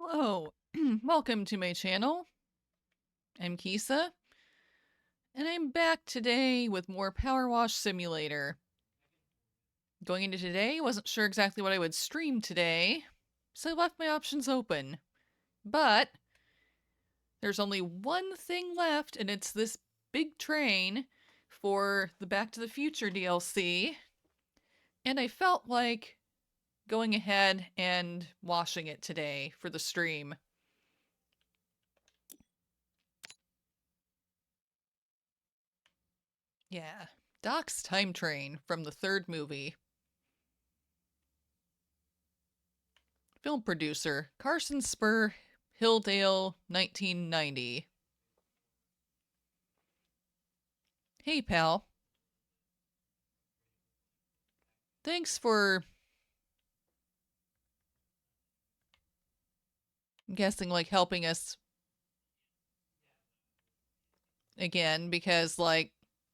Hello, welcome to my channel. I'm Kisa, and I'm back today with more PowerWash Simulator. Going into today, wasn't sure exactly what I would stream today, so I left my options open. But there's only one thing left, and it's this big train for the Back to the Future DLC, and I felt like going ahead and washing it today for the stream. Yeah, Doc's time train from the third movie. Film producer, Carson Spur, Hilldale, 1990. Hey, pal. Thanks for, I'm guessing, like, helping us again, because, like,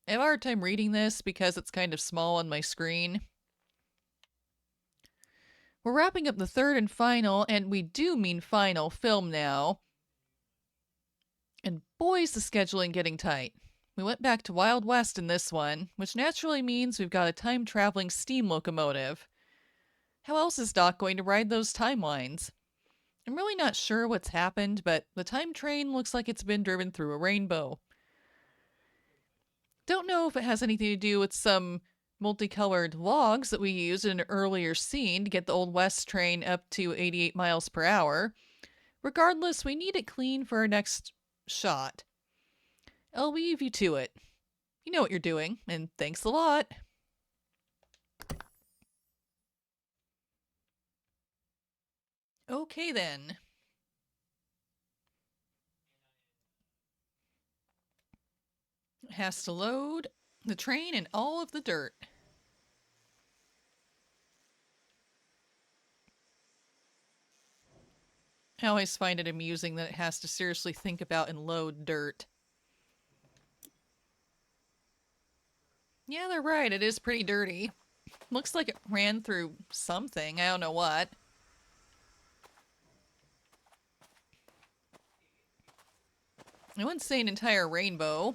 I have a hard time reading this because it's kind of small on my screen. We're wrapping up the third and final, and we do mean final, film now. And boy's the scheduling getting tight. We went back to Wild West in this one, which naturally means we've got a time-traveling steam locomotive. How else is Doc going to ride those timelines? I'm really not sure what's happened, but the time train looks like it's been driven through a rainbow. Don't know if it has anything to do with some multicolored logs that we used in an earlier scene to get the Old West train up to 88 miles per hour. Regardless, we need it clean for our next shot. I'll leave you to it. You know what you're doing, and thanks a lot. Okay then. It has to load the train and all of the dirt. I always find it amusing that it has to seriously think about and load dirt. Yeah, they're right. It is pretty dirty. Looks like it ran through something. I don't know what. I wouldn't say an entire rainbow.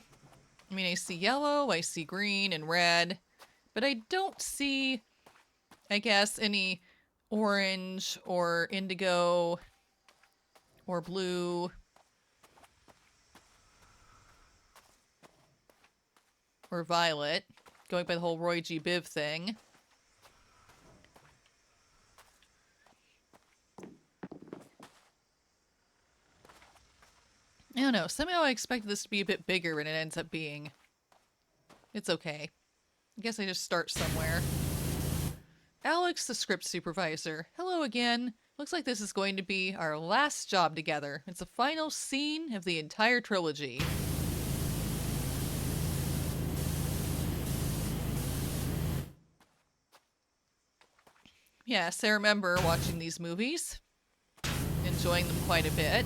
I mean, I see yellow, I see green and red, but I don't see, I guess, any orange or indigo or blue or violet, going by the whole Roy G. Biv thing. I don't know. Somehow I expected this to be a bit bigger than it ends up being. It's okay. I guess I just start somewhere. Alex, the script supervisor. Hello again. Looks like this is going to be our last job together. It's the final scene of the entire trilogy. Yes, I remember watching these movies. Enjoying them quite a bit.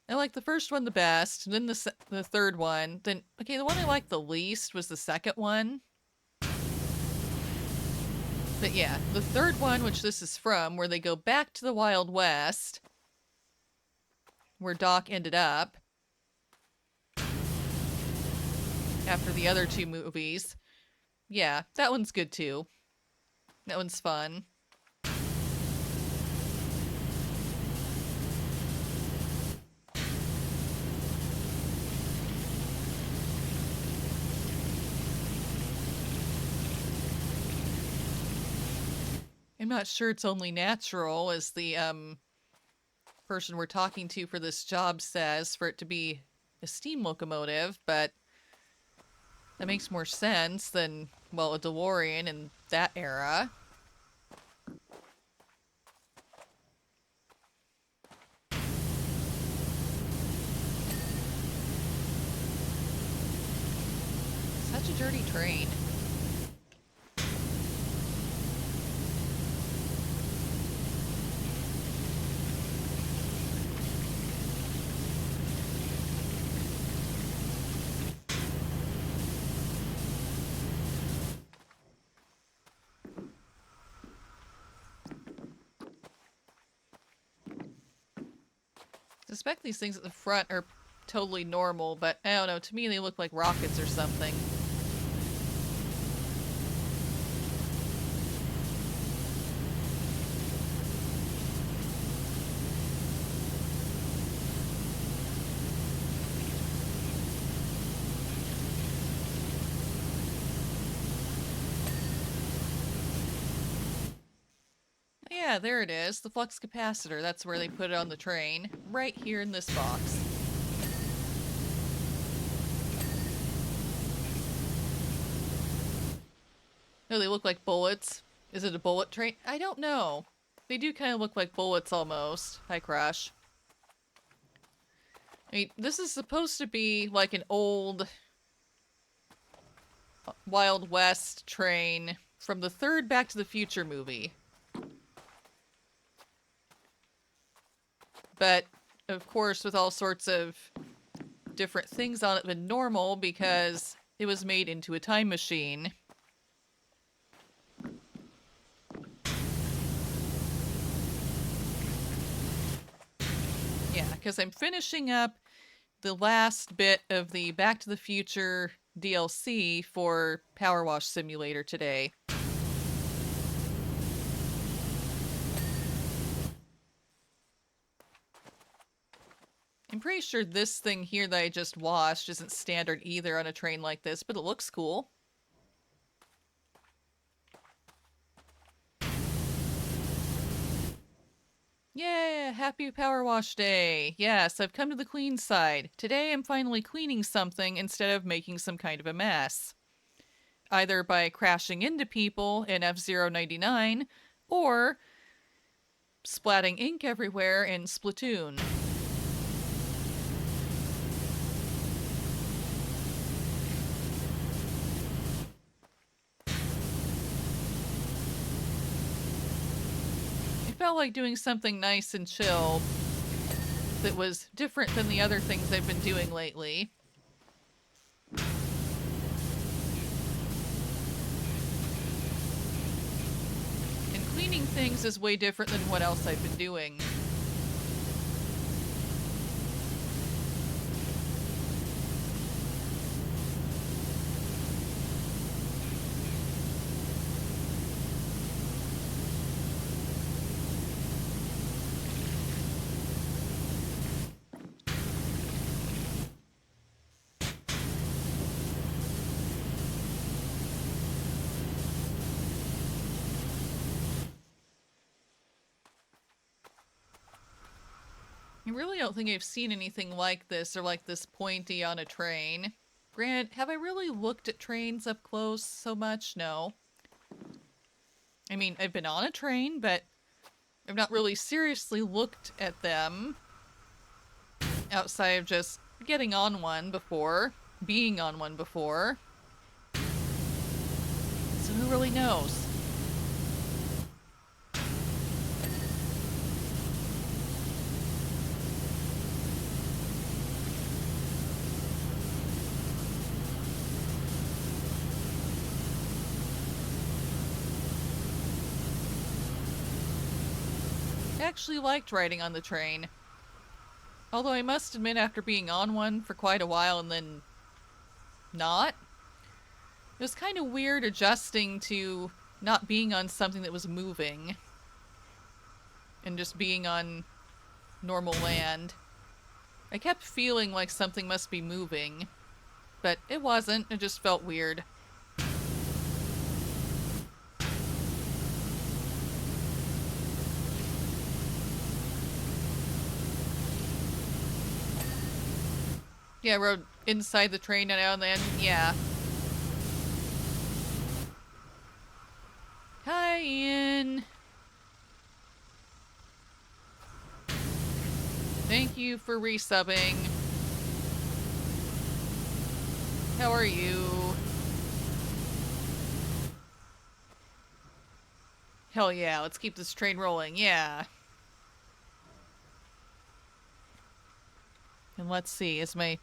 I like the first one the best, then the third one. Then, okay, the one I liked the least was the second one. But yeah, the third one, which this is from, where they go back to the Wild West, where Doc ended up after the other two movies. Yeah, that one's good too. That one's fun. I'm not sure it's only natural, as the person we're talking to for this job says, for it to be a steam locomotive, but that makes more sense than, well, a DeLorean in that era. Such a dirty train. suspect these things at the front are totally normal, but I don't know, to me they look like rockets or something. Yeah, there it is, the flux capacitor. That's where they put it on the train, right here in this box. Oh, they look like bullets. Is it a bullet train? I don't know. They do kind of look like bullets almost. Hi, Crash. I mean, this is supposed to be like an old Wild West train from the third Back to the Future movie. But, of course, with all sorts of different things on it than normal because it was made into a time machine. Yeah, because I'm finishing up the last bit of the Back to the Future DLC for PowerWash Simulator today. I'm pretty sure this thing here that I just washed isn't standard either on a train like this, but it looks cool. Yeah, happy Power Wash Day. Yes, I've come to the clean side. Today I'm finally cleaning something instead of making some kind of a mess. Either by crashing into people in F-Zero 99, or splatting ink everywhere in Splatoon. I felt like doing something nice and chill that was different than the other things I've been doing lately. And cleaning things is way different than what else I've been doing. I really don't think I've seen anything like this or like this pointy on a train. Granted, have I really looked at trains up close so much? No. I mean, I've been on a train, but I've not really seriously looked at them outside of just getting on one before, being on one before. So who really knows? I actually liked riding on the train. Although I must admit, after being on one for quite a while and then not, it was kind of weird adjusting to not being on something that was moving and just being on normal land. I kept feeling like something must be moving, but it wasn't. It just felt weird. Yeah, I rode inside the train now and then. Yeah. Hi, Ian. Thank you for resubbing. How are you? Hell yeah, let's keep this train rolling. Yeah. And let's see, is my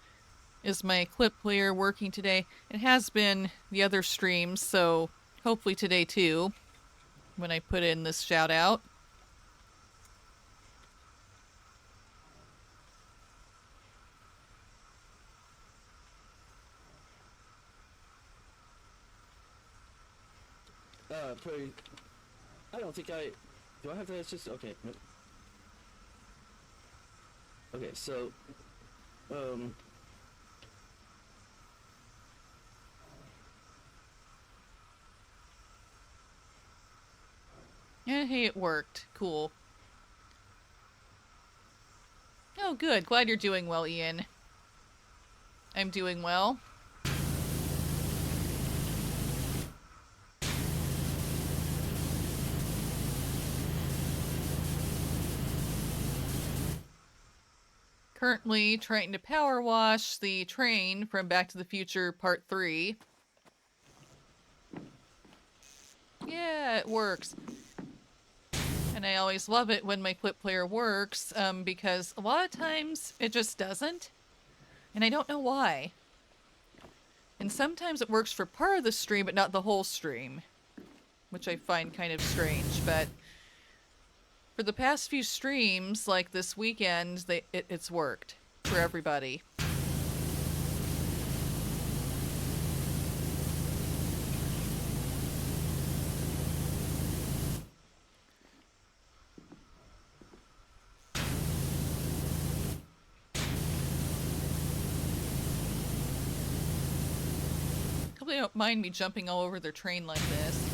clip player working today? It has been the other streams, so hopefully today too, when I put in this shout out. pretty... I don't think I... Do I have to... It's just... Okay. Okay, so... Yeah, hey, it worked. Cool. Oh, good. Glad you're doing well, Ian. I'm doing well. Currently trying to power wash the train from Back to the Future Part 3. Yeah, it works. And I always love it when my clip player works, because a lot of times it just doesn't. And I don't know why. And sometimes it works for part of the stream, but not the whole stream. Which I find kind of strange, but... For the past few streams, like this weekend, it's worked for everybody. Hope they don't mind me jumping all over their train like this.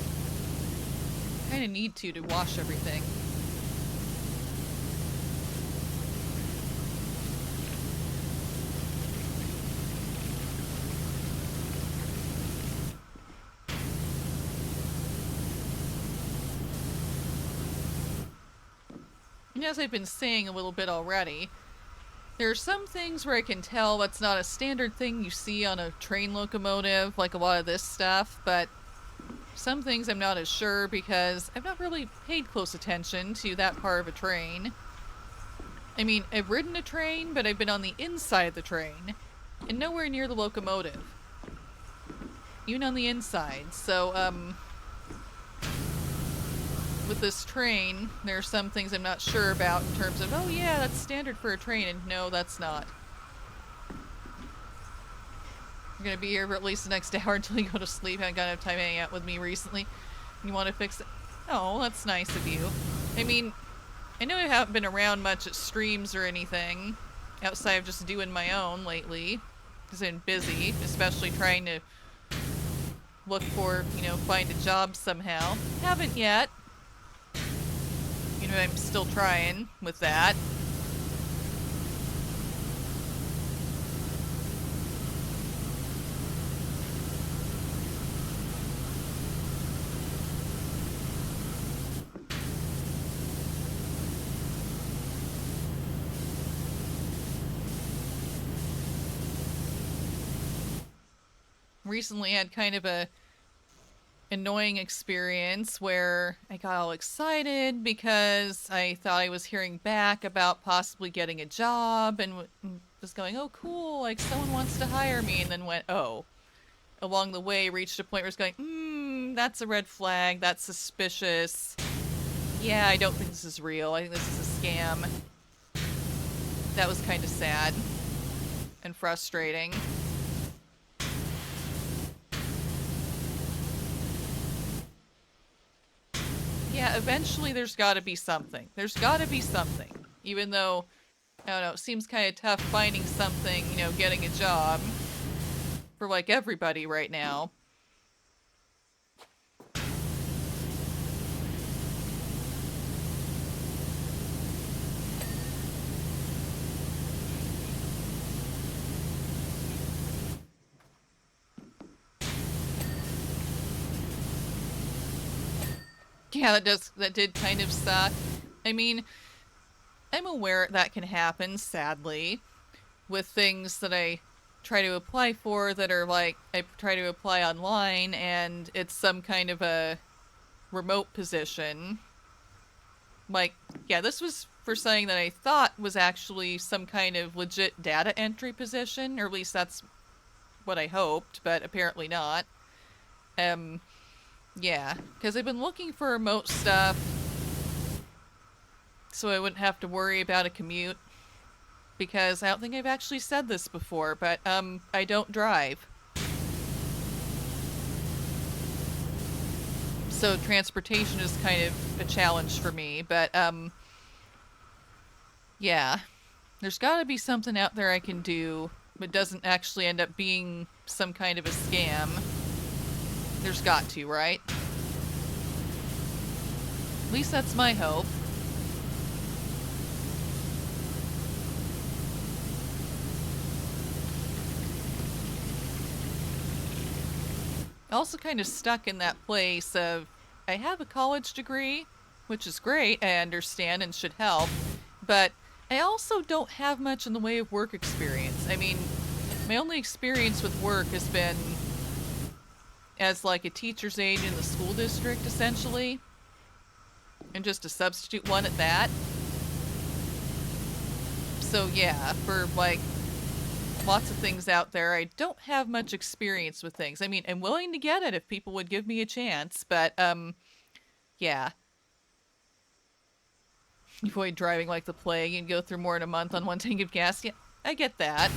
Kinda need to wash everything. As I've been saying a little bit already, there are some things where I can tell that's not a standard thing you see on a train locomotive, like a lot of this stuff, but some things I'm not as sure because I've not really paid close attention to that part of a train. I mean, I've ridden a train, but I've been on the inside of the train, and nowhere near the locomotive. Even on the inside, so, with this train, there are some things I'm not sure about in terms of, oh yeah, that's standard for a train, and no, that's not. You're gonna be here for at least the next hour until you go to sleep. I haven't got enough time hanging out with me recently. You want to fix it? Oh, that's nice of you. I mean, I know I haven't been around much at streams or anything, outside of just doing my own lately, because I've been busy, especially trying to look for, you know, find a job somehow. Haven't yet. You know, I'm still trying with that. Recently had kind of a annoying experience where I got all excited because I thought I was hearing back about possibly getting a job and was going, oh cool, like someone wants to hire me, and then went, oh. Along the way reached a point where it's going, that's a red flag, that's suspicious. Yeah, I don't think this is real, I think this is a scam. That was kind of sad and frustrating. Yeah, eventually there's gotta be something. There's gotta be something. Even though, I don't know, it seems kind of tough finding something, you know, getting a job for, like, everybody right now. Yeah, that did kind of suck. I mean, I'm aware that can happen, sadly, with things that I try to apply for that are like, I try to apply online and it's some kind of a remote position. Like, yeah, this was for something that I thought was actually some kind of legit data entry position, or at least that's what I hoped, but apparently not. Yeah, because I've been looking for remote stuff so I wouldn't have to worry about a commute. Because I don't think I've actually said this before, but, I don't drive. So transportation is kind of a challenge for me, but yeah. There's gotta be something out there I can do, but doesn't actually end up being some kind of a scam. There's got to, right? At least that's my hope. Also kind of stuck in that place of, I have a college degree, which is great, I understand and should help, but I also don't have much in the way of work experience. I mean, my only experience with work has been as like a teacher's aide in the school district, essentially, and just a substitute one at that. So yeah, for like lots of things out there, I don't have much experience with things. I mean, I'm willing to get it if people would give me a chance, but yeah. You avoid driving like the plague and go through more in a month on one tank of gas. Yeah, I get that.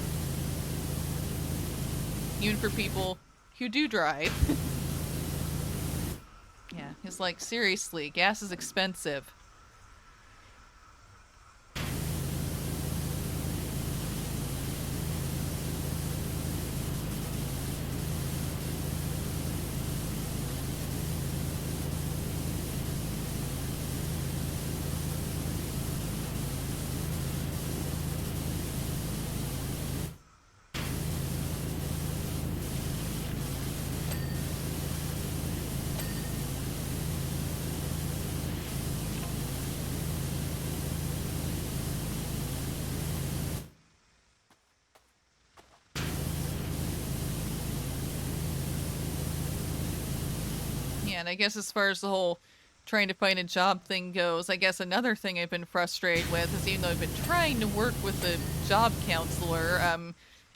Even for people who do drive. Yeah, it's like, seriously, gas is expensive. Yeah, and I guess as far as the whole trying to find a job thing goes, I guess another thing I've been frustrated with is even though I've been trying to work with a job counselor,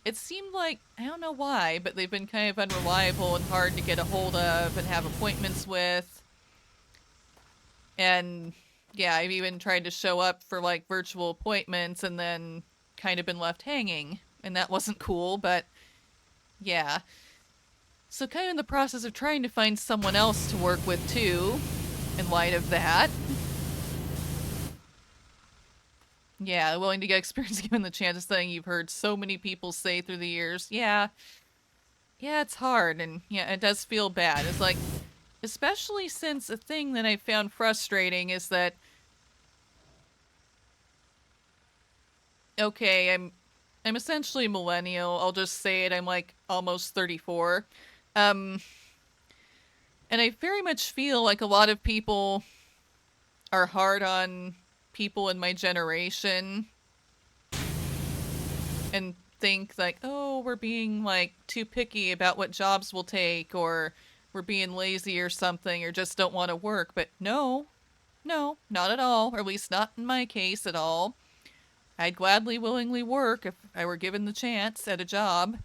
it seemed like, I don't know why, but they've been kind of unreliable and hard to get a hold of and have appointments with. And yeah, I've even tried to show up for like virtual appointments and then kind of been left hanging. And that wasn't cool, but yeah. So kind of in the process of trying to find someone else to work with too, in light of that. Yeah, willing to get experience given the chance, is something you've heard so many people say through the years. Yeah, it's hard, and yeah, it does feel bad. It's like, especially since a thing that I found frustrating is that, okay, I'm essentially a millennial. I'll just say it. I'm like almost 34. And I very much feel like a lot of people are hard on people in my generation and think like, oh, we're being like too picky about what jobs we'll take, or we're being lazy or something, or just don't want to work. But no, not at all, or at least not in my case at all. I'd gladly, willingly work if I were given the chance at a job.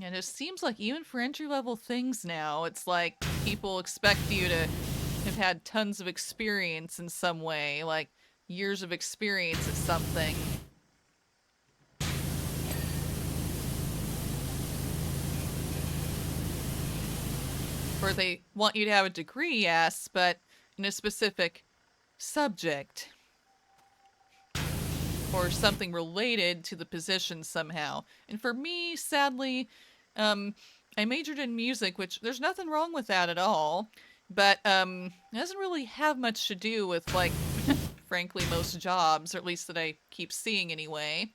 And it seems like even for entry-level things now, it's like people expect you to have had tons of experience in some way, like years of experience at something. Or they want you to have a degree, yes, but in a specific subject. Or something related to the position somehow. And for me, sadly, I majored in music, which there's nothing wrong with that at all, but it doesn't really have much to do with, like, frankly, most jobs, or at least that I keep seeing anyway.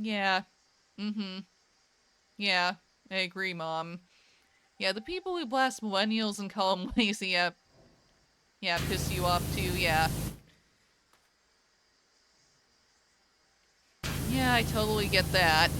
Yeah. Mm-hmm. Yeah, I agree, Mom. Yeah, the people who blast millennials and call them lazy, yeah, piss you off too, yeah. Yeah, I totally get that.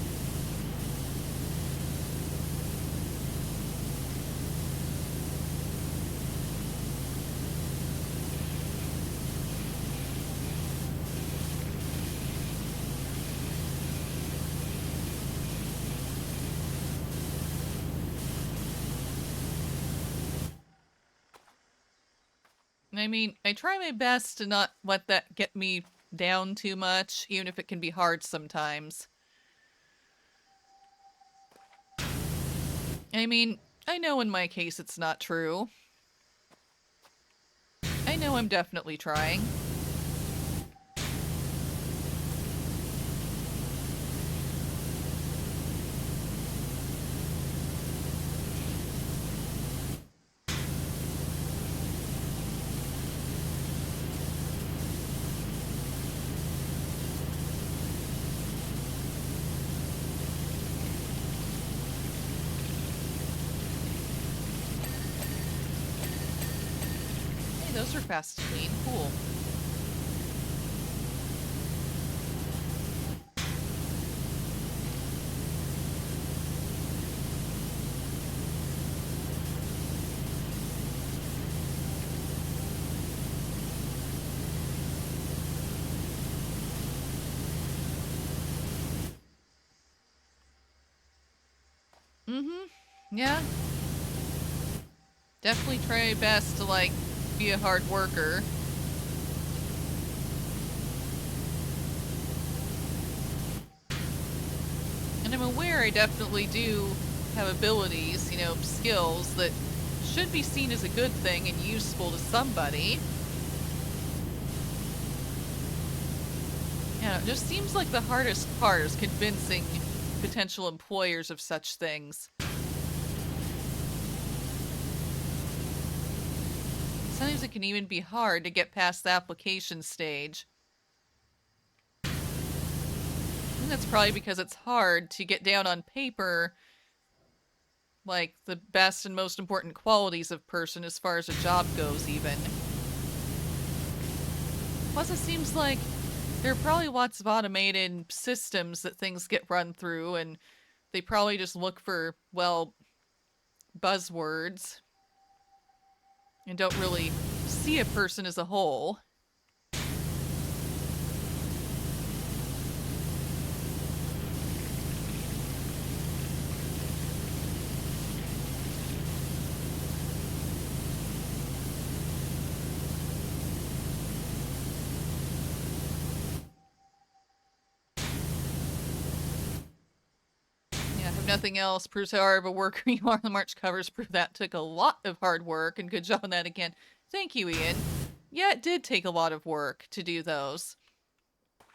I mean, I try my best to not let that get me down too much, even if it can be hard sometimes. I mean, I know in my case it's not true. I know I'm definitely trying. Hey, those are fast to clean. Cool. Mm-hmm. Yeah. Definitely try my best to, like, be a hard worker. And I'm aware I definitely do have abilities, you know, skills that should be seen as a good thing and useful to somebody. Yeah, it just seems like the hardest part is convincing potential employers of such things. Sometimes it can even be hard to get past the application stage. And that's probably because it's hard to get down on paper, like, the best and most important qualities of person as far as a job goes, even. Plus, it seems like there are probably lots of automated systems that things get run through, and they probably just look for, well, buzzwords and don't really see a person as a whole. Yeah, if nothing else, proves how hard of a worker you are. The March covers prove that took a lot of hard work, and good job on that again. Thank you, Ian. Yeah, it did take a lot of work to do those.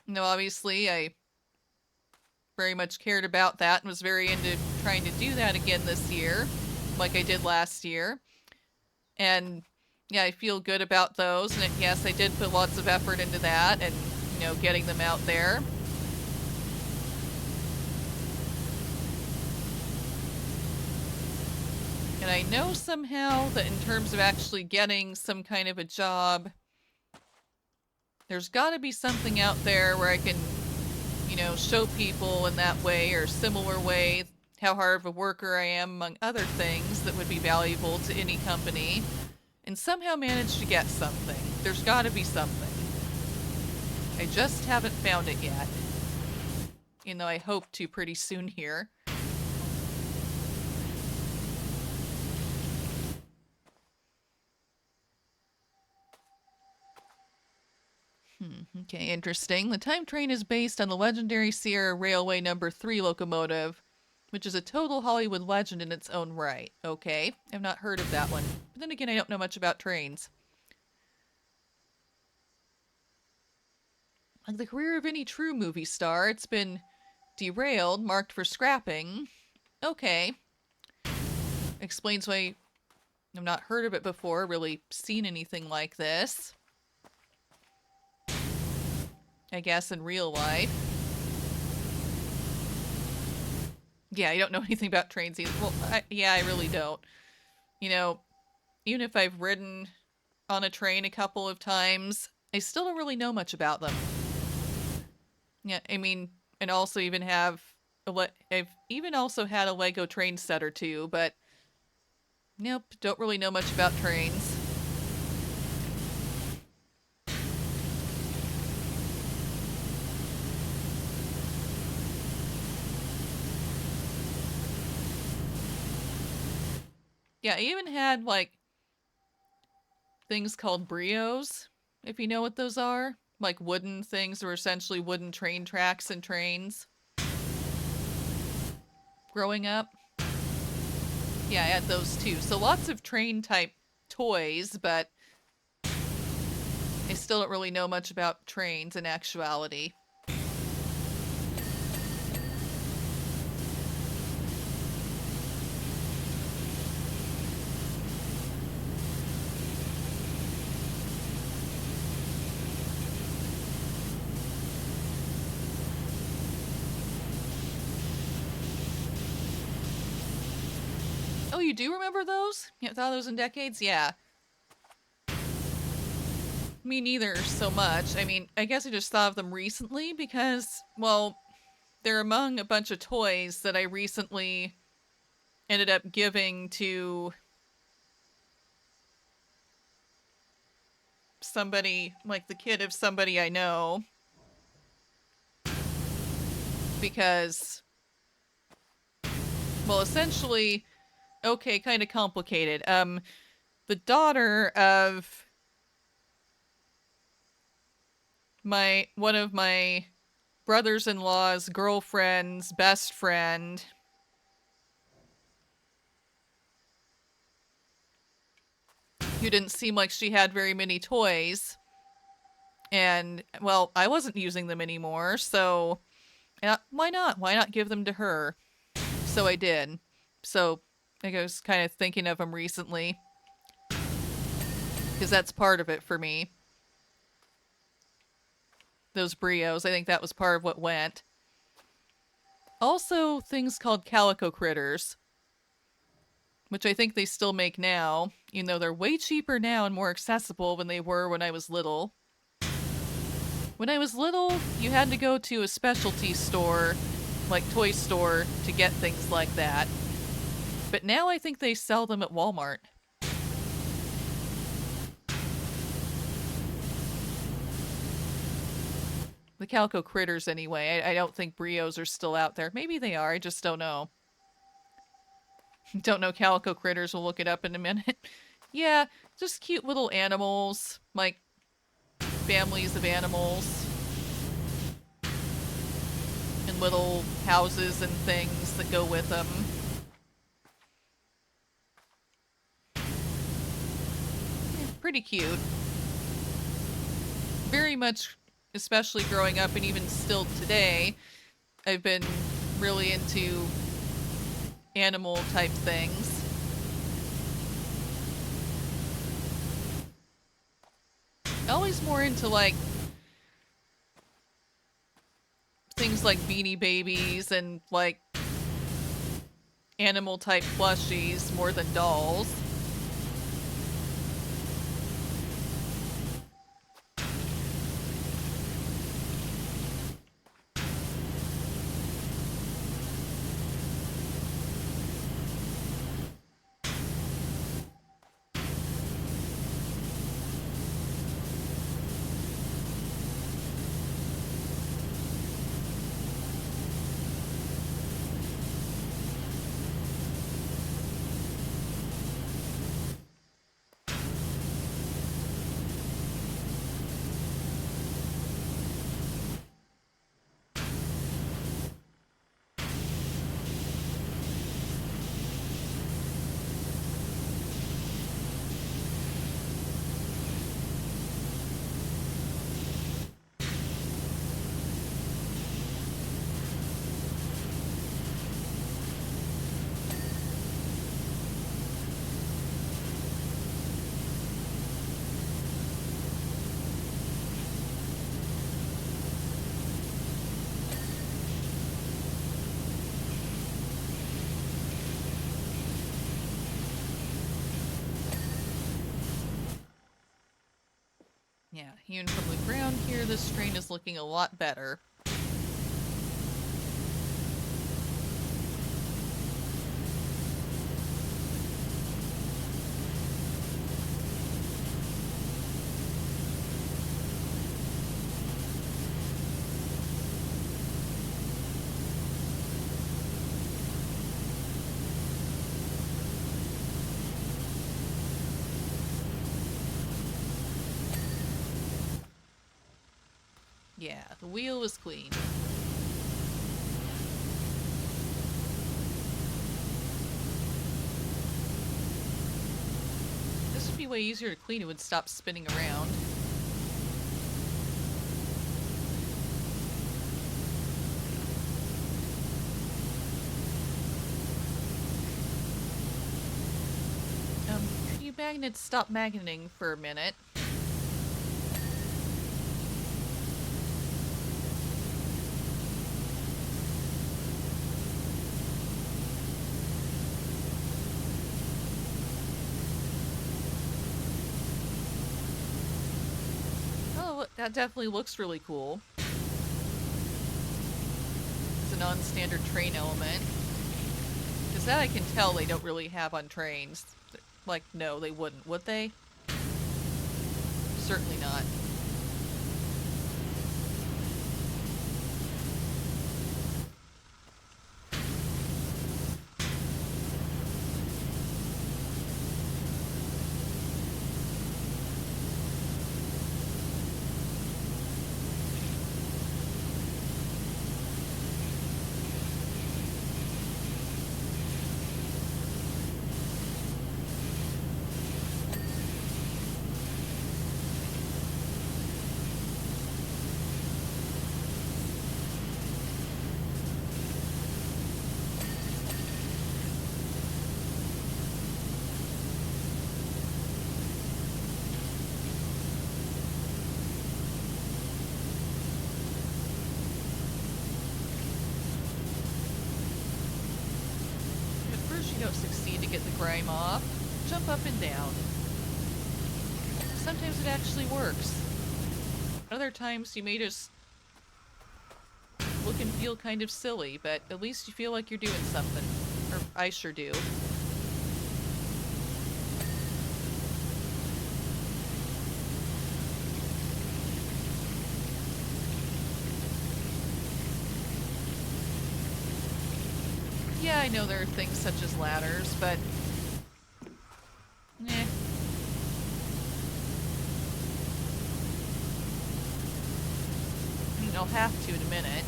No, obviously, I very much cared about that and was very into trying to do that again this year, like I did last year. And yeah, I feel good about those. And yes, I did put lots of effort into that and, you know, getting them out there. And I know somehow that in terms of actually getting some kind of a job, there's got to be something out there where I can, you know, show people in that way or similar way how hard of a worker I am, among other things that would be valuable to any company, and somehow manage to get something. There's got to be something. I just haven't found it yet. You know, I hope to pretty soon here. Okay, interesting. The time train is based on the legendary Sierra Railway Number 3 locomotive, which is a total Hollywood legend in its own right. Okay, I've not heard of that one. But then again, I don't know much about trains. Like the career of any true movie star, it's been derailed, marked for scrapping. Okay. Explains why I've not heard of it before, really seen anything like this. I guess in real life. Yeah, you don't know anything about trains either. Well, yeah, I really don't. You know, even if I've ridden on a train a couple of times, I still don't really know much about them. Yeah, I mean, and also even have I've even also had a Lego train set or two, but nope, don't really know much about trains. Yeah, I even had like things called brios, if you know what those are. Like wooden things, or essentially wooden train tracks and trains. Growing up, yeah, I had those too. So lots of train type toys, but I still don't really know much about trains in actuality. Oh, you do remember those? You thought those in decades? Yeah. Me neither so much. I mean, I guess I just thought of them recently because, well, they're among a bunch of toys that I recently ended up giving to somebody, like the kid of somebody I know. Because, well, essentially, okay, kind of complicated. The daughter of one of my brothers-in-law's girlfriend's best friend who didn't seem like she had very many toys. And, well, I wasn't using them anymore, so why not? Why not give them to her? So I did. So I was kind of thinking of them recently because that's part of it for me. Those brios, I think that was part of what went. Also, things called calico critters, which I think they still make now, even though they're way cheaper now and more accessible than they were when I was little. When I was little, you had to go to a specialty store, like toy store, to get things like that. But now I think they sell them at Walmart. The calico critters, anyway. I don't think brios are still out there. Maybe they are, I just don't know. Don't know calico critters, we'll look it up in a minute. Yeah, just cute little animals, like families of animals. And little houses and things that go with them. Yeah, pretty cute. Very much, especially growing up and even still today, I've been really into animal type things. Always more into like things like Beanie Babies and like animal type plushies more than dolls. Yeah, even from the ground here, this train is looking a lot better. Yeah, the wheel is clean. This would be way easier to clean. It would stop spinning around. Could you magnets stop magneting for a minute? Oh, that definitely looks really cool. It's a non-standard train element. Because that I can tell they don't really have on trains. Like, no, they wouldn't, would they? Certainly not. You don't succeed to get the grime off, jump up and down. Sometimes it actually works. Other times you may just look and feel kind of silly, but at least you feel like you're doing something. Or I sure do. Yeah, I know there are things such as ladders, but... eh. I mean, I'll have to in a minute.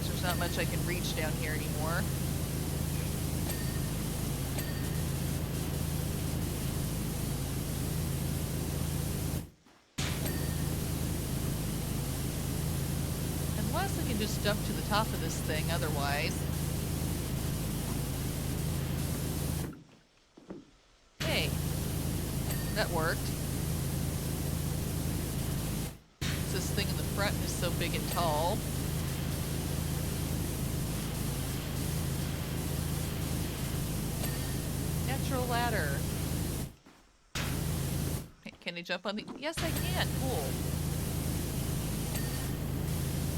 There's not much I can reach down here anymore. Unless I can just jump to the top of this thing otherwise. Hey, that worked. This thing in the front is so big and tall. Natural ladder. Can I jump on the... Yes, I can. Cool.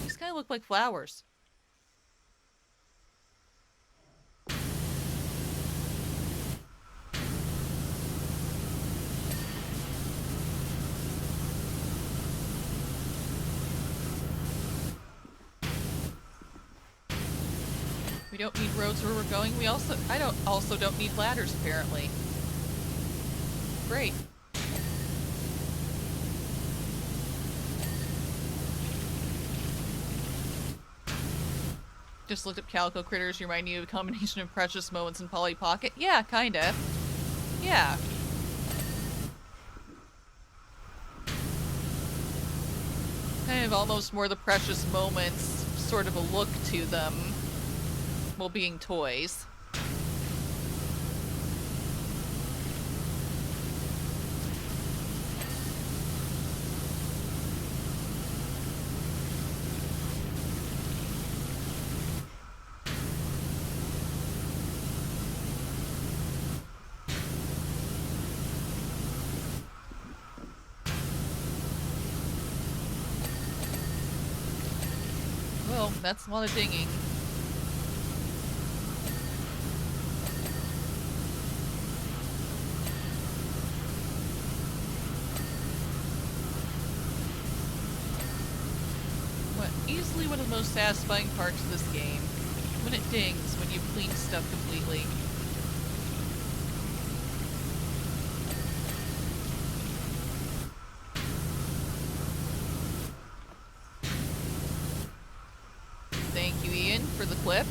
These kind of look like flowers. We don't need roads where we're going. I don't need ladders, apparently. Great. Just looked up Calico Critters, remind you of a combination of Precious Moments and Polly Pocket. Yeah, kinda. Yeah. Kind of almost more the Precious Moments sort of a look to them. Well, being toys. Well, that's a lot of dinging. Easily one of the most satisfying parts of this game. When it dings, when you've cleaned stuff completely. Thank you, Ian, for the clip.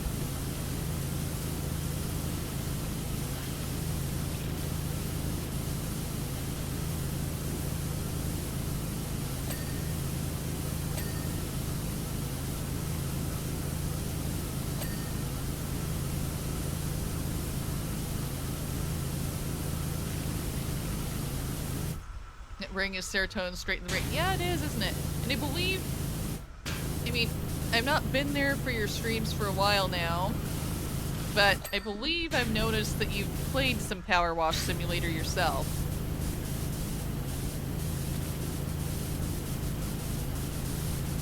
Ring is serotonin straight in the brain. Yeah, it is, isn't it? And I mean, I've not been there for your streams for a while now, but I believe I've noticed that you've played some PowerWash Simulator yourself.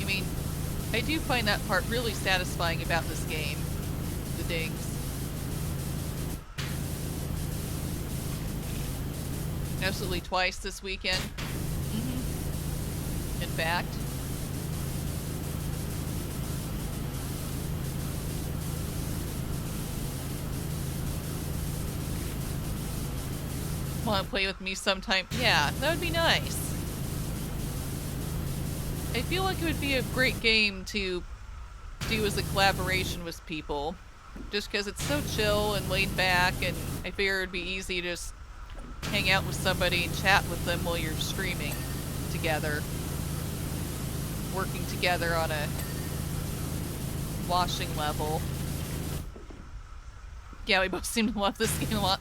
I mean, I do find that part really satisfying about this game. The dings. Absolutely twice this weekend. In fact. Want to play with me sometime? Yeah, that would be nice. I feel like it would be a great game to do as a collaboration with people. Just because it's so chill and laid back, and I figure it'd be easy to just hang out with somebody and chat with them while you're streaming together. Working together on a washing level. Yeah, we both seem to love this game a lot.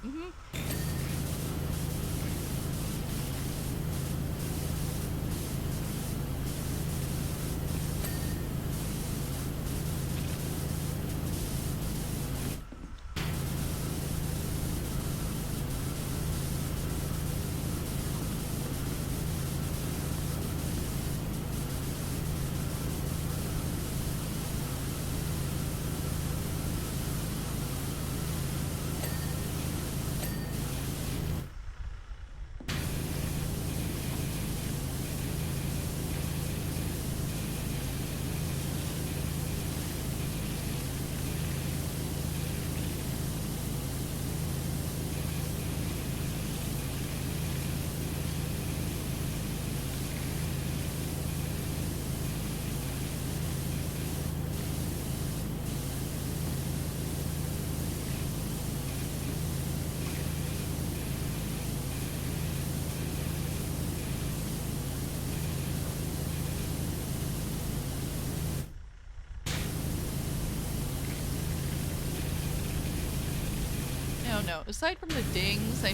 I don't know. Aside from the dings, I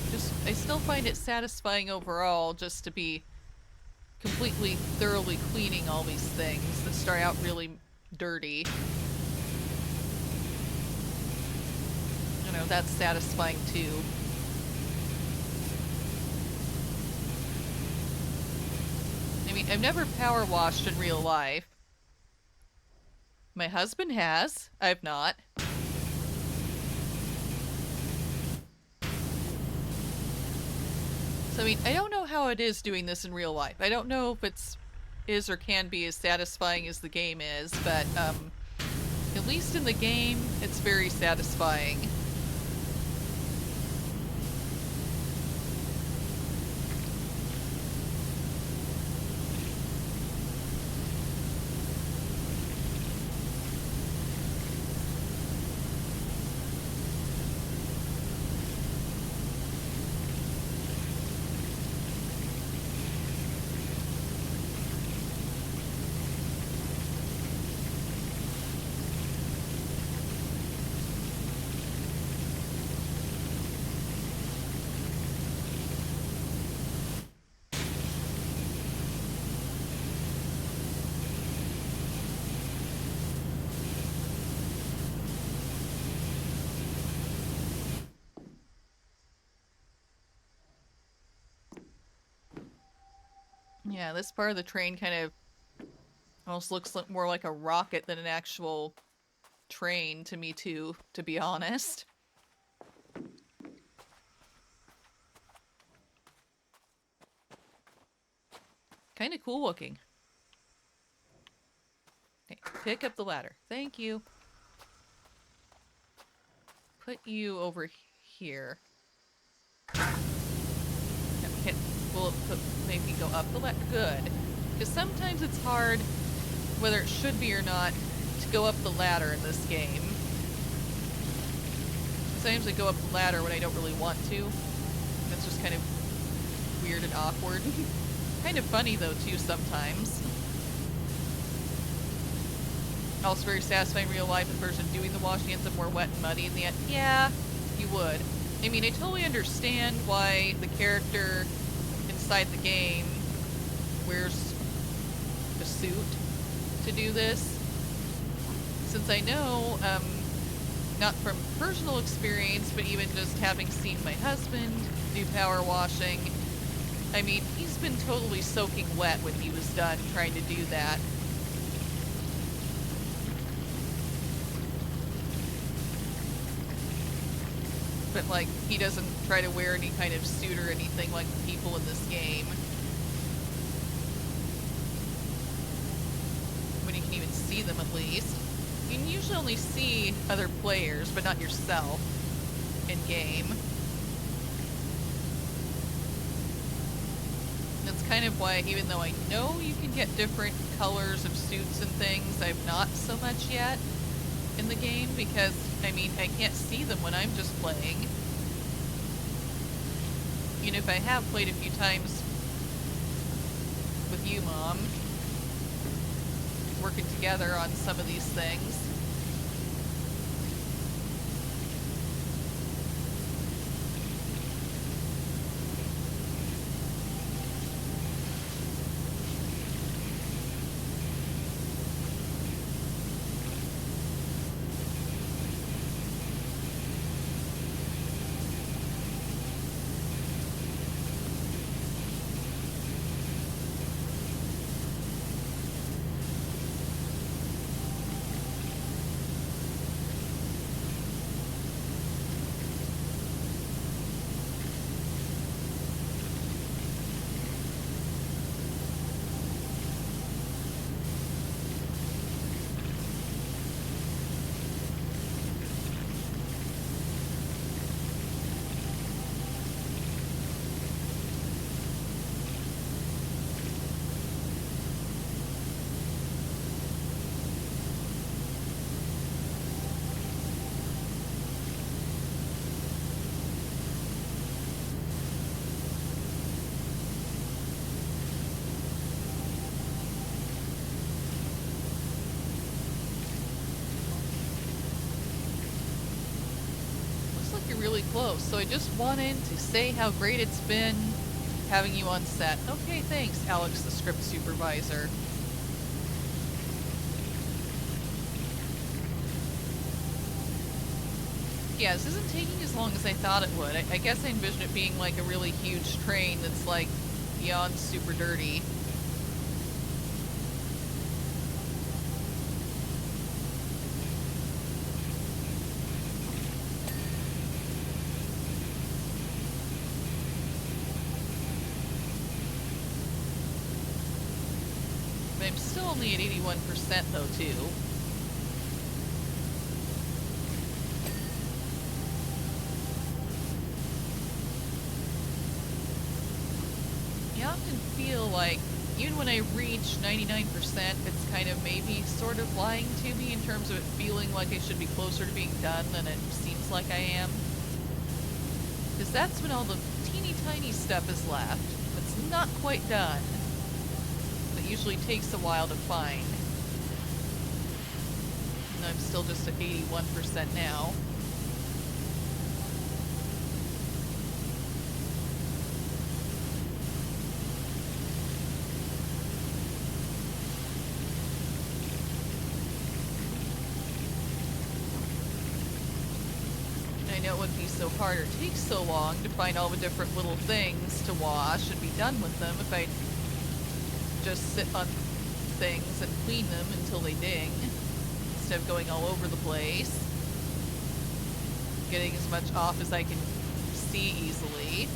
still find it satisfying overall just to be completely, thoroughly cleaning all these things that start out really dirty. You know, that's satisfying too. I mean, I've never power washed in real life. My husband has. I've not. So, I mean, I don't know how it is doing this in real life. I don't know if it's is or can be as satisfying as the game is, but at least in the game, it's very satisfying. Yeah, this part of the train kind of Almost looks more like a rocket than an actual train to me too, to be honest. Kind of cool looking. Okay, pick up the ladder. Thank you. Put you over here. Will it make me go up the ladder? Good. Because sometimes it's hard, whether it should be or not, to go up the ladder in this game. Sometimes I go up the ladder when I don't really want to. That's just kind of weird and awkward. Kind of funny though too sometimes. Also very satisfying in real life. The person doing the washing ends up more wet and muddy in the end. Yeah, you would. I mean, I totally understand why the character inside the game wears a suit to do this. Since I know, not from personal experience, but even just having seen my husband do power washing, I mean, he's been totally soaking wet when he was done trying to do that. But, like, he doesn't try to wear any kind of suit or anything like the people in this game. When you can even see them, at least. You can usually only see other players, but not yourself in-game. That's kind of why, even though I know you can get different colors of suits and things, I've not so much yet in the game, because, I mean, I can't see them when I'm just playing. Even if I have played a few times with you, Mom, working together on some of these things. Really close, so I just wanted to say how great it's been having you on set. Okay, thanks, Alex, the script supervisor. Yeah, this isn't taking as long as I thought it would. I guess I envisioned it being like a really huge train that's like beyond super dirty. I'm still only at 81% though, too. I often feel like, even when I reach 99%, it's kind of maybe sort of lying to me in terms of it feeling like I should be closer to being done than it seems like I am. Because that's when all the teeny tiny stuff is left. It's not quite done. Usually takes a while to find. And I'm still just at 81% now. I know it wouldn't be so hard or take so long to find all the different little things to wash and be done with them if I just sit on things and clean them until they ding, instead of going all over the place. Getting as much off as I can see easily.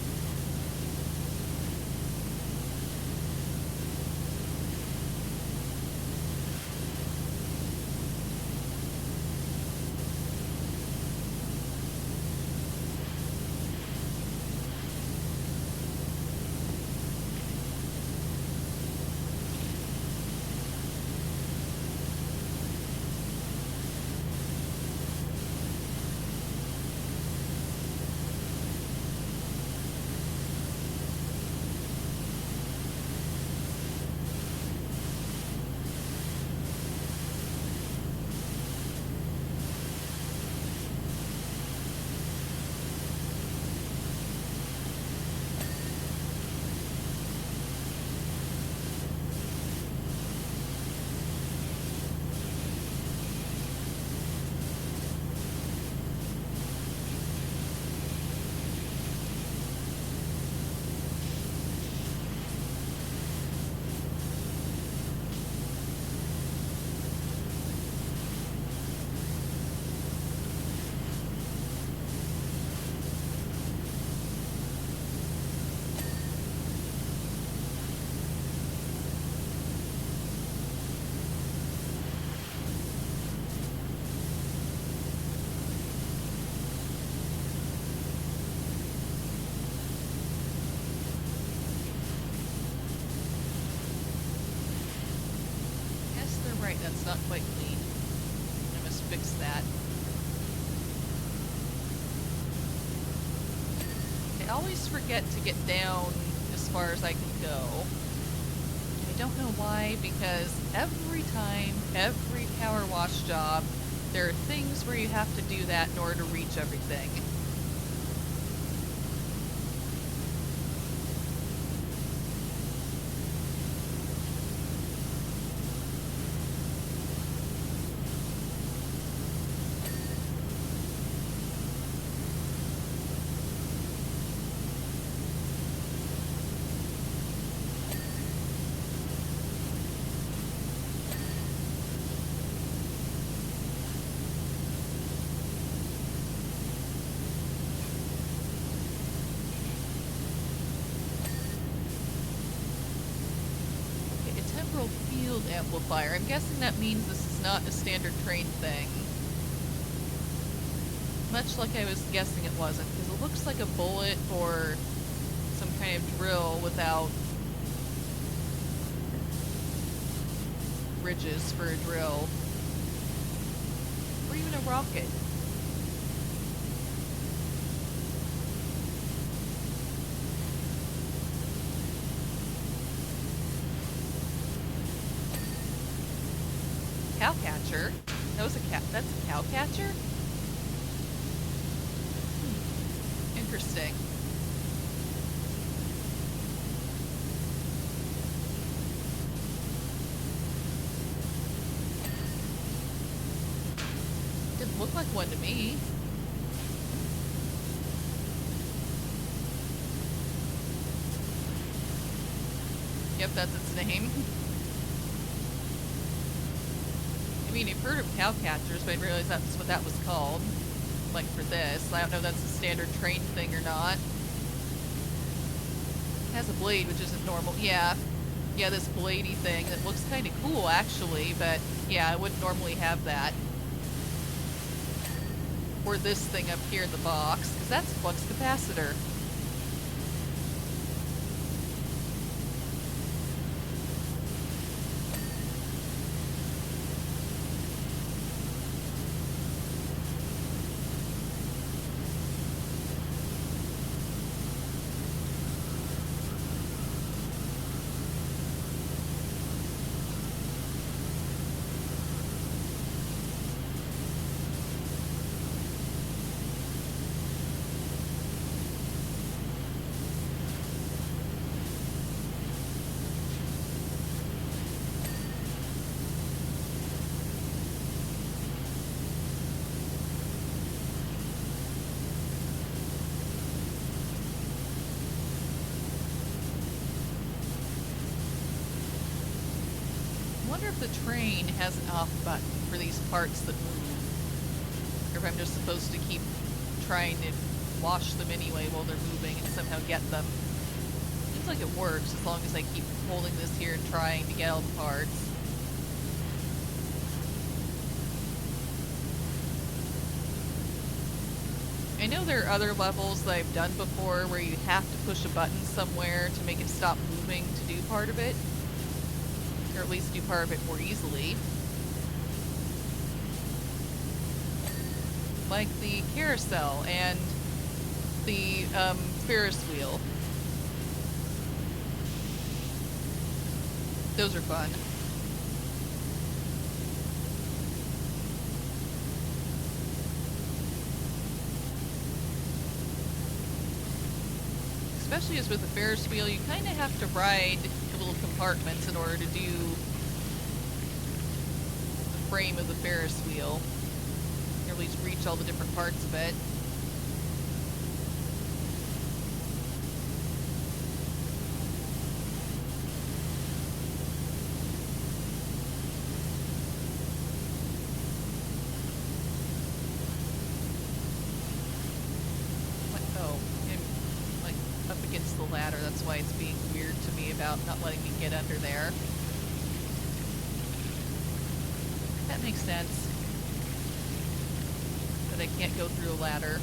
Right, that's not quite clean. I must fix that. I always forget to get down as far as I can go. I don't know why, because every time, every power wash job, there are things where you have to do that in order to reach everything. Field amplifier. I'm guessing that means this is not a standard train thing. Much like I was guessing it wasn't, because it looks like a bullet or some kind of drill without ridges for a drill. Or even a rocket. Cowcatcher? That was a cat. That's a cowcatcher? Interesting. Didn't look like one to me. Yep, that's its name. I mean, you've heard of cowcatchers, but I didn't realize that's what that was called. Like for this. I don't know if that's a standard train thing or not. It has a blade, which isn't normal. Yeah. Yeah, this bladey thing that looks kind of cool, actually, but yeah, I wouldn't normally have that. Or this thing up here in the box, because that's a flux capacitor. if the train has an off button for these parts that move. Or if I'm just supposed to keep trying to wash them anyway while they're moving and somehow get them. Seems like it works as long as I keep holding this here and trying to get all the parts. I know there are other levels that I've done before where you have to push a button somewhere to make it stop moving to do part of it. Or at least do part of it more easily. Like the carousel and the Ferris wheel. Those are fun. Especially as with the Ferris wheel, you kind of have to ride the little compartments in order to do the frame of the Ferris wheel. Or at least reach all the different parts of it. Against the ladder, that's why it's being weird to me about not letting me get under there. That makes sense. But I can't go through a ladder.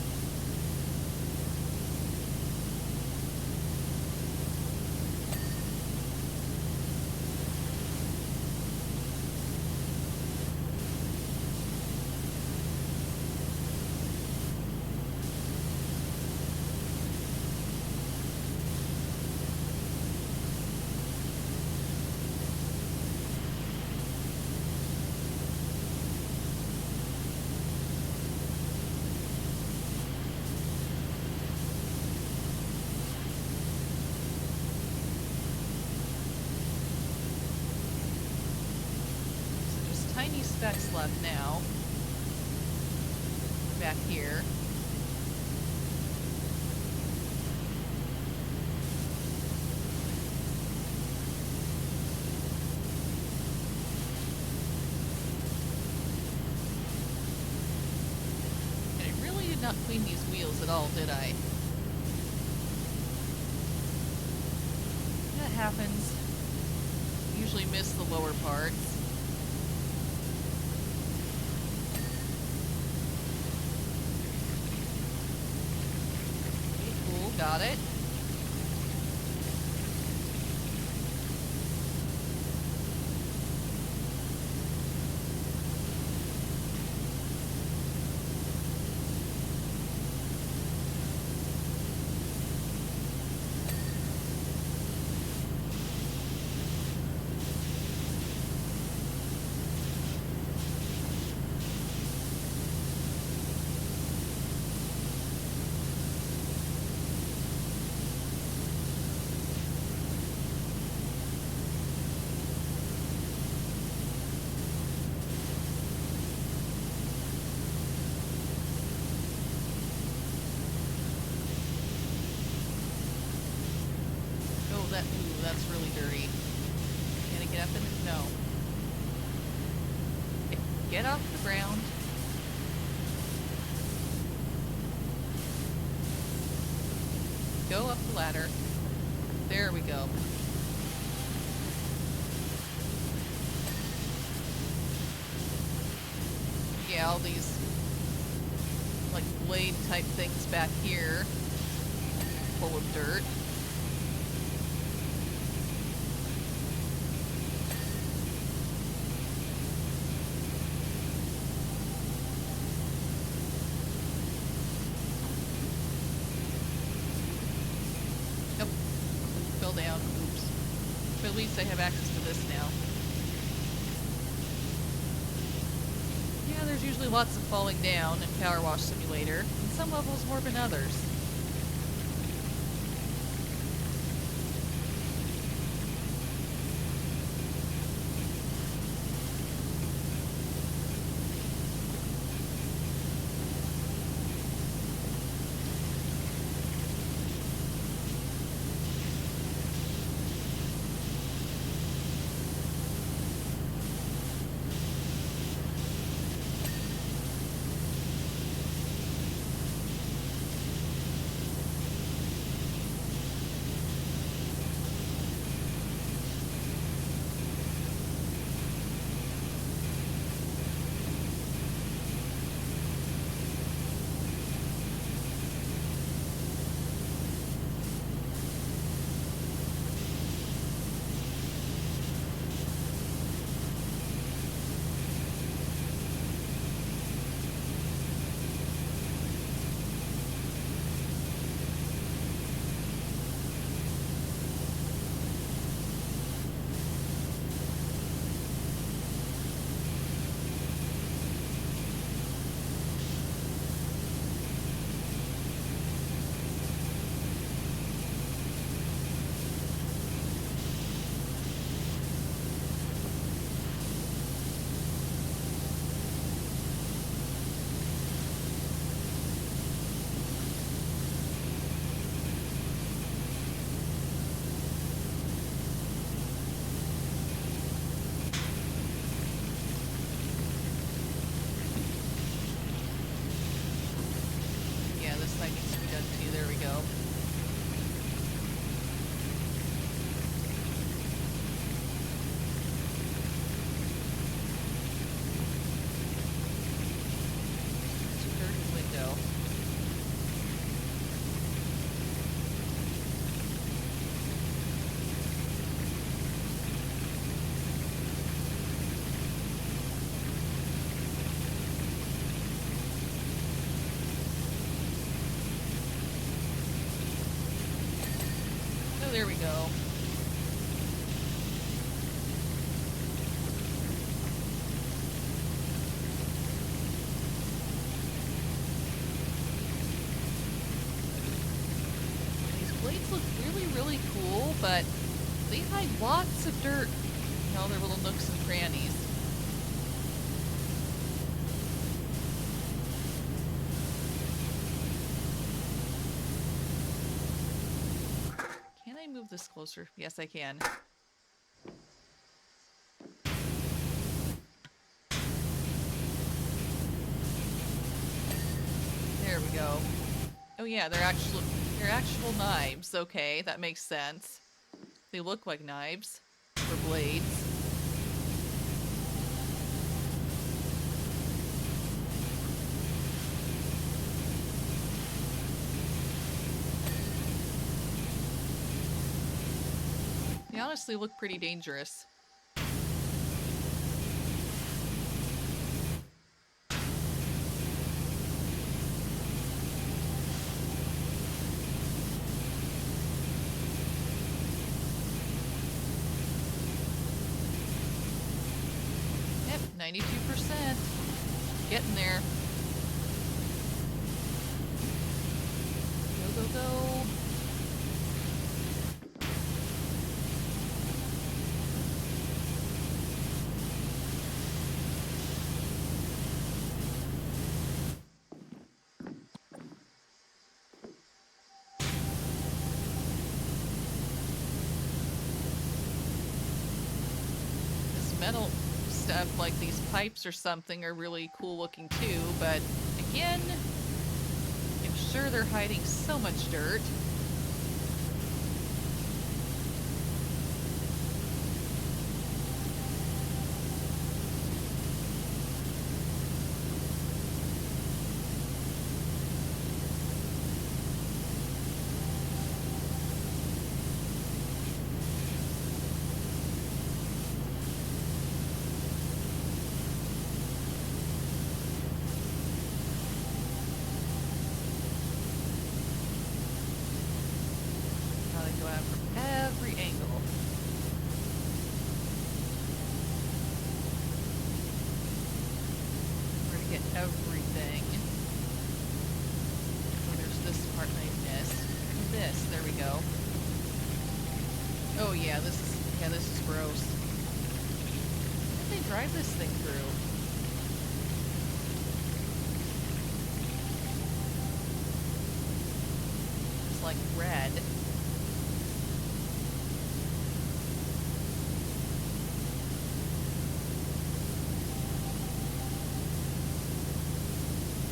Tiny specks left now. Back here. And I really did not clean these wheels at all, did I? That happens. Usually miss the lower parts. Got it. Ooh, that's really dirty. Can I get up in it? No. Okay, get off the ground. Go up the ladder. There we go. Yeah, all these like blade type things back here full of dirt. Down. Oops. But at least I have access to this now. Yeah, there's usually lots of falling down in PowerWash Simulator, and some levels more than others. See, there we go. It's a dirty window. Oh, there we go. These blades look really, really cool, but they hide lots of dirt in all their little nooks and crannies. Can I move this closer? Yes, I can. There we go. Oh yeah, they're actual knives. Okay, that makes sense. They look like knives or blades. They honestly look pretty dangerous. Yep, 92%. Getting there. Go, go, go. This metal stuff, like these pipes or something, are really cool looking too, but again, I'm sure they're hiding so much dirt. Gotta go out from every angle. We're gonna get everything. Oh, there's this part I missed. And this, there we go. Oh yeah, this is gross. How did they drive this thing through? It's like red.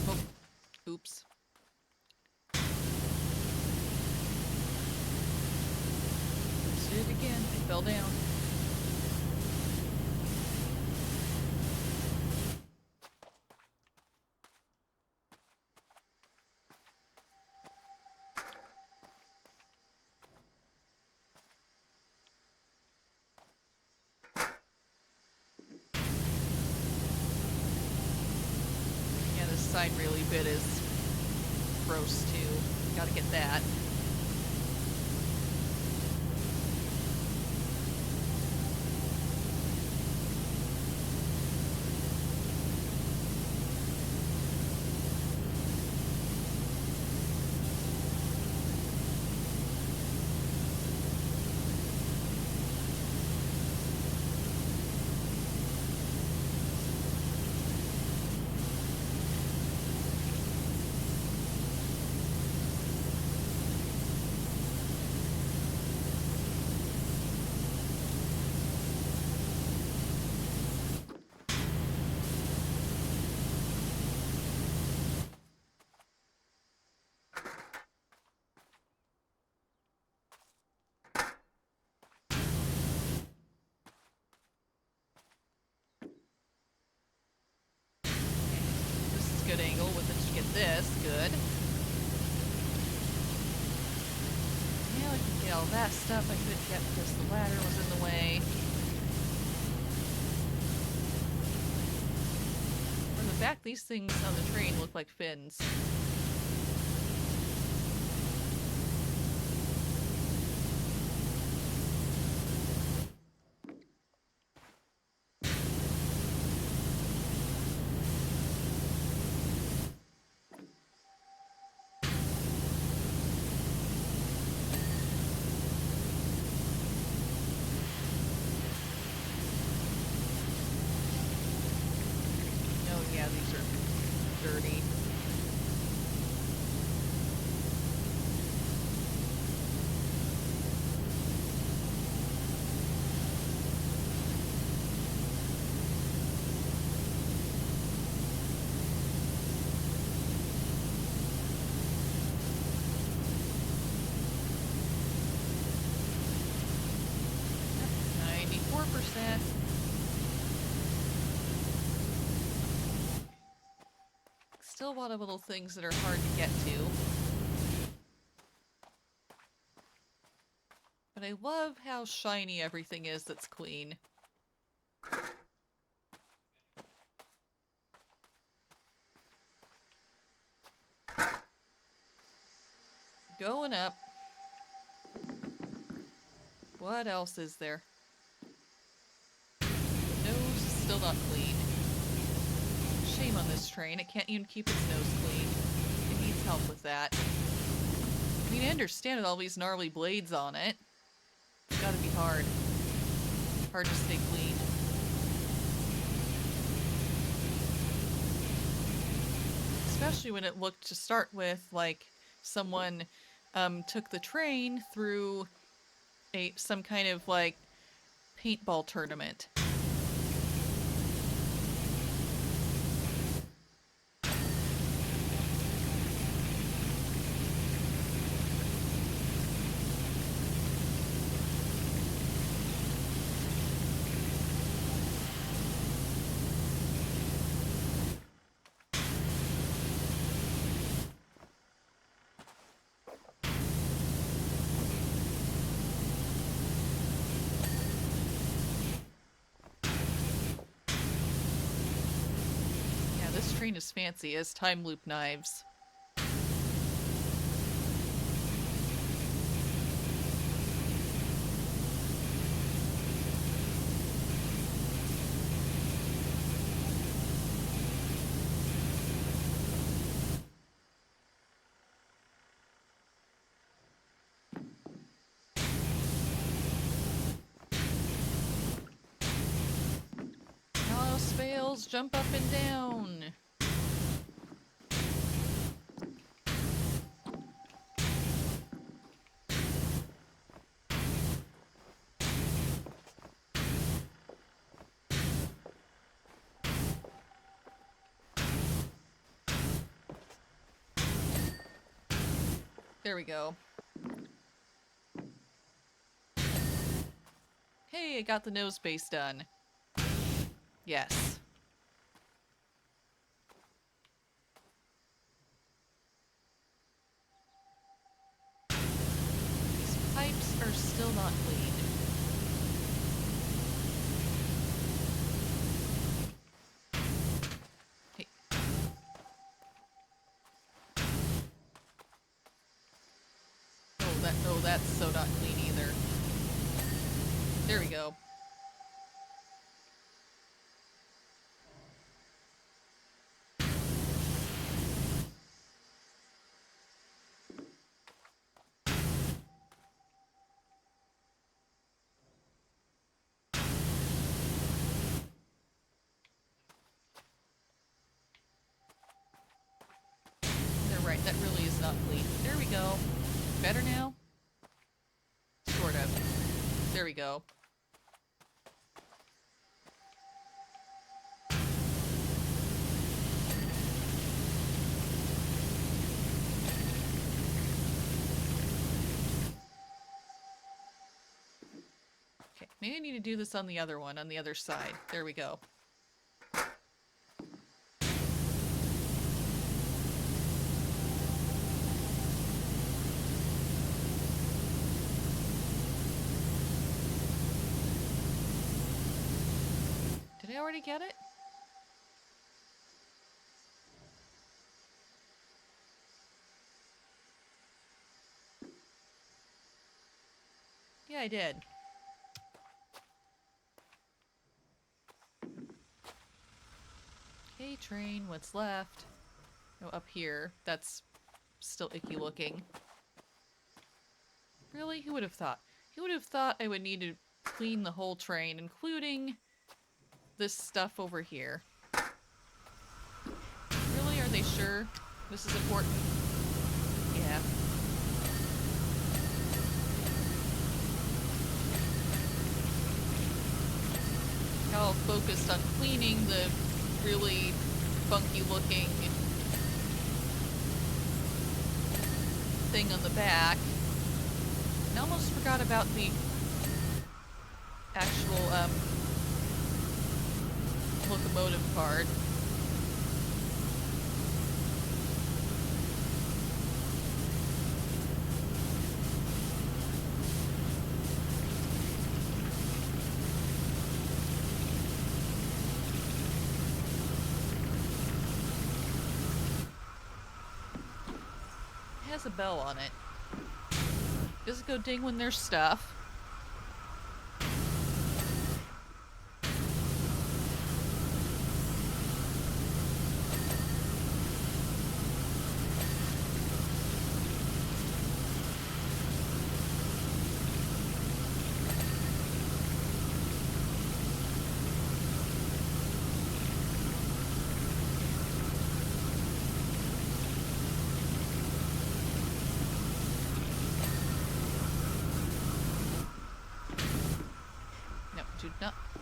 Oh, oops. Let's do it again. I fell down. Yeah, this side really bit is gross too. Gotta get that. good angle with it to get this. Good. Now I can get all that stuff I couldn't get because the ladder was in the way. From the back, these things on the train look like fins. Yeah, these are dirty. Yep, 94%. Still a lot of little things that are hard to get to. But I love how shiny everything is that's clean. Going up. What else is there? The nose is still not clean. Shame on this train. It can't even keep its nose clean. It needs help with that. I mean, I understand with all these gnarly blades on it. It's gotta be hard. Hard to stay clean. Especially when it looked to start with like someone took the train through some kind of like paintball tournament. This train is fancy as time loop knives. House fails, jump up and down. There we go. Hey, I got the nose base done. Yes. These pipes are still not clean. Hey. Oh, that's so not clean either. There we go. They're right, that really is not clean. There we go. Better now? Sort of. There we go. Okay, maybe I need to do this on the other one, on the other side. There we go. Did I already get it? Yeah, I did. Okay, train, what's left? Oh, up here. That's still icky looking. Really? Who would have thought? Who would have thought I would need to clean the whole train, including this stuff over here? Really? Are they sure this is important? Yeah. All focused on cleaning the really funky looking thing on the back. And almost forgot about the actual locomotive part. It has a bell on it. Does it go ding when there's stuff?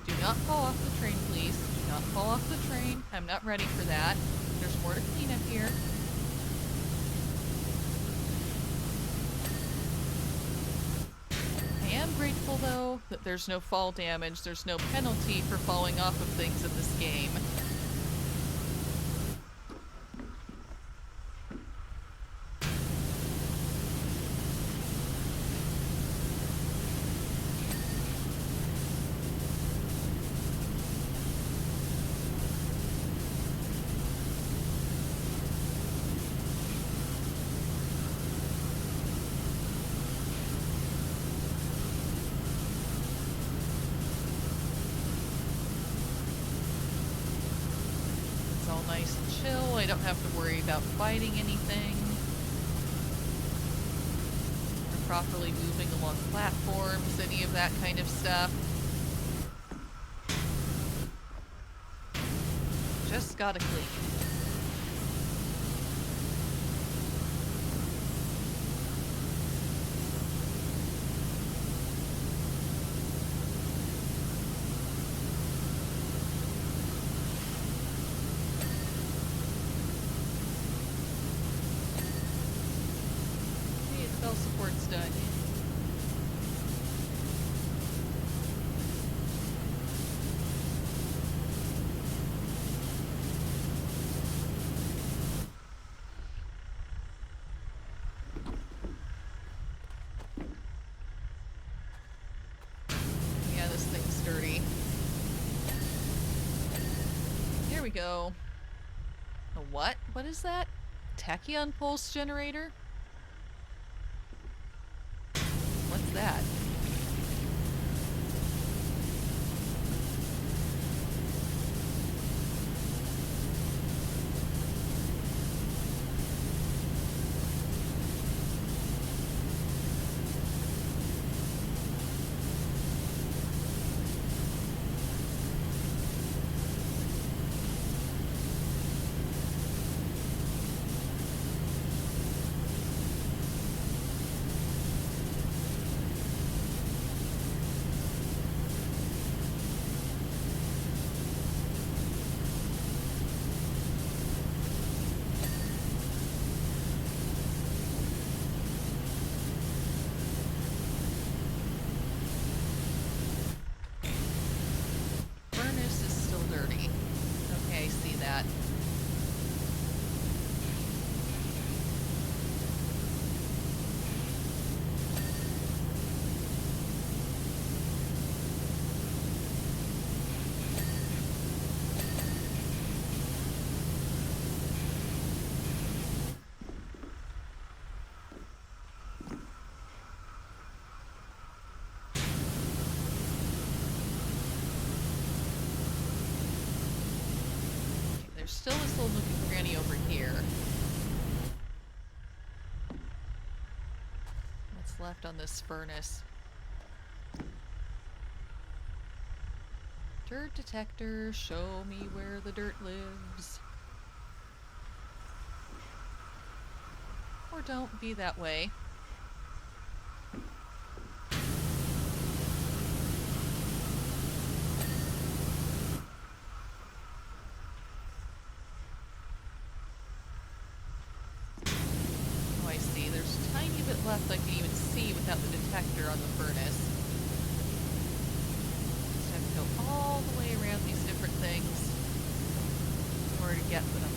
Do not fall off the train, please. Do not fall off the train. I'm not ready for that. There's more to clean up here. I am grateful, though, that there's no fall damage. There's no penalty for falling off of things in this game. Nice and chill. I don't have to worry about fighting anything. Or properly moving along platforms, any of that kind of stuff. Just gotta clean. Support's done. Yeah, this thing's dirty. Here we go. A what? What is that? Tachyon pulse generator? What's that? there's still this little nook and cranny over here. What's left on this furnace? Dirt detector, show me where the dirt lives. Or don't be that way. Oh, I see. There's a tiny bit left I can even see without the detector on the furnace. Just have to go all the way around these different things in order to get them.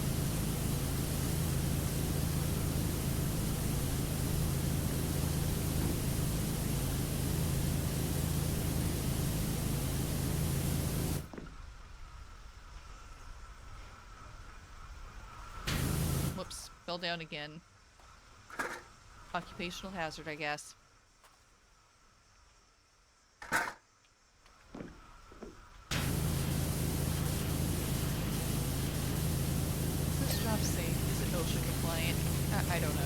Whoops, fell down again. Occupational hazard, I guess. Is this job safe? Is it OSHA compliant? I don't know.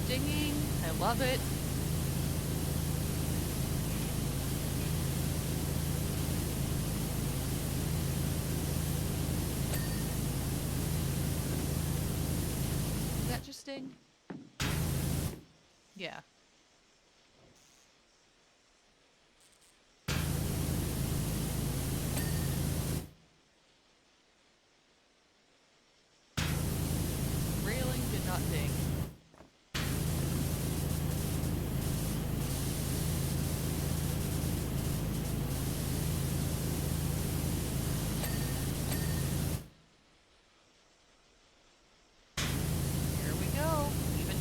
Dinging. I love it. Did that just ding? Yeah. Railing did not ding.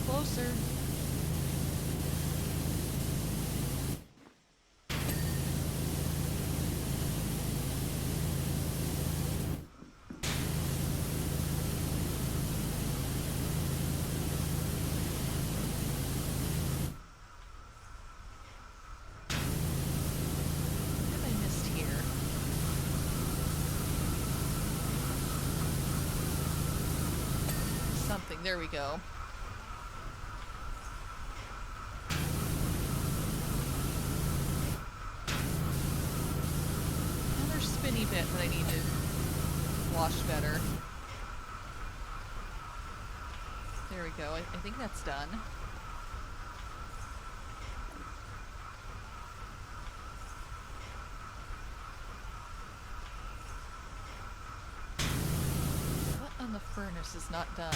Closer. What have I missed here? Something. There we go. Spinny bit that I need to wash better. There we go. I think that's done. What on the furnace is not done?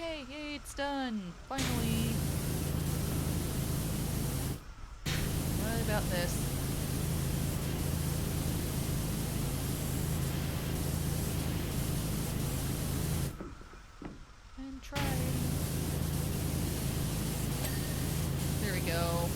Okay, yay, it's done! Finally! What about this? And try. There we go.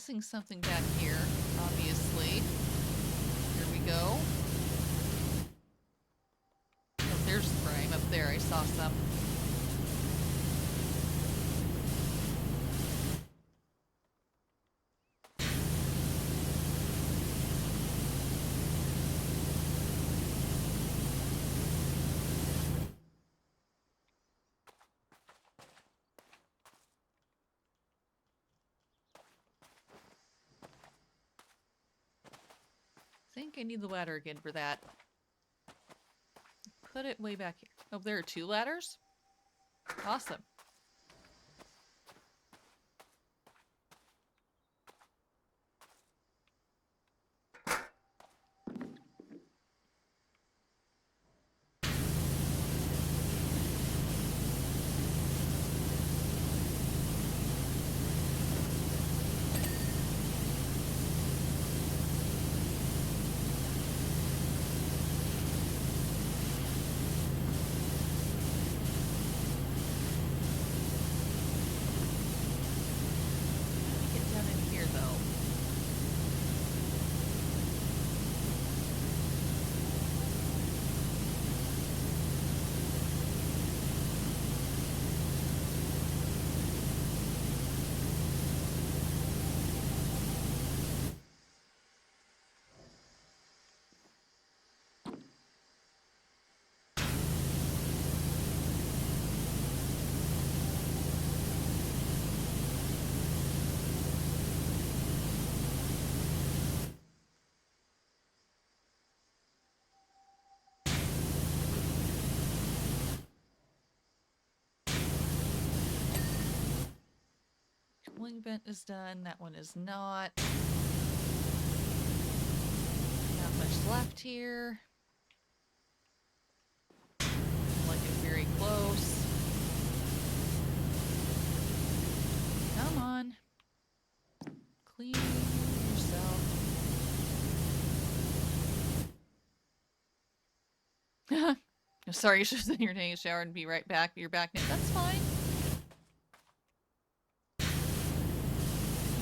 missing something back here, obviously. Here we go. Oh, there's the frame up there. I saw some. I think I need the ladder again for that. Put it way back here. Oh, there are 2 ladders? Awesome. Get down in here, though. Cooling vent is done. That one is not. Not much left here. Like it's very close. Come on. Clean yourself. I'm sorry, you should have your taking a shower and be right back. You're back now. That's fine.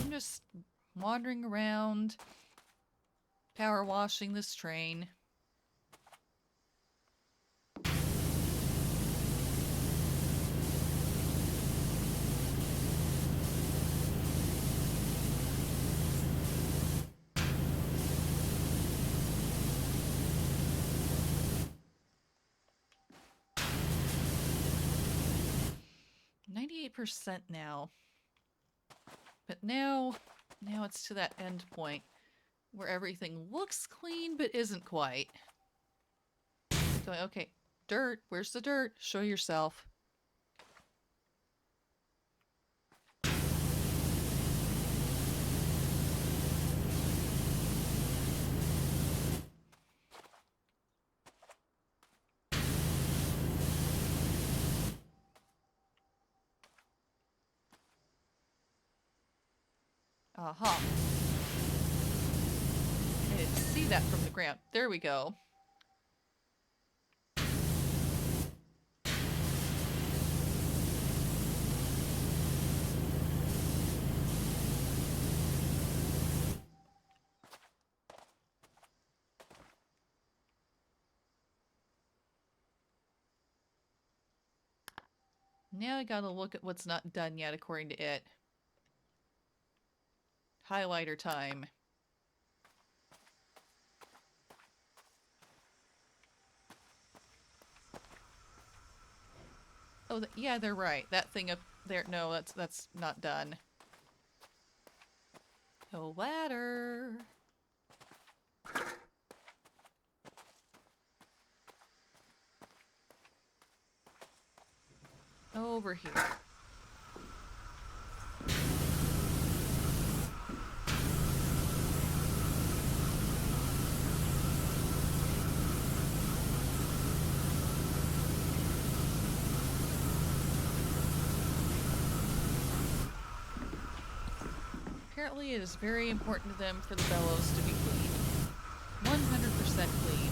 I'm just wandering around, power washing this train. %, now. But now it's to that end point where everything looks clean but isn't quite. Going, okay, dirt, where's the dirt? Show yourself. Aha. I didn't see that from the ground. There we go. Now I gotta look at what's not done yet according to it. Highlighter time. Oh, yeah, they're right. That thing up there, no, that's not done. A ladder. Over here. Apparently it is very important to them for the bellows to be clean. 100% clean.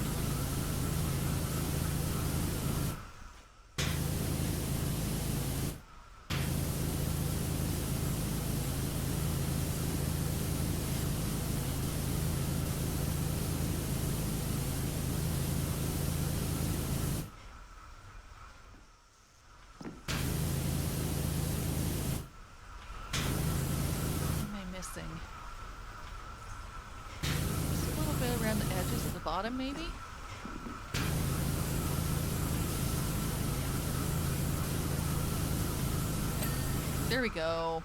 bottom, maybe? There we go.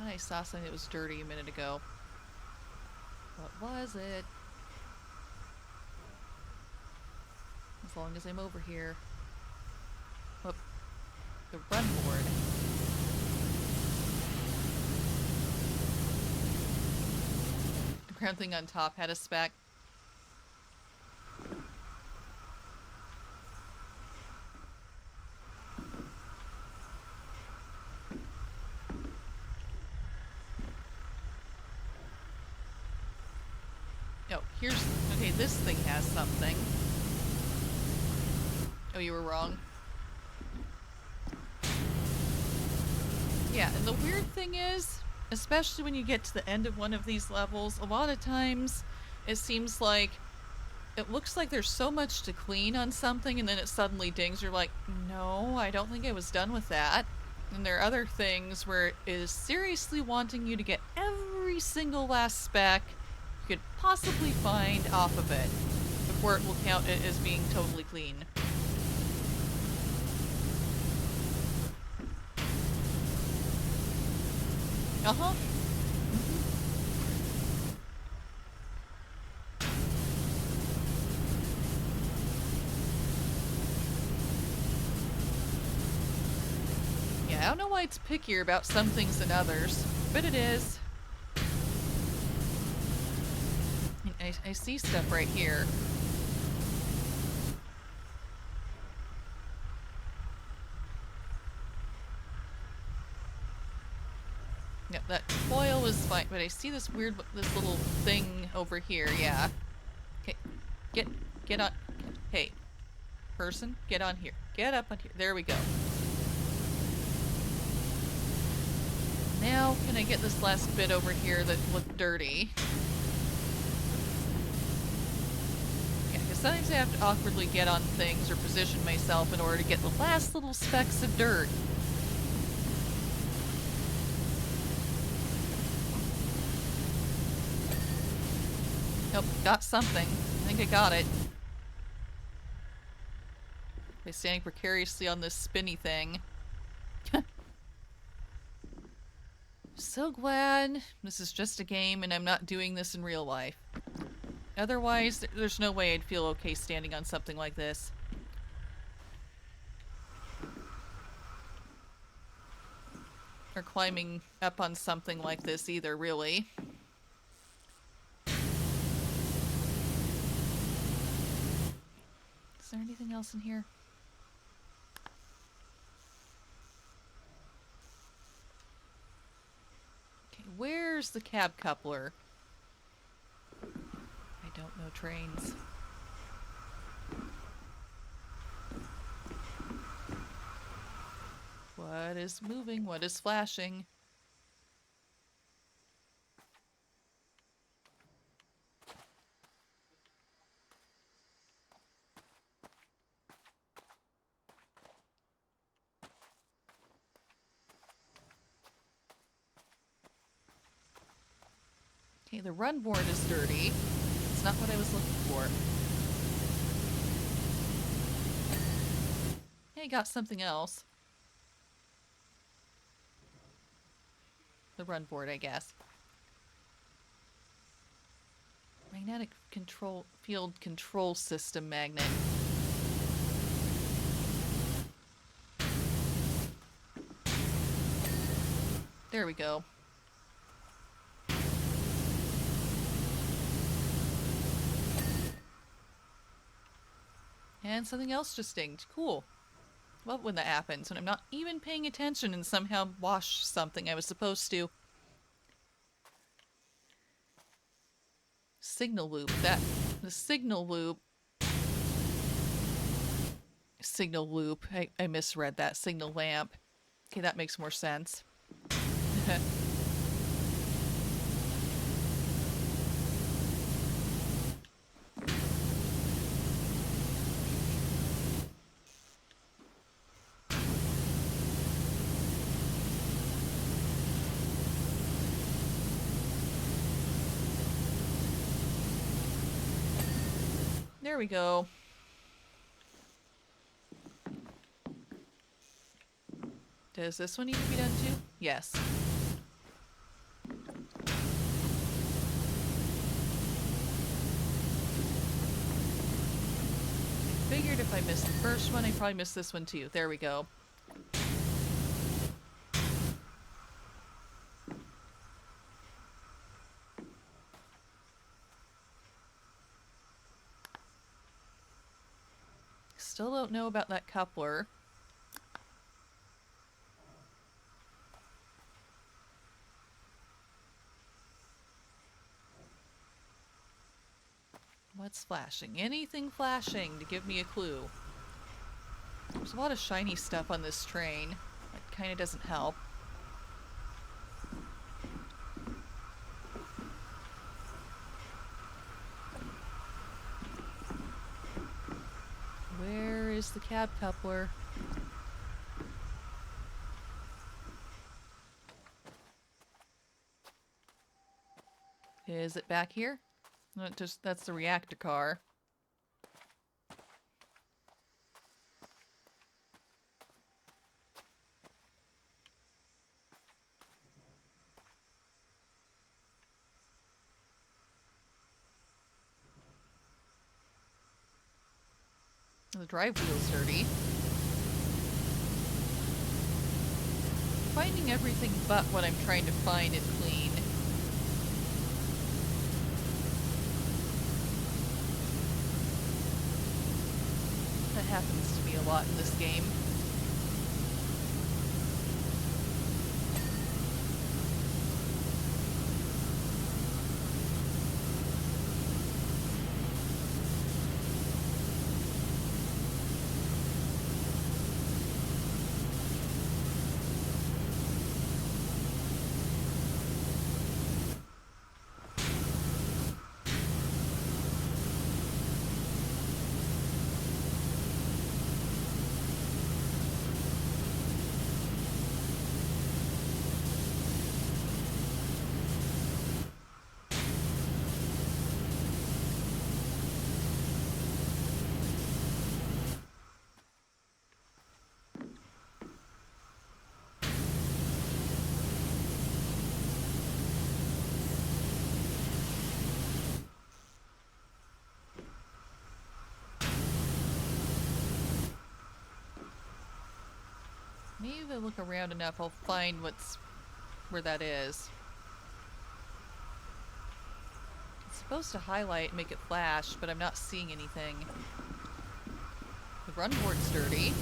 I saw something that was dirty a minute ago. What was it? As long as I'm over here. Oh, the run board. The ground thing on top had a spec. Oh, here's... Okay, this thing has something. Oh, you were wrong. Yeah, and the weird thing is, especially when you get to the end of one of these levels, a lot of times it seems like it looks like there's so much to clean on something and then it suddenly dings. You're like, no, I don't think I was done with that. And there are other things where it is seriously wanting you to get every single last speck you could possibly find off of it before it will count it as being totally clean. Uh-huh. Yeah, I don't know why it's pickier about some things than others, but it is. I see stuff right here. Yeah, that foil is fine, but I see this weird, this little thing over here, yeah. Okay, get on, hey, person, get on here. Get up on here, there we go. Now, can I get this last bit over here that looked dirty? Yeah, because sometimes I have to awkwardly get on things or position myself in order to get the last little specks of dirt. Nope, got something. I think I got it. By standing precariously on this spinny thing. So glad this is just a game and I'm not doing this in real life. Otherwise, there's no way I'd feel okay standing on something like this. Or climbing up on something like this either, really. Is there anything else in here? Okay, where's the cab coupler? I don't know trains. What is moving? What is flashing? Okay, the run board is dirty. It's not what I was looking for. Hey, got something else. The run board, I guess. Magnetic control field control system magnet. There we go. And something else just dinged. Cool. Love when that happens, when I'm not even paying attention and somehow wash something I was supposed to. Signal loop. The signal loop. Signal loop. I misread that. Signal lamp. Okay, that makes more sense. There we go. Does this one need to be done too? Yes. Figured if I missed the first one, I probably missed this one too. There we go. Still don't know about that coupler. What's flashing? Anything flashing to give me a clue. There's a lot of shiny stuff on this train. That kind of doesn't help. Where is the cab coupler? Is it back here? No, that's the reactor car. The drive wheel's dirty. Finding everything but what I'm trying to find and clean. That happens to me a lot in this game. Maybe if I look around enough, I'll find where that is. It's supposed to highlight and make it flash, but I'm not seeing anything. The run board's dirty.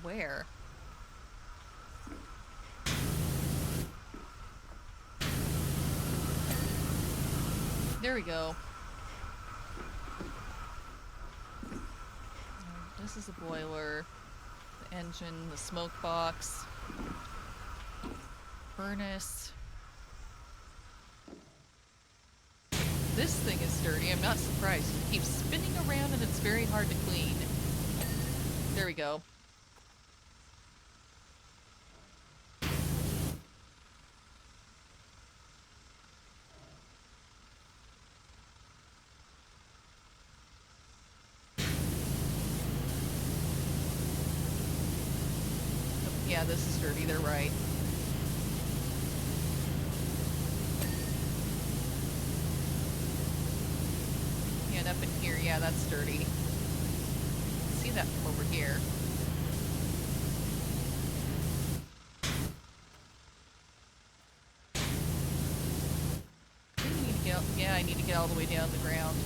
Where? There we go. This is the boiler, the engine, the smoke box, furnace. This thing is dirty. I'm not surprised. It keeps spinning around and it's very hard to clean. There we go. Yeah, this is dirty, they're right. Yeah, and up in here, yeah, that's dirty. See that from over here. I think I need to get, yeah, I need to get all the way down the ground.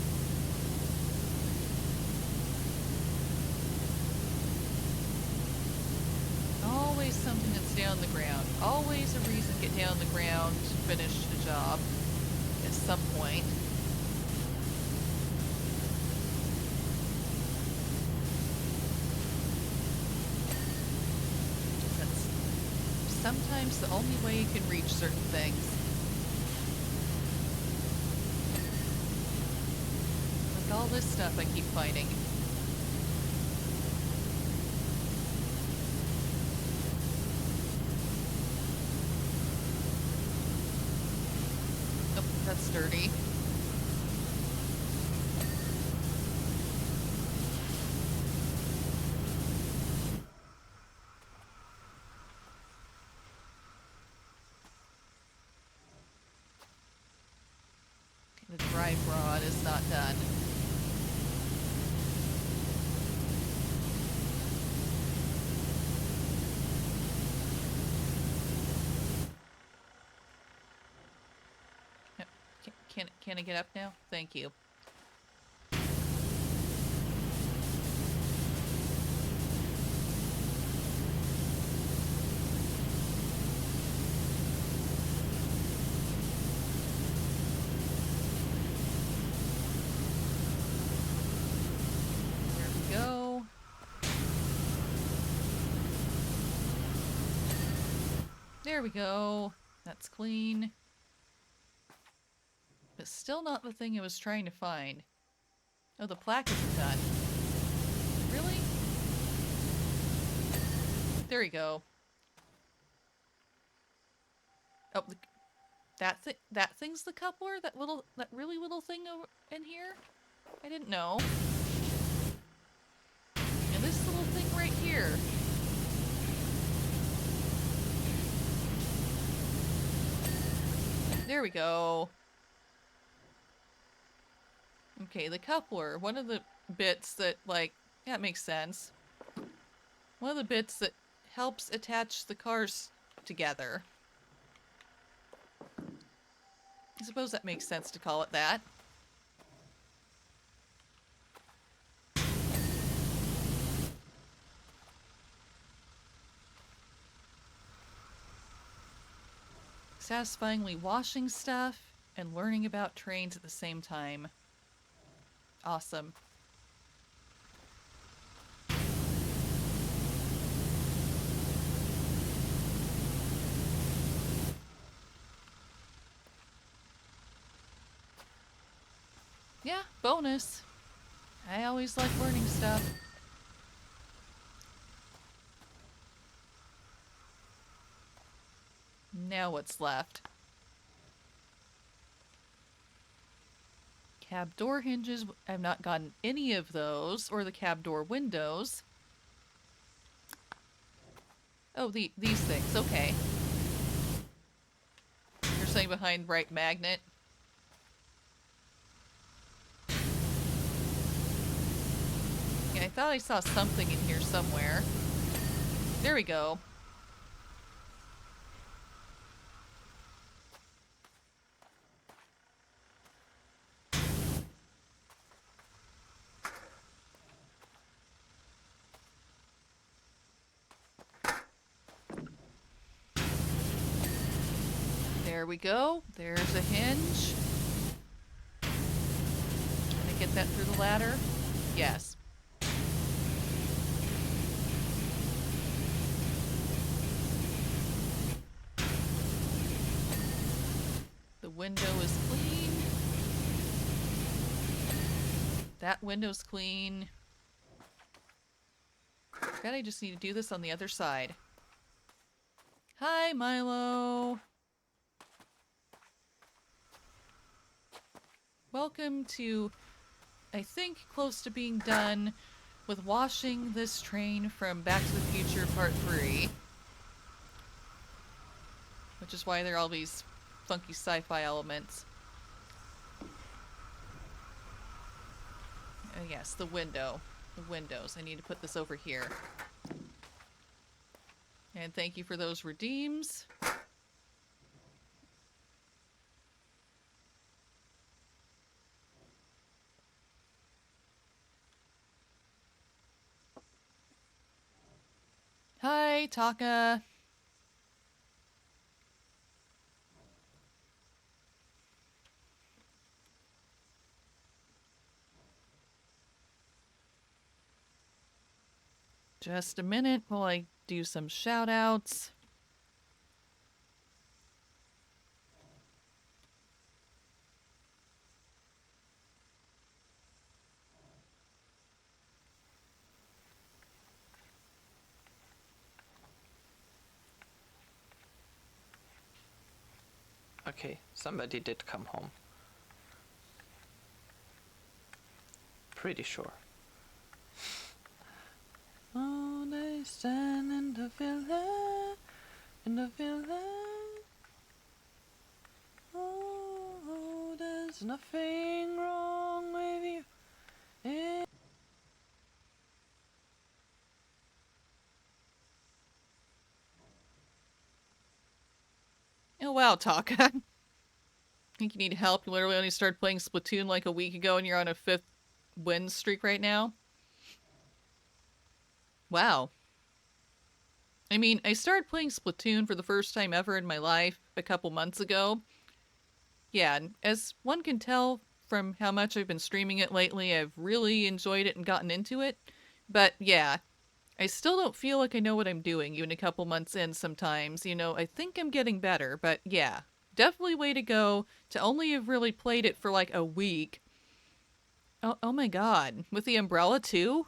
Always something that's down the ground. Always a reason to get down the ground to finish the job at some point. That's sometimes the only way you can reach certain things. Like all this stuff I keep finding. Oh, that's dirty. The drive rod is not done. Yep. Can I get up now? Thank you. Go. There we go. That's clean. But still not the thing I was trying to find. Oh, the plaque isn't done. Really? There you go. Oh, that thing's the coupler? That really little thing over in here? I didn't know. And this little thing right here. There we go. Okay, the coupler. One of the bits that, like, yeah, it makes sense. One of the bits that helps attach the cars together. I suppose that makes sense to call it that. Satisfyingly washing stuff and learning about trains at the same time. Awesome. Yeah, bonus. I always like learning stuff. Now what's left? Cab door hinges. I've not gotten any of those, or the cab door windows. Oh, these things. Okay. You're saying behind right magnet? Yeah, I thought I saw something in here somewhere. There we go. There we go. There's a hinge. Can I get that through the ladder? Yes. The window is clean. That window's clean. Bet I just need to do this on the other side. Hi, Milo. Welcome to, I think, close to being done with washing this train from Back to the Future Part 3. Which is why there are all these funky sci-fi elements. Yes, the window. The windows. I need to put this over here. And thank you for those redeems. Hi, Taka. Just a minute while I do some shout outs. Okay, somebody did come home. Pretty sure. Oh, they stand in the villa, in the villa. Oh, there's nothing wrong with you. Oh wow, Taka. Think you need help? You literally only started playing Splatoon like a week ago and you're on a 5th win streak right now? Wow. I mean, I started playing Splatoon for the first time ever in my life a couple months ago. Yeah, and as one can tell from how much I've been streaming it lately, I've really enjoyed it and gotten into it. But yeah, I still don't feel like I know what I'm doing even a couple months in sometimes. You know, I think I'm getting better, but yeah, definitely way to go to only have really played it for like a week. Oh my god, with the umbrella too?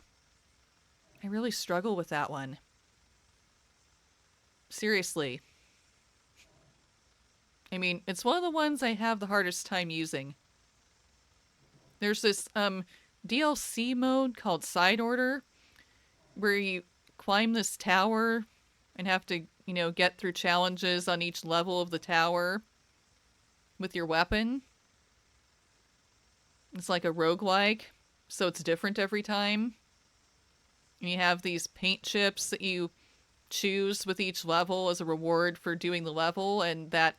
I really struggle with that one. Seriously. I mean, it's one of the ones I have the hardest time using. There's this DLC mode called Side Order where you climb this tower and have to, you know, get through challenges on each level of the tower with your weapon. It's like a roguelike, so it's different every time. And you have these paint chips that you choose with each level as a reward for doing the level, and that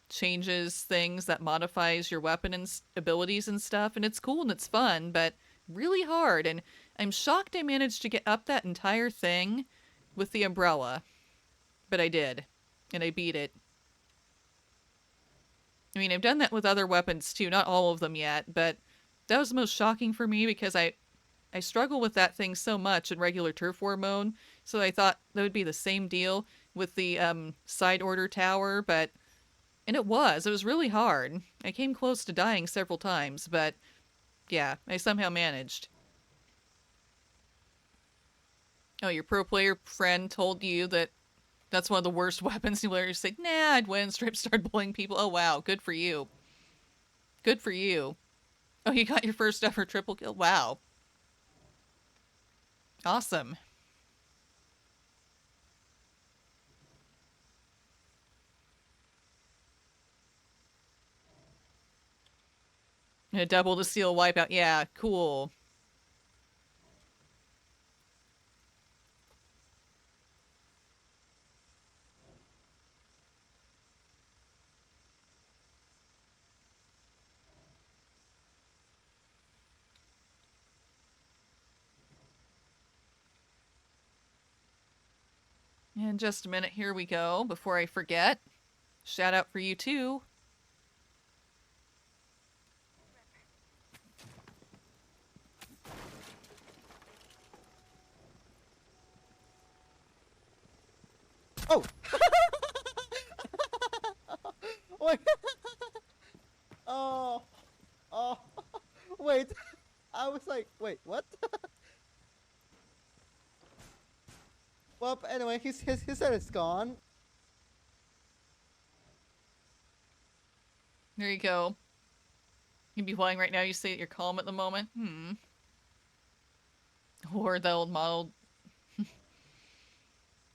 changes things, that modifies your weapon and abilities and stuff. And it's cool and it's fun, but really hard. And I'm shocked I managed to get up that entire thing with the umbrella. But I did. And I beat it. I mean, I've done that with other weapons too, not all of them yet, but that was the most shocking for me because I struggle with that thing so much in regular turf war mode, so I thought that would be the same deal with the side order tower, but and it was really hard. I came close to dying several times, but yeah, I somehow managed. Oh, your pro player friend told you that that's one of the worst weapons. You literally said, "Nah, I'd win." Strip started bullying people. Oh wow, good for you. Good for you. Oh, you got your first ever triple kill. Wow, awesome. A double to seal wipeout. Yeah, cool. In just a minute, here we go. Before I forget, shout out for you too. Oh! Wait. Oh. Oh. Wait. I was like, wait, what? Well, anyway, his head is gone. There you go. You'd be playing right now. You say that you're calm at the moment. Or the old model.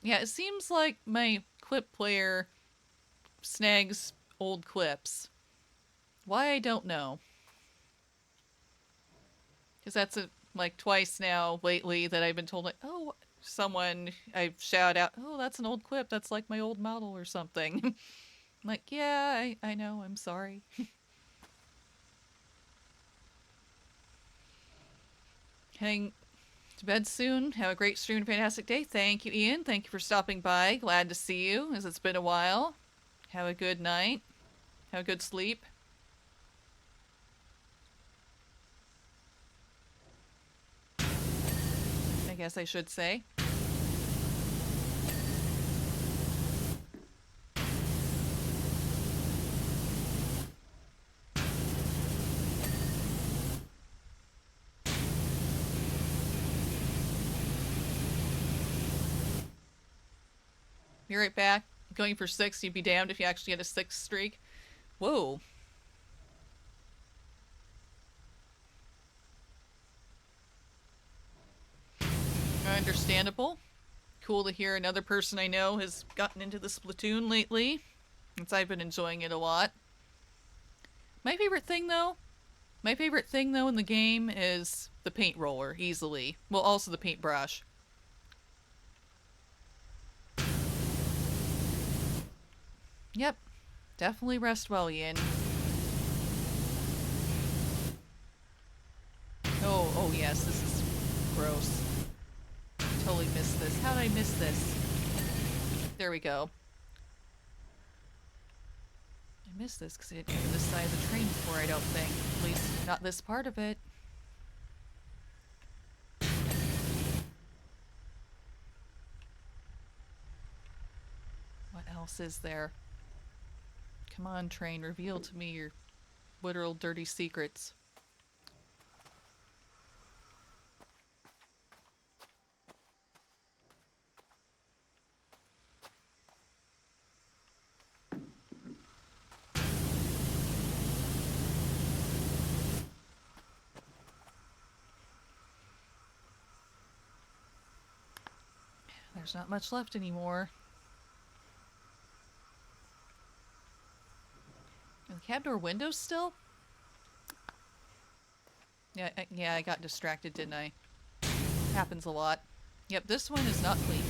Yeah, it seems like my clip player snags old clips. Why, I don't know. Because that's like twice now lately that I've been told, like, oh, someone I shout out, oh, that's an old clip. That's like my old model or something. I'm like, yeah, I know. I'm sorry. Heading to bed soon. Have a great stream and fantastic day. Thank you, Ian. Thank you for stopping by. Glad to see you, as it's been a while. Have a good night. Have a good sleep. I guess I should say. Be right back. Going for 6. You'd be damned if you actually get a 6 streak. Whoa. Understandable. Cool to hear another person I know has gotten into the Splatoon lately, since I've been enjoying it a lot. My favorite thing though in the game is the paint roller, easily. Well, also the paintbrush. Yep, definitely rest well, Ian. Oh yes, this is gross. Totally missed this. How did I miss this? There we go. I missed this because I didn't get to this side of the train before, I don't think. At least, not this part of it. What else is there? Come on, train, reveal to me your literal dirty secrets. There's not much left anymore. Are the cab door windows still? Yeah, I got distracted, didn't I? Happens a lot. Yep, this one is not clean.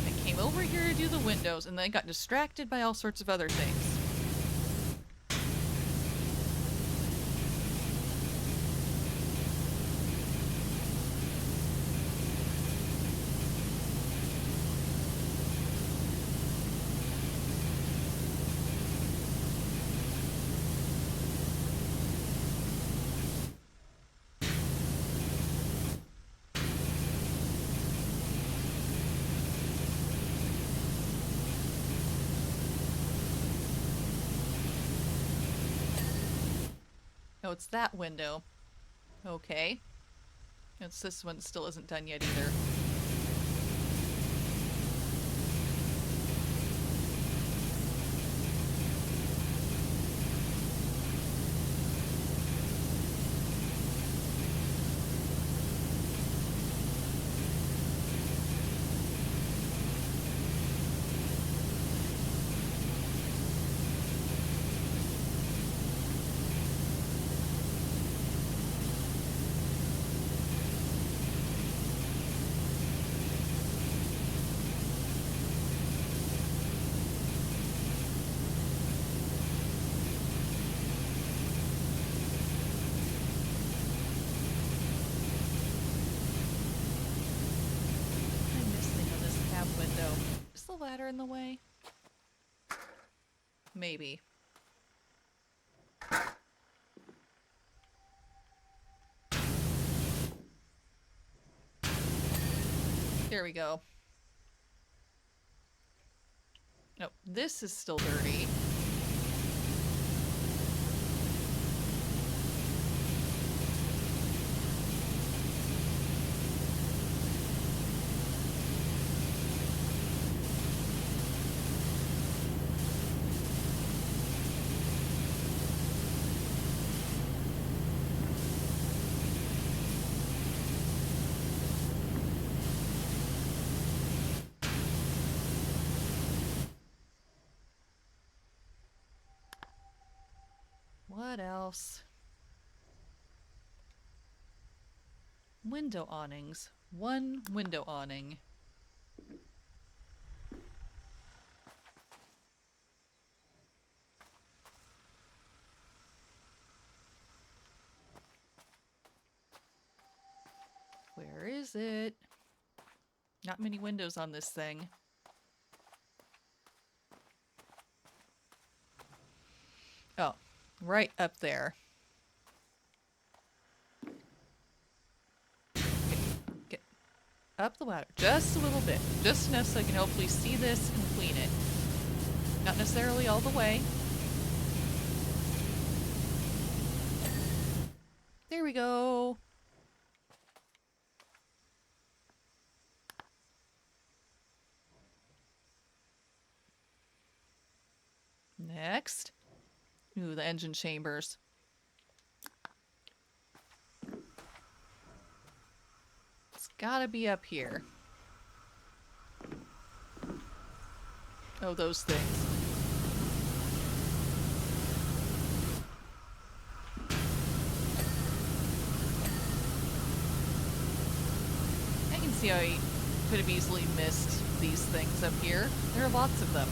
I came over here to do the windows, and then I got distracted by all sorts of other things. Oh, it's that window. Okay. It's this one still isn't done yet either. I'm missing on this cab window. Is the ladder in the way? Maybe. There we go. No, this is still dirty. What else? Window awnings. One window awning. Where is it? Not many windows on this thing. Oh, right up there. Get up the ladder just a little bit. Just enough so I can hopefully see this and clean it. Not necessarily all the way. There we go. next? Ooh, the engine chambers. It's gotta be up here. Oh, those things. I can see how I could have easily missed these things up here. There are lots of them.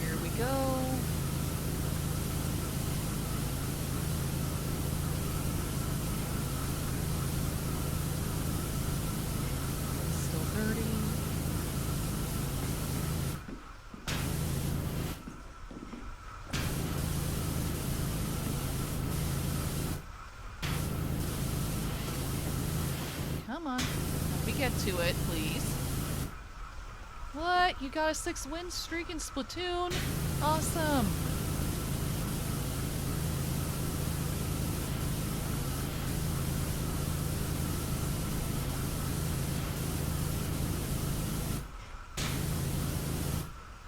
Here we go. Still dirty. Come on. Let me get to it, please. What? You got a 6-win streak in Splatoon? Awesome.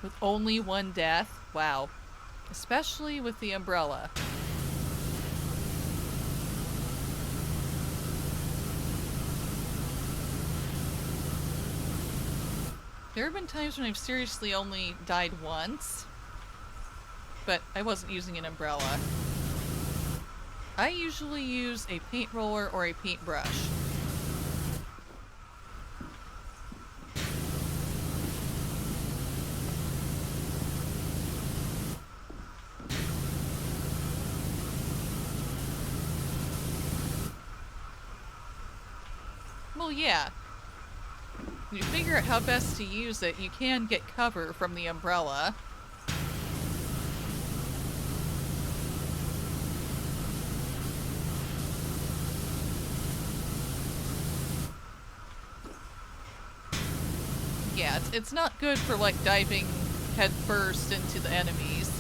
With only 1 death? Wow. Especially with the umbrella. There have been times when I've seriously only died once, but I wasn't using an umbrella. I usually use a paint roller or a paintbrush. Well, yeah. When you figure out how best to use it, you can get cover from the umbrella. Yeah, it's not good for, like, diving headfirst into the enemies.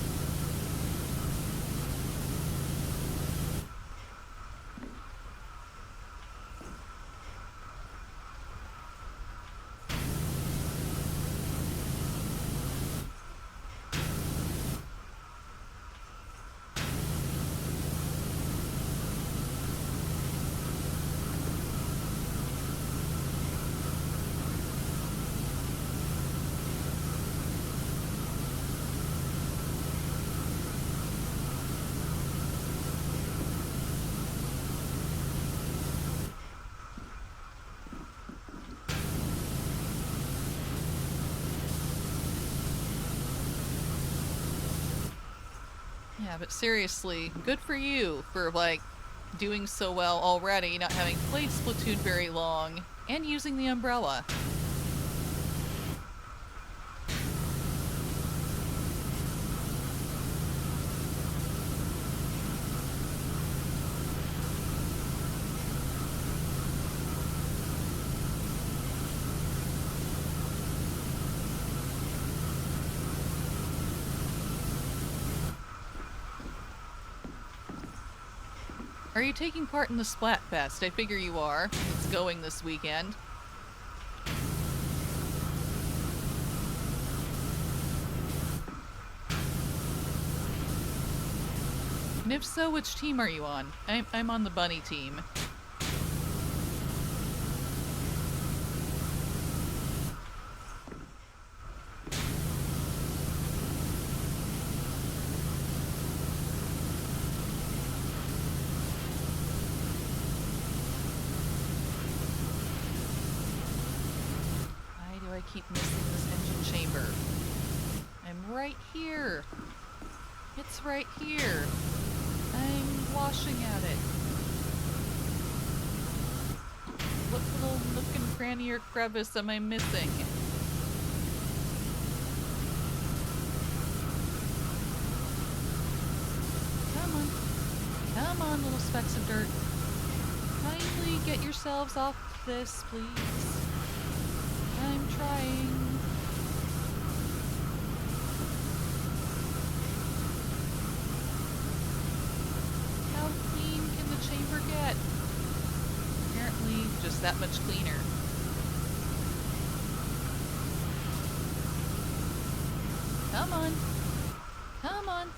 Yeah, but seriously, good for you for, like, doing so well already, not having played Splatoon very long, and using the umbrella. Are you taking part in the Splatfest? I figure you are. It's going this weekend. And if so, which team are you on? I'm on the bunny team. Why do I keep missing this engine chamber? I'm right here. It's right here. I'm washing at it. What little nook and cranny or crevice am I missing? Come on. Come on, little specks of dirt. Kindly get yourselves off this, please. I'm trying. How clean can the chamber get? Apparently, just that much cleaner. on. Come on.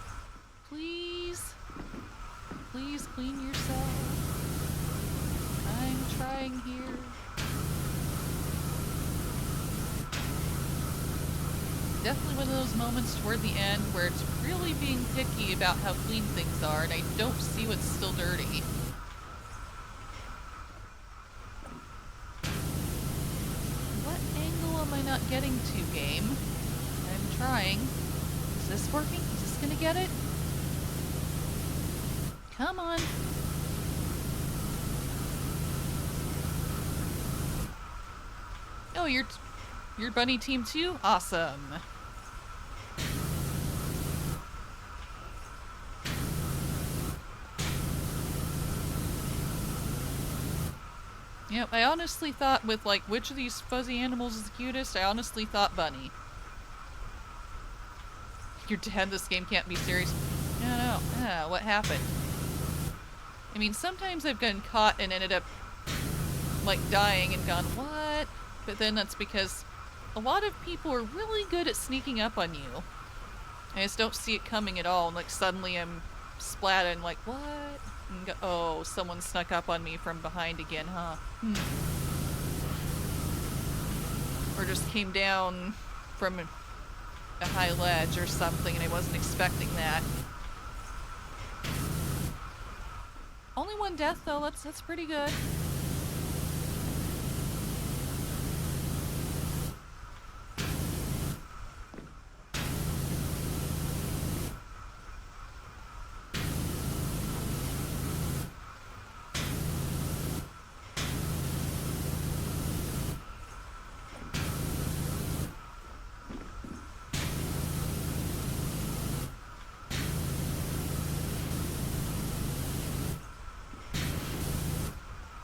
Please. Please clean yourself. I'm trying here. Definitely one of those moments toward the end where it's really being picky about how clean things are, and I don't see what's still dirty. What angle am I not getting to, game? I'm trying. Is this working? Is this gonna get it? Come on. Oh, you're bunny team too? Awesome. Yep, I honestly thought with, like, which of these fuzzy animals is the cutest, I honestly thought bunny. You're dead, this game can't be serious. No. What happened? I mean, sometimes I've gotten caught and ended up, like, dying and gone, what? But then that's because a lot of people are really good at sneaking up on you. I just don't see it coming at all, and, like, suddenly I'm splatted and like, what? And go, oh, someone snuck up on me from behind again, huh? Or just came down from a high ledge or something and I wasn't expecting that. Only one death though, that's pretty good.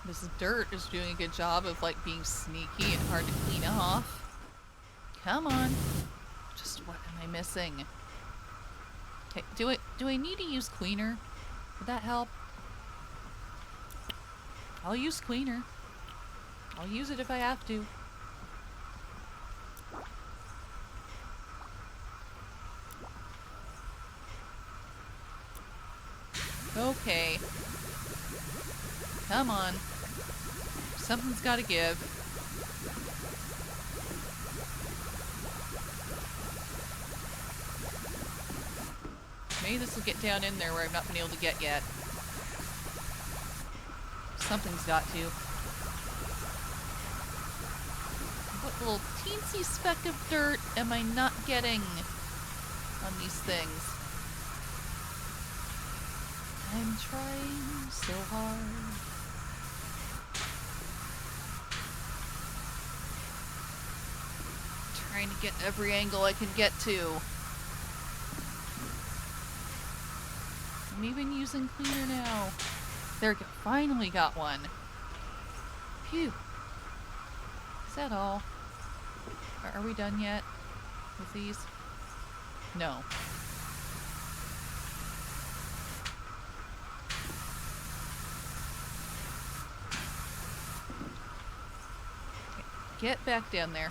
This dirt is doing a good job of, like, being sneaky and hard to clean off. Come on. Just what am I missing? Okay, do I need to use cleaner? Would that help? I'll use cleaner. I'll use it if I have to. Okay. Come on. Something's gotta give. Maybe this will get down in there where I've not been able to get yet. Something's got to. What little teensy speck of dirt am I not getting on these things? I'm trying so hard. Trying to get every angle I can get to. I'm even using cleaner now. There we go. Finally got one. Phew. Is that all? Are we done yet with these? No. Okay. Get back down there.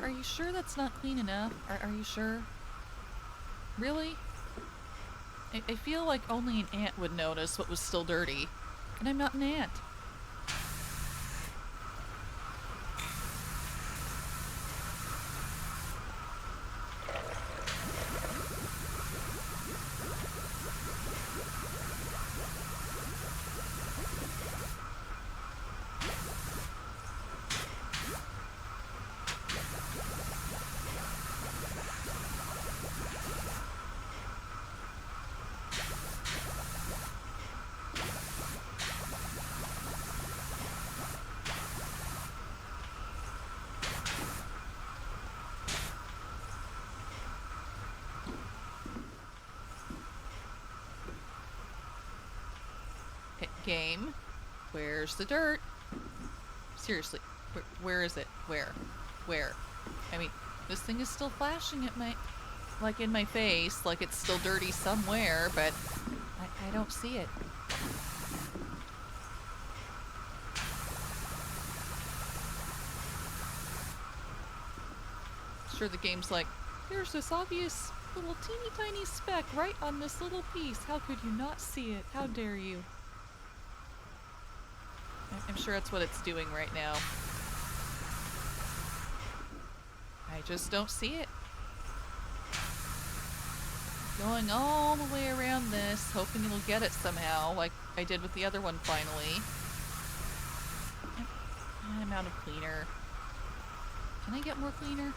Are you sure that's not clean enough? Are you sure? Really? I feel like only an ant would notice what was still dirty. And I'm not an ant. Game, where's the dirt? Seriously, where is it? Where? I mean, this thing is still flashing at my... like in my face, like it's still dirty somewhere, but I don't see it. Sure, the game's like, there's this obvious little teeny tiny speck right on this little piece. How could you not see it? How dare you? I'm sure that's what it's doing right now. I just don't see it. Going all the way around this, hoping it'll get it somehow, like I did with the other one finally. I'm out of cleaner. Can I get more cleaner?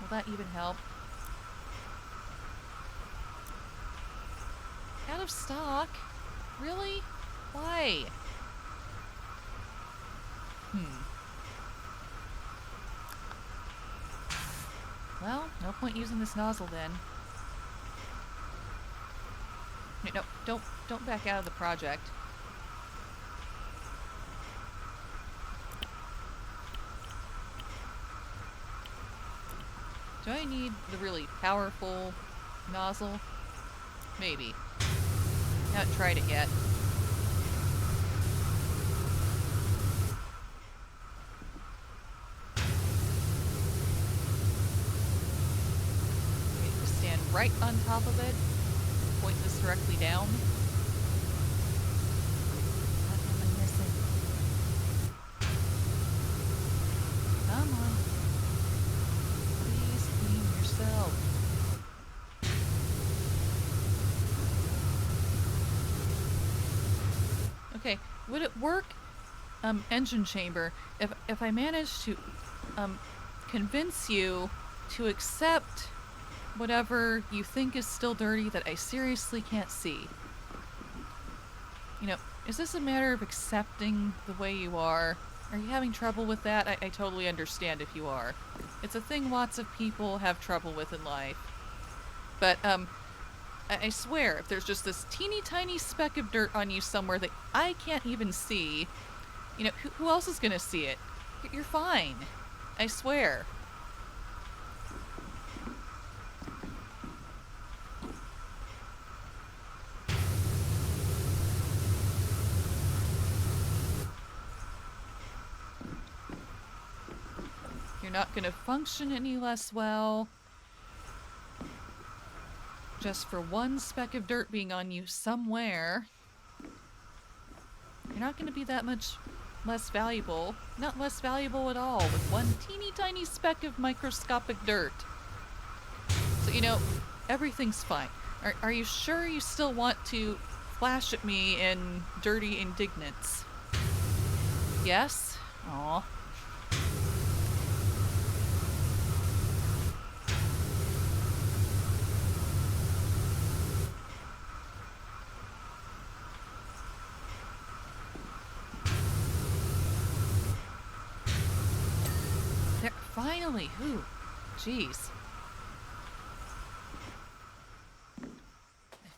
Will that even help? Out of stock? Really? Why? Well, no point using this nozzle then. No, don't back out of the project. Do I need the really powerful nozzle? Maybe. Haven't tried it yet. Okay, just stand right on top of it. Point this directly down. What am I missing? Come on. Please clean yourself. Okay, would it work, engine chamber, if I managed to, convince you to accept whatever you think is still dirty that I seriously can't see? You know, is this a matter of accepting the way you are? Are you having trouble with that? I totally understand if you are. It's a thing lots of people have trouble with in life. But, I swear, if there's just this teeny tiny speck of dirt on you somewhere that I can't even see, you know, who else is gonna see it? You're fine. I swear. You're not gonna function any less well just for one speck of dirt being on you somewhere. You're not gonna be that much less valuable. Not less valuable at all with one teeny tiny speck of microscopic dirt. So, you know, everything's fine. Are you sure you still want to flash at me in dirty indignance? Yes? Aw. There, finally! Whew. Jeez. I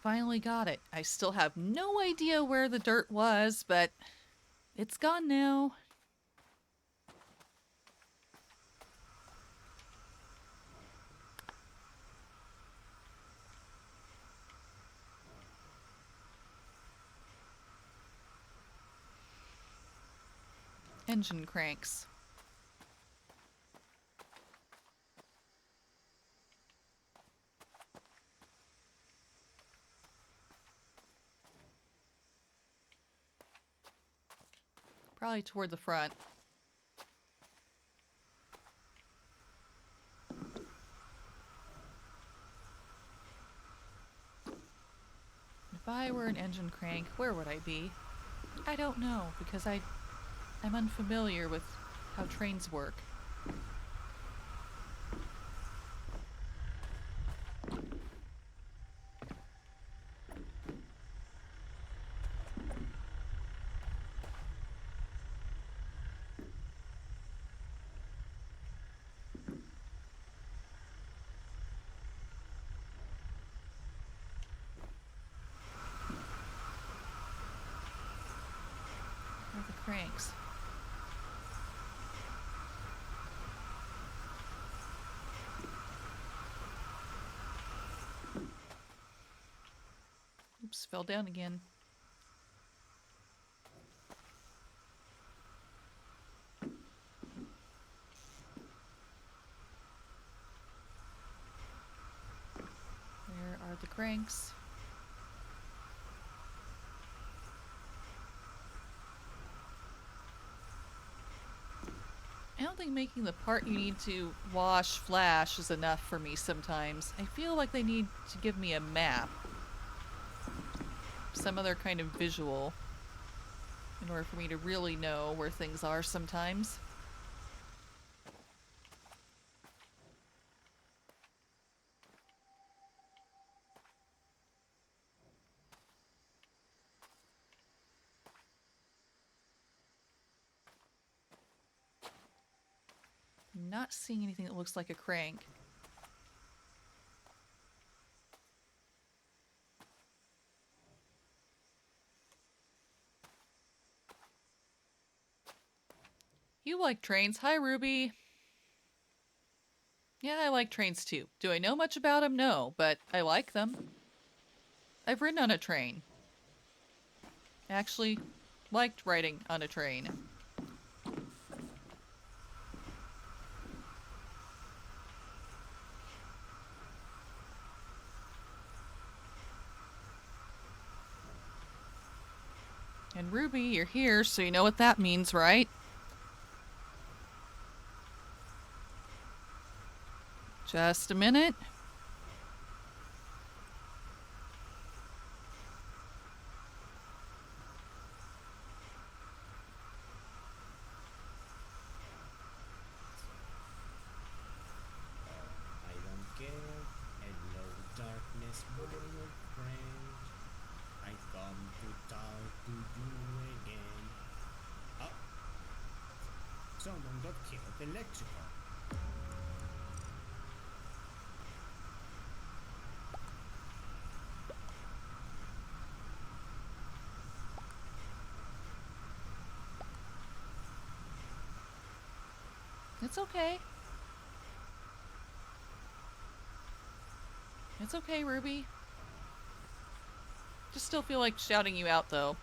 finally got it. I still have no idea where the dirt was, but it's gone now. Engine cranks. Probably toward the front. If I were an engine crank, where would I be? I don't know, because I'm unfamiliar with how trains work. Where are the cranks? fell down again. Where are the cranks? I don't think making the part you need to wash flash is enough for me sometimes. I feel like they need to give me a map. Some other kind of visual in order for me to really know where things are sometimes. Not seeing anything that looks like a crank. You like trains. Hi, Ruby. Yeah, I like trains too. Do I know much about them? No, but I like them. I've ridden on a train. Actually, liked riding on a train. And Ruby, you're here, so you know what that means, right? Just a minute. I don't care. Hello, darkness, my old friend. I come to talk to you again. Oh, someone got killed electrical. It's okay. It's okay, Ruby. Just still feel like shouting you out, though.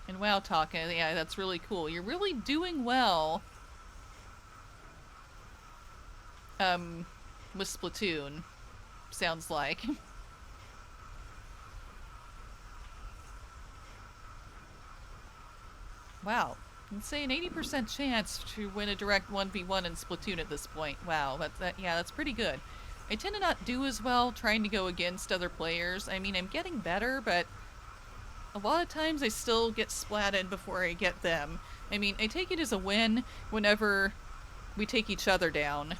And wow, Taka, yeah, that's really cool. You're really doing well. With Splatoon. Sounds like. Wow. I'd say an 80% chance to win a direct 1v1 in Splatoon at this point. Wow, that's pretty good. I tend to not do as well trying to go against other players. I mean, I'm getting better, but a lot of times I still get splatted before I get them. I mean, I take it as a win whenever we take each other down.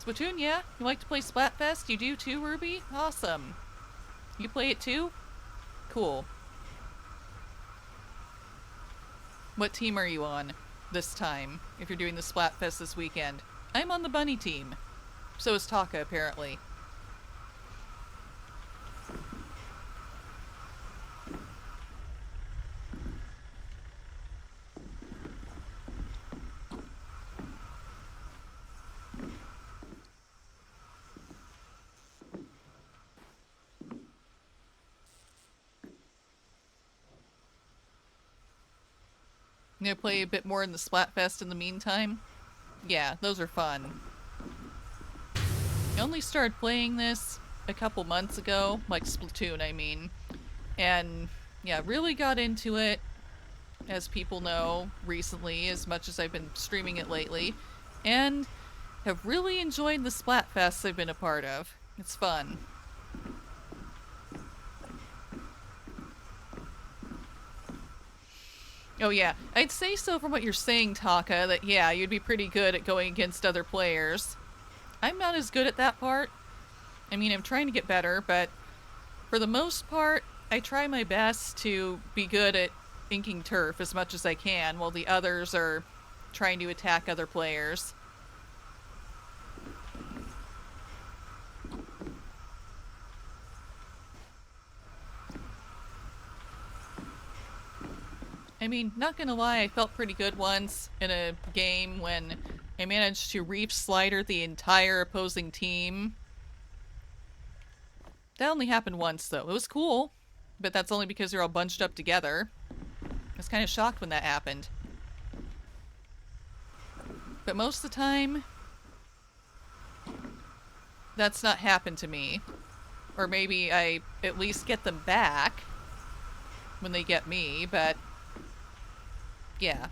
Splatoon, yeah? You like to play Splatfest? You do too, Ruby? Awesome. You play it too? Cool. What team are you on this time, if you're doing the Splatfest this weekend? I'm on the bunny team. So is Taka, apparently. I'm gonna play a bit more in the Splatfest in the meantime. Yeah, those are fun. I only started playing this a couple months ago, like Splatoon, I mean. And yeah, really got into it, as people know, recently, as much as I've been streaming it lately. And have really enjoyed the Splatfests I've been a part of. It's fun. Oh yeah, I'd say so from what you're saying, Taka, that yeah, you'd be pretty good at going against other players. I'm not as good at that part. I mean, I'm trying to get better, but for the most part, I try my best to be good at inking turf as much as I can, while the others are trying to attack other players. I mean, not gonna lie, I felt pretty good once in a game when I managed to reach slider the entire opposing team. That only happened once, though. It was cool, but that's only because they're all bunched up together. I was kind of shocked when that happened. But most of the time, that's not happened to me. Or maybe I at least get them back when they get me, but yeah.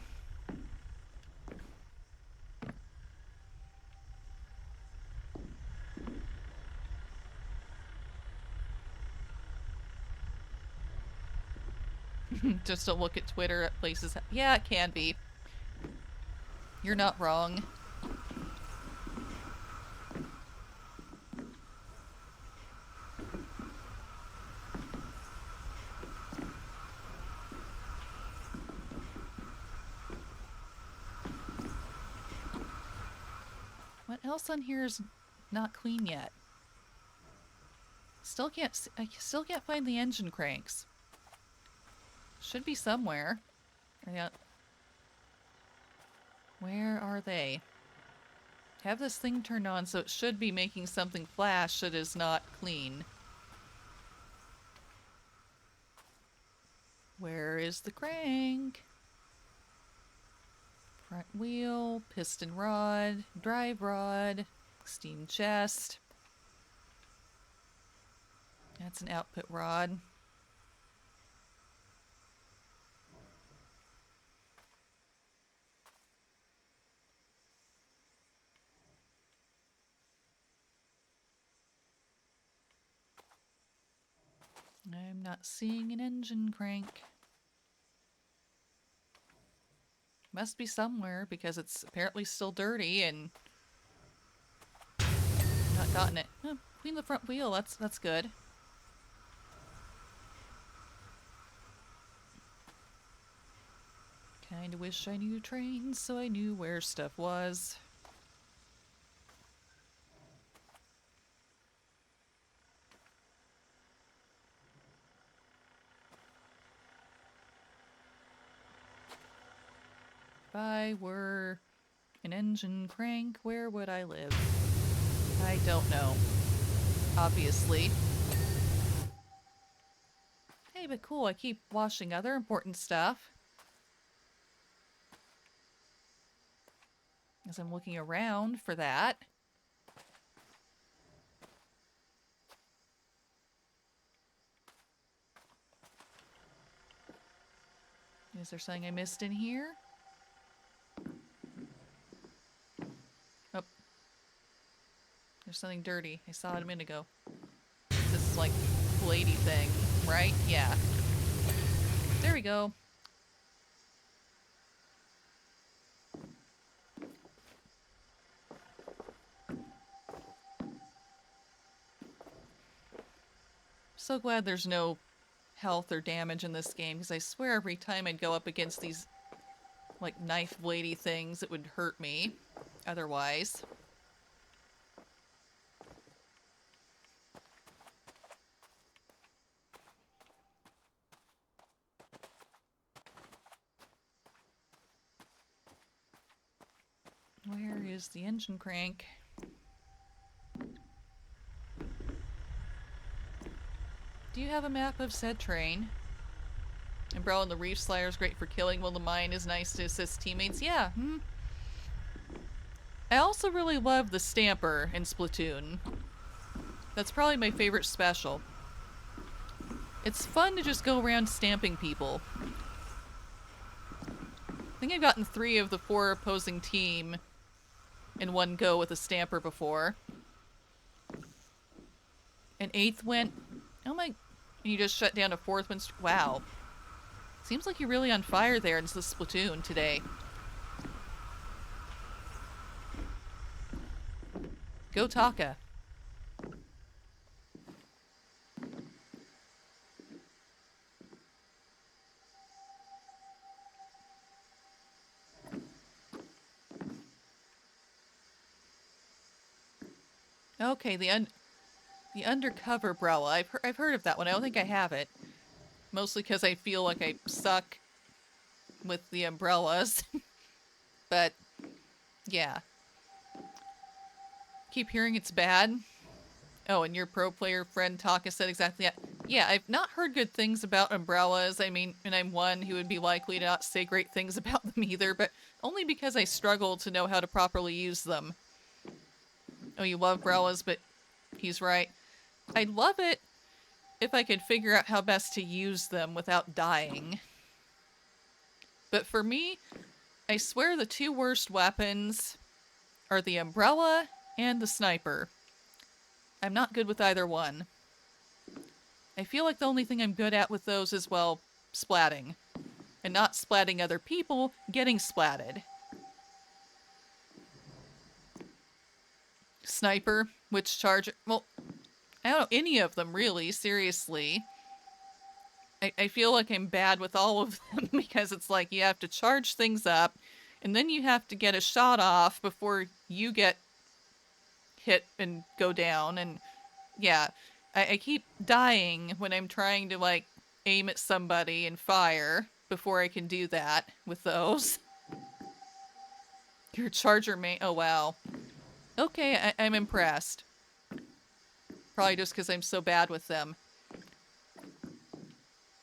Just to look at Twitter at places. Yeah, it can be. You're not wrong. What else on here is not clean yet? I still can't find the engine cranks. Should be somewhere. Yeah. Where are they? Have this thing turned on, so it should be making something flash that is not clean. Where is the crank? Front wheel, piston rod, drive rod, steam chest. That's an output rod. I'm not seeing an engine crank. Must be somewhere because it's apparently still dirty and not gotten it. Oh, clean the front wheel. That's good. Kinda wish I knew trains so I knew where stuff was. If I were an engine crank, where would I live? I don't know. Obviously. Hey, but cool, I keep washing other important stuff. As I'm looking around for that. Is there something I missed in here? Oh. There's something dirty. I saw it a minute ago. This is like bladey thing, right? Yeah. There we go. So glad there's no health or damage in this game, because I swear every time I'd go up against these like knife bladey things, it would hurt me otherwise. Where is the engine crank? Do you have a map of said train? Umbrella and the Reef Slayer is great for killing, while the mine is nice to assist teammates. Yeah, I also really love the Stamper in Splatoon. That's probably my favorite special. It's fun to just go around stamping people. I think I've gotten 3 of the 4 opposing team in one go with a Stamper before. An 8th went... Oh my... You just shut down a 4th one. Wow. Seems like you're really on fire there in this Splatoon today. Go Taka. Okay, the undercover Brella. I've heard of that one. I don't think I have it. Mostly because I feel like I suck with the umbrellas. But, yeah. Keep hearing it's bad. Oh, and your pro player friend Taka said exactly that. Yeah, I've not heard good things about umbrellas. I mean, and I'm one who would be likely to not say great things about them either, but only because I struggle to know how to properly use them. Oh, you love umbrellas, but he's right. I'd love it if I could figure out how best to use them without dying. But for me, I swear the two worst weapons are the umbrella and the sniper. I'm not good with either one. I feel like the only thing I'm good at with those is, well, splatting. And not splatting other people, getting splatted. Sniper, which charger... Well, I don't know, any of them, really, seriously. I feel like I'm bad with all of them because it's like you have to charge things up, and then you have to get a shot off before you get hit and go down, and yeah, I keep dying when I'm trying to, like, aim at somebody and fire before I can do that with those. Your charger main... Oh, wow. Okay, I'm impressed. Probably just because I'm so bad with them.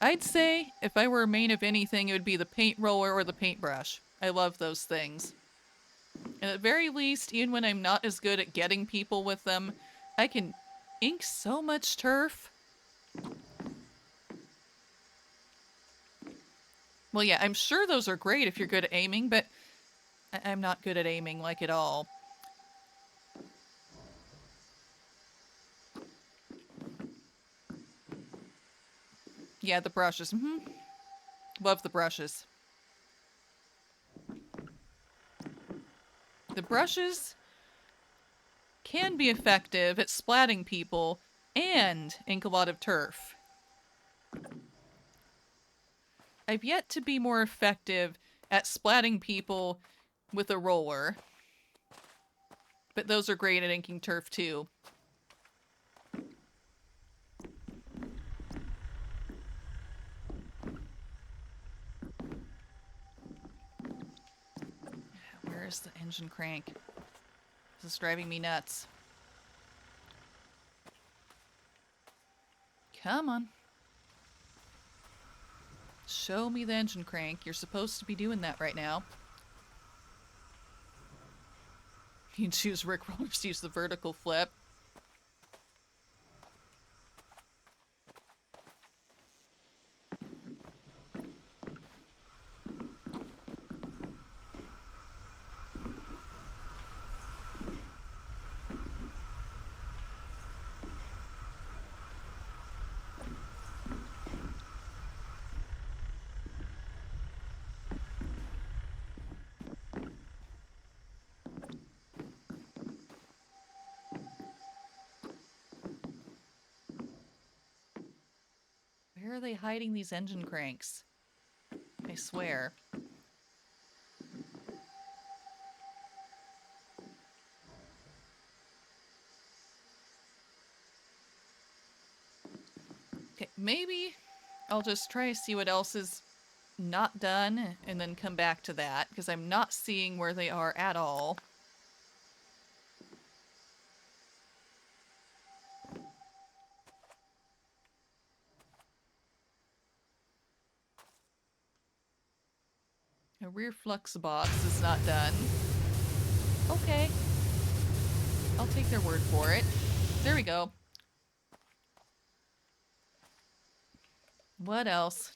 I'd say if I were a main of anything, it would be the paint roller or the paintbrush. I love those things. And at the very least, even when I'm not as good at getting people with them, I can ink so much turf. Well, yeah, I'm sure those are great if you're good at aiming, but I'm not good at aiming, like, at all. Yeah, the brushes. Love the brushes. The brushes can be effective at splatting people and ink a lot of turf. I've yet to be more effective at splatting people with a roller. But those are great at inking turf too. Where's the engine crank? This is driving me nuts. Come on. Show me the engine crank. You're supposed to be doing that right now. You can choose Rick Rollers to use the vertical flip. Where are they hiding these engine cranks? I swear. Okay, maybe I'll just try to see what else is not done and then come back to that, because I'm not seeing where they are at all. A rear flux box is not done. Okay. I'll take their word for it. There we go. What else?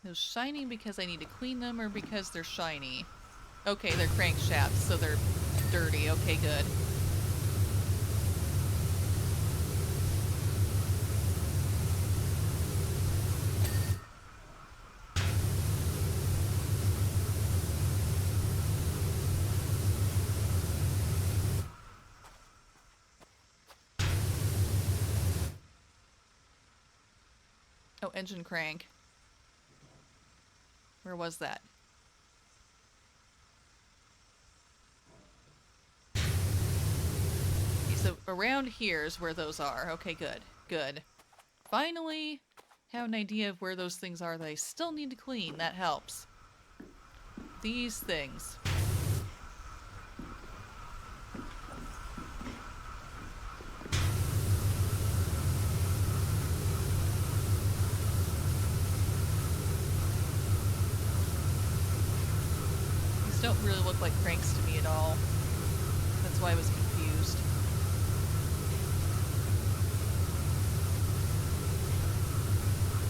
Those shining because I need to clean them or because they're shiny? Okay, they're crankshafts, so they're dirty. Okay, good. Oh, engine crank. Where was that? Okay, so around here is where those are. Okay, good. Good. Finally have an idea of where those things are that I still need to clean. That helps. These things. These don't really look like cranks to me at all. That's why I was confused.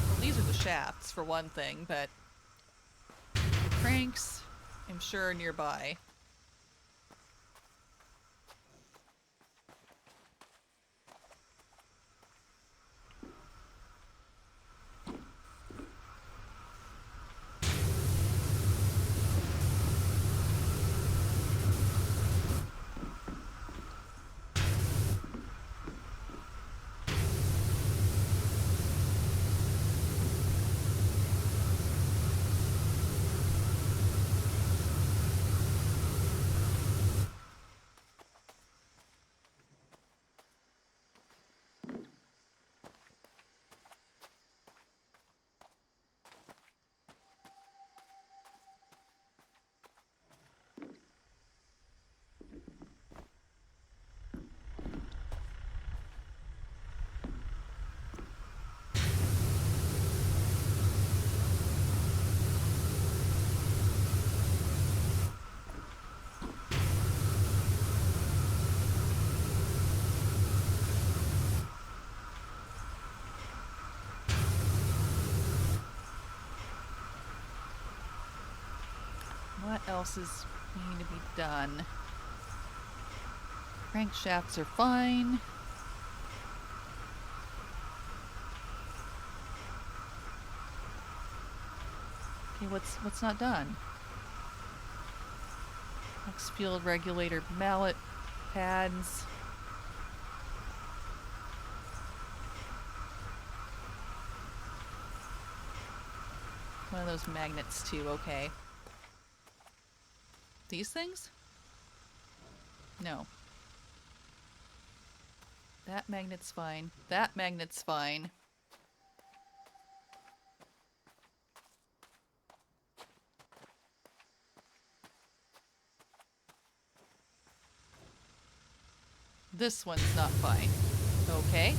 Well, these are the shafts, for one thing, but the cranks, I'm sure, are nearby. What else is needing to be done? Crankshafts are fine. Okay, what's not done? Flex field regulator mallet pads. One of those magnets too, okay. These things? No. That magnet's fine. That magnet's fine. This one's not fine. Okay.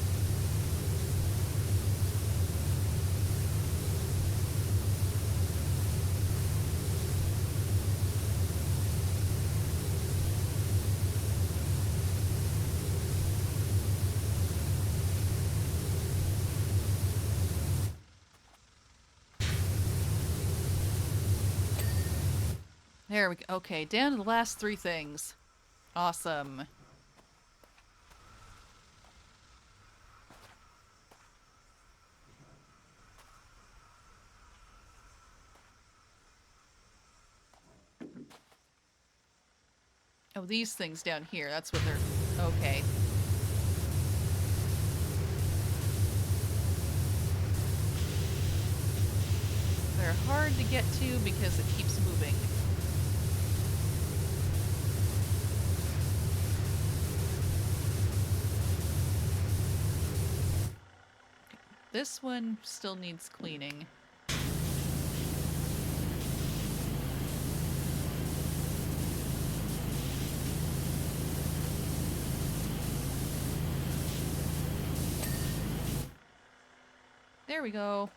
There we go. Okay, down to the last three things. Awesome. Oh, these things down here. That's what they're... Okay. They're hard to get to because it keeps moving. This one still needs cleaning. There we go.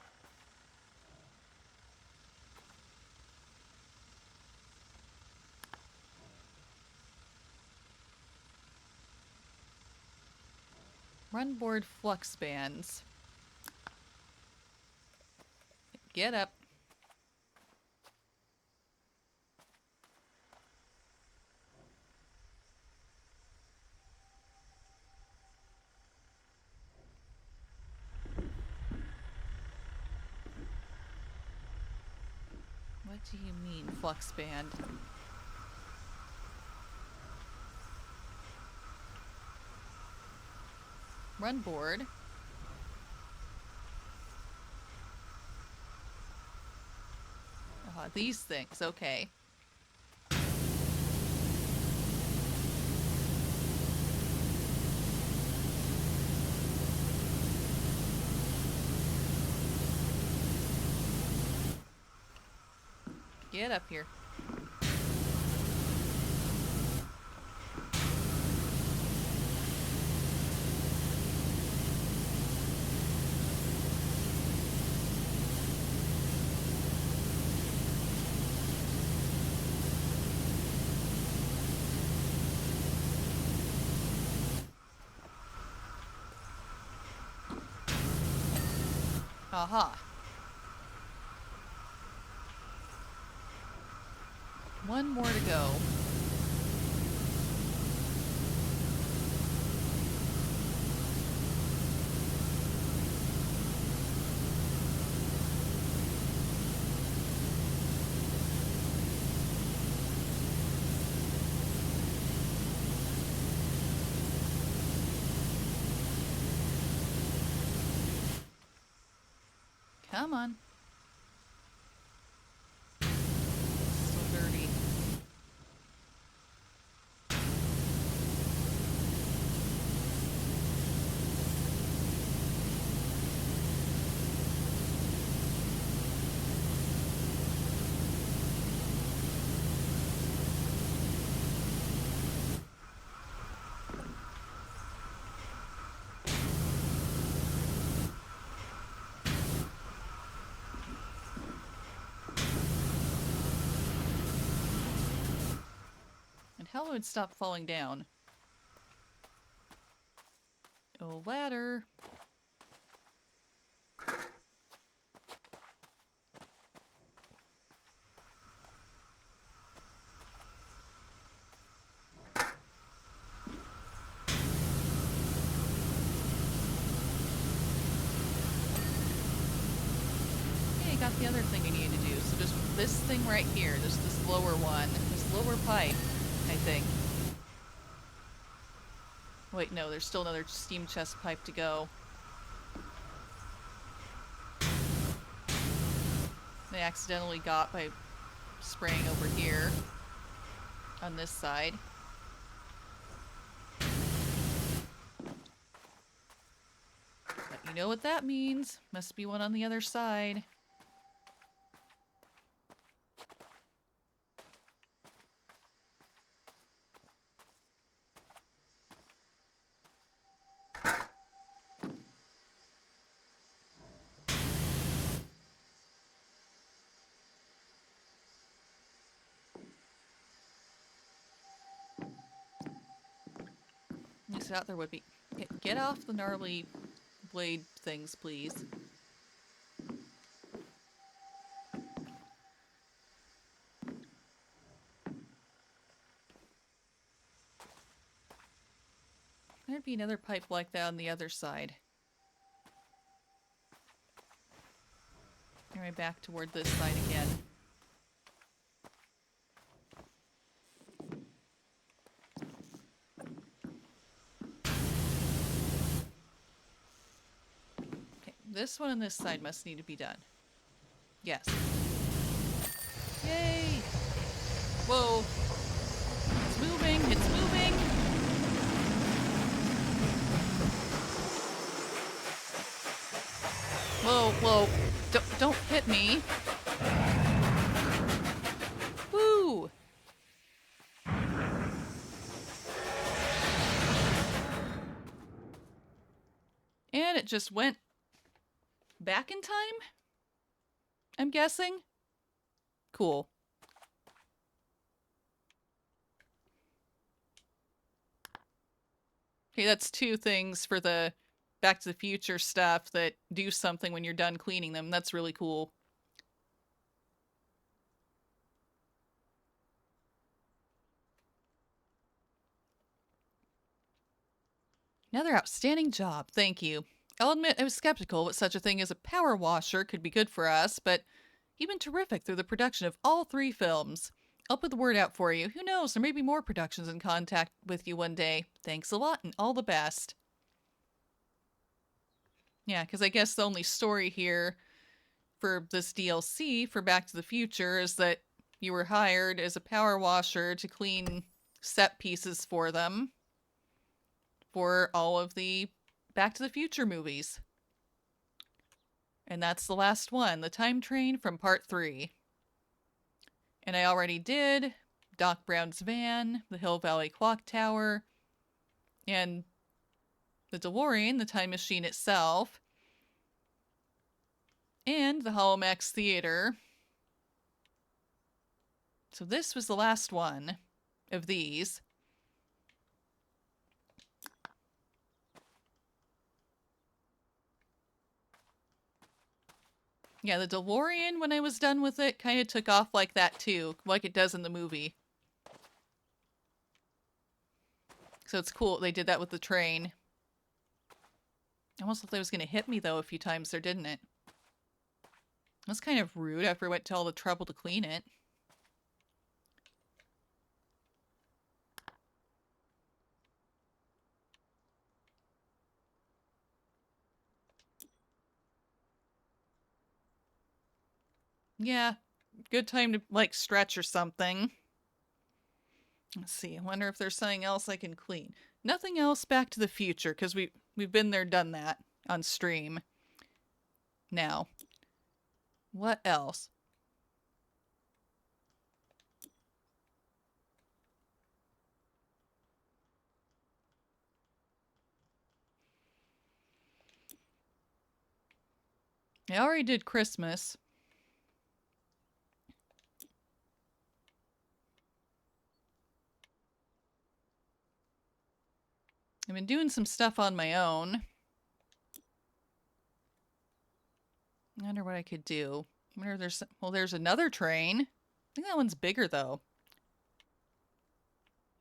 Run board flux bands. Get up. What do you mean, flux band? Run board. These things, okay. Get up here. Aha. One more to go. Come on. So dirty. And how would it stop falling down? Oh, ladder. Okay, got the other thing I needed to do. So just this thing right here, just this lower one, this lower pipe, I think. Wait, no, there's still another steam chest pipe to go. They accidentally got by spraying over here on this side. But you know what that means. Must be one on the other side. At least out there would be. Get off the gnarly blade things, please. There'd be another pipe like that on the other side. Anyway, back toward this side again. Okay, this one and this side must need to be done. Yes. Yay! Whoa! It's moving! It's moving! Whoa, whoa. Don't hit me. Woo! And it just went back in time? I'm guessing? Cool. Okay, that's two things for the Back to the Future stuff that do something when you're done cleaning them. That's really cool. Another outstanding job, thank you. I'll admit I was skeptical that such a thing as a power washer could be good for us, but you've been terrific through the production of all 3 films. I'll put the word out for you. Who knows, there may be more productions in contact with you one day. Thanks a lot and all the best. Yeah, because I guess the only story here for this DLC for Back to the Future is that you were hired as a power washer to clean set pieces for them for all of the Back to the Future movies. And that's the last one, the time train from part 3. And I already did Doc Brown's van, the Hill Valley Clock Tower, and the DeLorean, the time machine itself, and the Holomax Theater. So this was the last one of these. Yeah, the DeLorean, when I was done with it, kind of took off like that too, like it does in the movie. So it's cool they did that with the train. I almost thought it was going to hit me, though, a few times there, didn't it? That's kind of rude after I went to all the trouble to clean it. Yeah, good time to, like, stretch or something. Let's see, I wonder if there's something else I can clean. Nothing else Back to the Future, because we've been there, done that on stream. Now, what else? I already did Christmas. I've been doing some stuff on my own. I wonder what I could do. I wonder if there's... Well, there's another train. I think that one's bigger, though.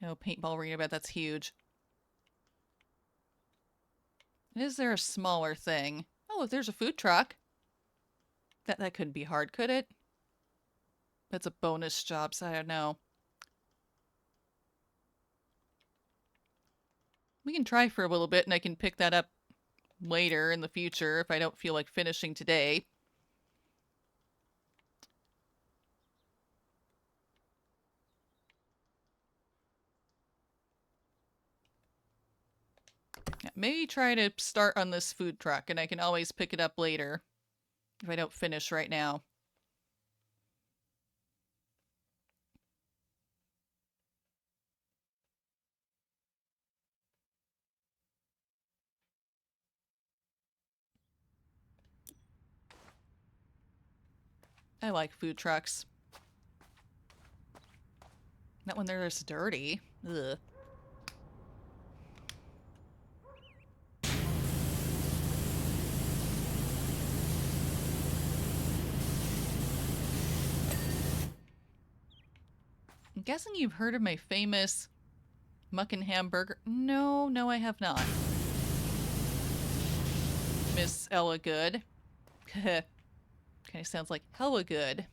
Oh, paintball arena, I bet that's huge. Is there a smaller thing? Oh, if there's a food truck. That couldn't be hard, could it? That's a bonus job, so I don't know. We can try for a little bit, and I can pick that up later in the future if I don't feel like finishing today. Yeah, maybe try to start on this food truck, and I can always pick it up later if I don't finish right now. I like food trucks. Not when they're this dirty. Ugh. I'm guessing you've heard of my famous Muckin' Hamburger. No, I have not. Miss Ella Good. Kind of sounds like hella good.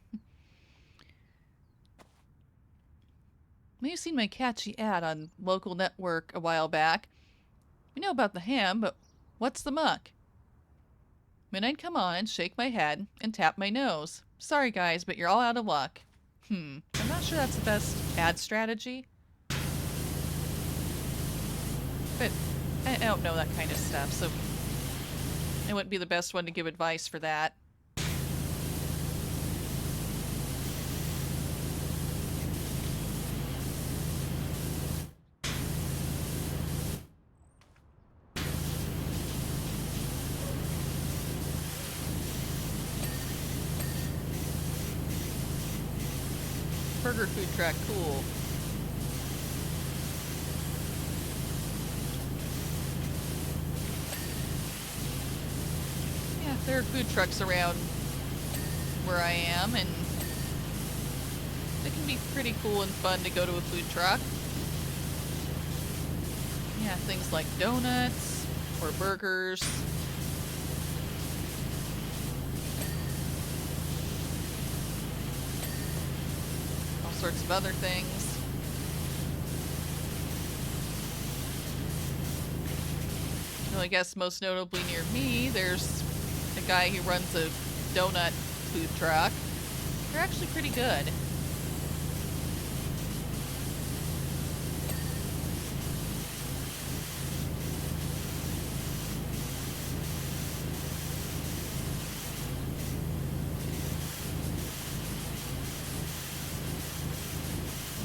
May have seen my catchy ad on local network a while back. We know about the ham, but what's the muck? Then I'd come on and shake my head and tap my nose. Sorry guys, but you're all out of luck. I'm not sure that's the best ad strategy. But I don't know that kind of stuff, so I wouldn't be the best one to give advice for that. Burger food truck, cool. Yeah, there are food trucks around where I am, and it can be pretty cool and fun to go to a food truck. Yeah, things like donuts or burgers. All sorts of other things. Well, I guess most notably near me, there's a guy who runs a donut food truck. They're actually pretty good.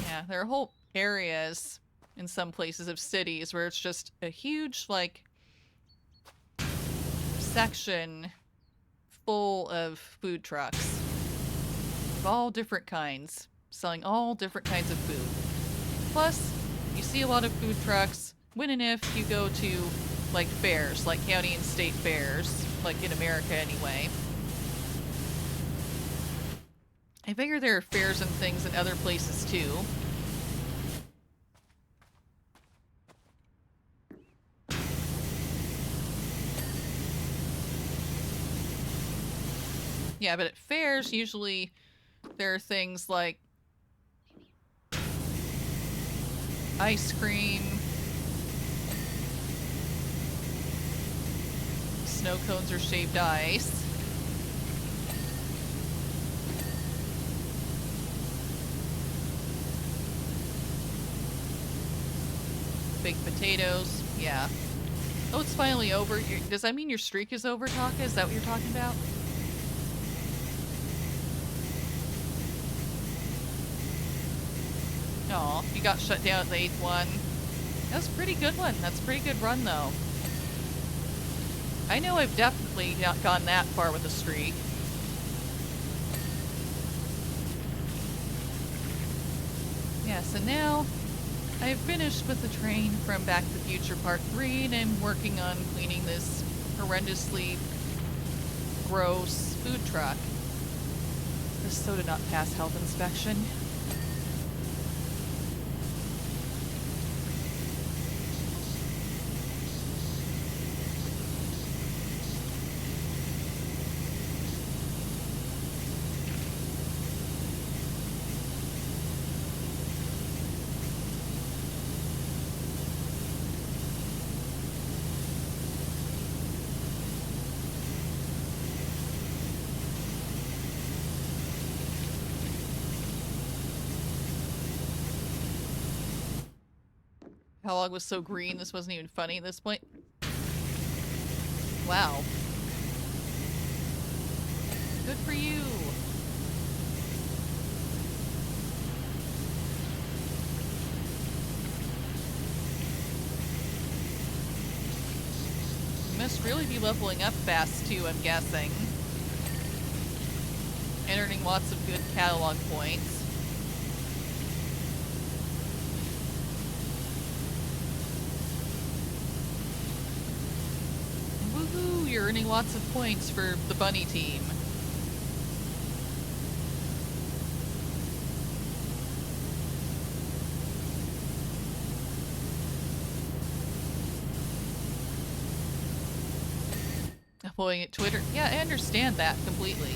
Yeah, there are whole areas in some places of cities where it's just a huge, like, section full of food trucks of all different kinds, selling all different kinds of food. Plus, you see a lot of food trucks when and if you go to, like, fairs, like county and state fairs, like in America anyway. I figure there are fairs and things in other places too. Yeah, but at fairs, usually there are things like ice cream, snow cones or shaved ice, baked potatoes, yeah. Oh, it's finally over. Does that mean your streak is over, Taka? Is that what you're talking about? Aw, you got shut down at the 8th one. That was a pretty good one. That's a pretty good run, though. I know I've definitely not gone that far with a streak. Yeah, so now I've finished with the train from Back to the Future Part 3, and I'm working on cleaning this horrendously gross food truck. This soda not pass health inspection. How long was so green? This wasn't even funny at this point. Wow. Good for you. You must really be leveling up fast too, I'm guessing. And earning lots of good catalog points. Woohoo! You're earning lots of points for the bunny team. Following at Twitter. Yeah, I understand that completely.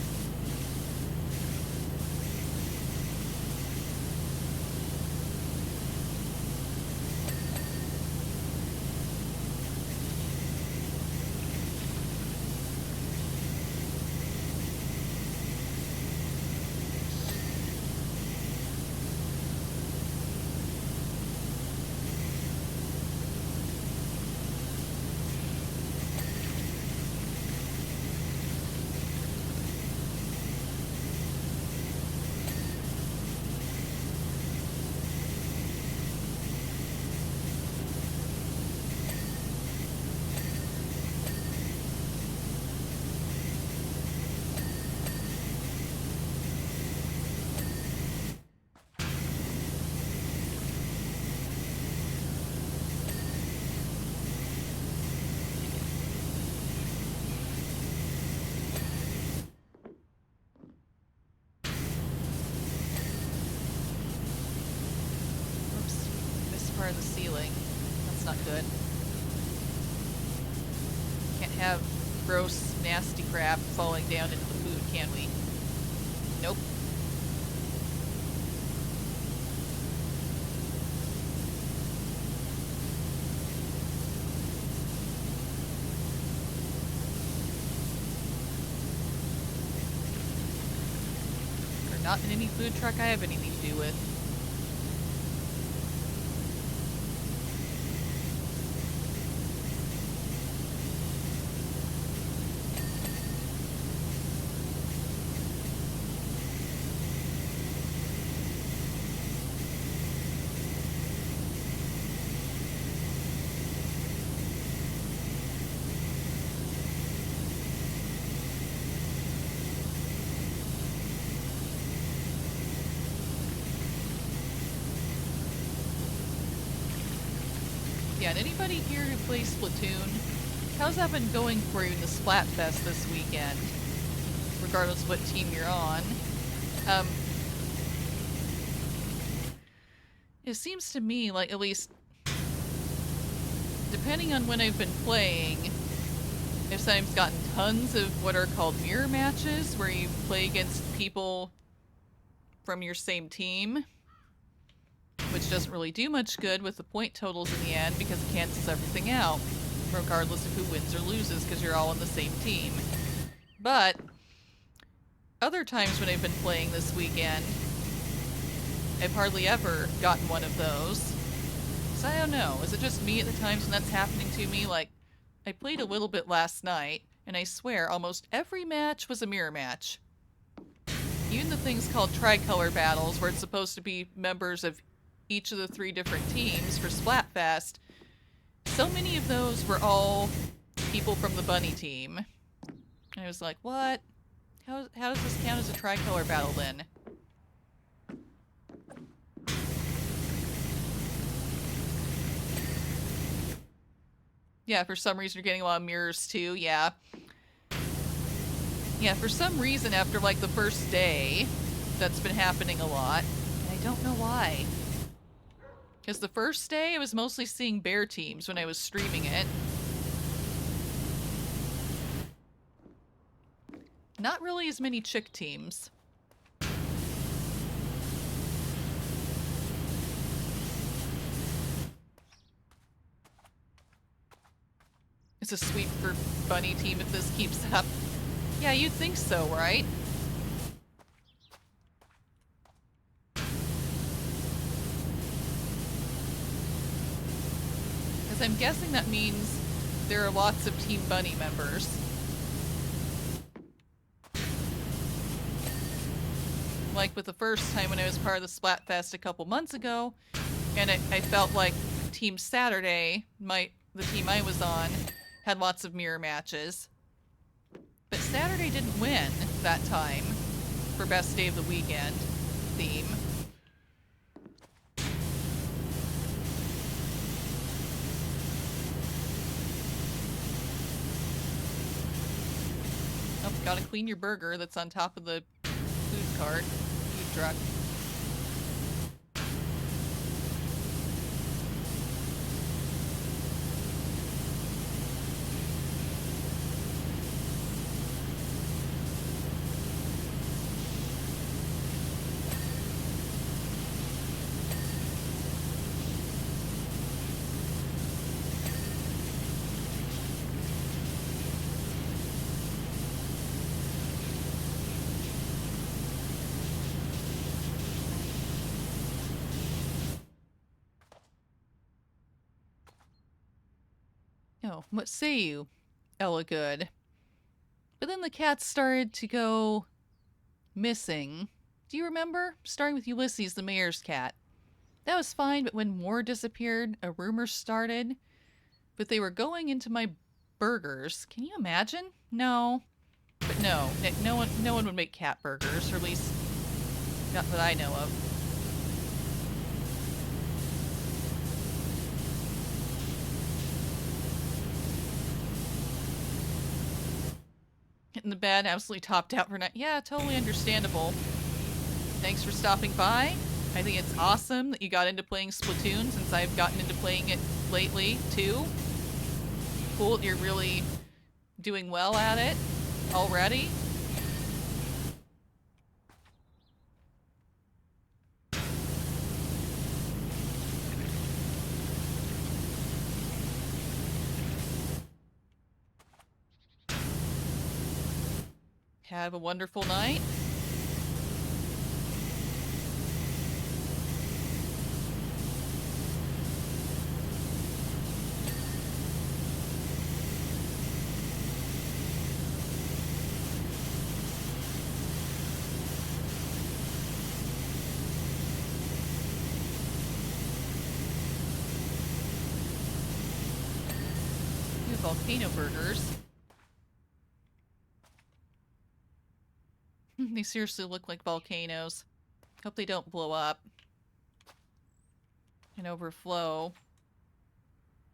Part of the ceiling. That's not good. Can't have gross, nasty crap falling down into the food, can we? Nope. Not in any food truck I have anything to do with. Yeah, and anybody here who plays Splatoon, how's that been going for you in the Splatfest this weekend? Regardless of what team you're on. It seems to me like, at least, depending on when I've been playing, I've sometimes gotten tons of what are called mirror matches, where you play against people from your same team, which doesn't really do much good with the point totals in the end because it cancels everything out, regardless of who wins or loses, because you're all on the same team. But other times when I've been playing this weekend, I've hardly ever gotten one of those. So I don't know, is it just me at the times when that's happening to me? Like, I played a little bit last night, and I swear almost every match was a mirror match. Even the things called tricolor battles, where it's supposed to be members of each of the 3 different teams for Splatfest, so many of those were all people from the bunny team. And I was like, what? How does this count as a tricolor battle then? Yeah, for some reason you're getting a lot of mirrors too, yeah. Yeah, for some reason after like the first day, that's been happening a lot. And I don't know why. Because the first day I was mostly seeing bear teams when I was streaming it. Not really as many chick teams. It's a sweep for bunny team if this keeps up. Yeah, you'd think so, right? Because I'm guessing that means there are lots of Team Bunny members. Like with the first time when I was part of the Splatfest a couple months ago, and I felt like Team Saturday, the team I was on, had lots of mirror matches. But Saturday didn't win that time for Best Day of the Weekend theme. Oh, gotta clean your burger that's on top of the food cart, food truck. Oh, what say you, Ella Good? But then the cats started to go missing. Do you remember? Starting with Ulysses, the mayor's cat. That was fine, but when more disappeared, a rumor started. But they were going into my burgers. Can you imagine? No. But no one would make cat burgers, or at least not that I know of. Hitting the bed, absolutely topped out for night. Yeah, totally understandable. Thanks for stopping by. I think it's awesome that you got into playing Splatoon, since I've gotten into playing it lately, too. Cool that you're really doing well at it already. Have a wonderful night. volcano burgers. They seriously look like volcanoes. Hope they don't blow up and overflow.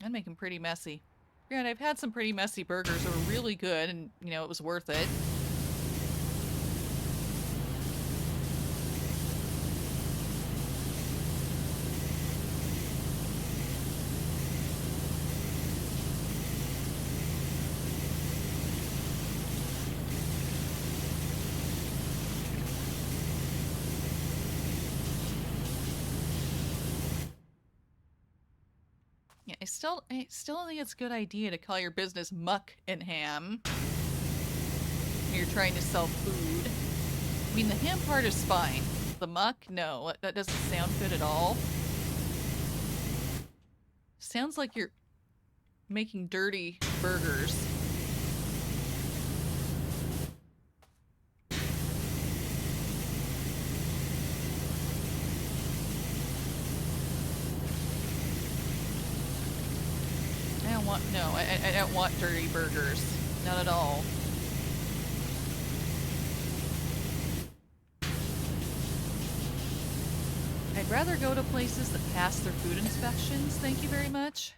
And make them pretty messy. Granted, I've had some pretty messy burgers that were really good and, you know, it was worth it. Yeah, I still don't think it's a good idea to call your business Muck and Ham when you're trying to sell food. I mean, the ham part is fine. The muck, no, that doesn't sound good at all. Sounds like you're making dirty burgers. I don't want dirty burgers. Not at all. I'd rather go to places that pass their food inspections, thank you very much.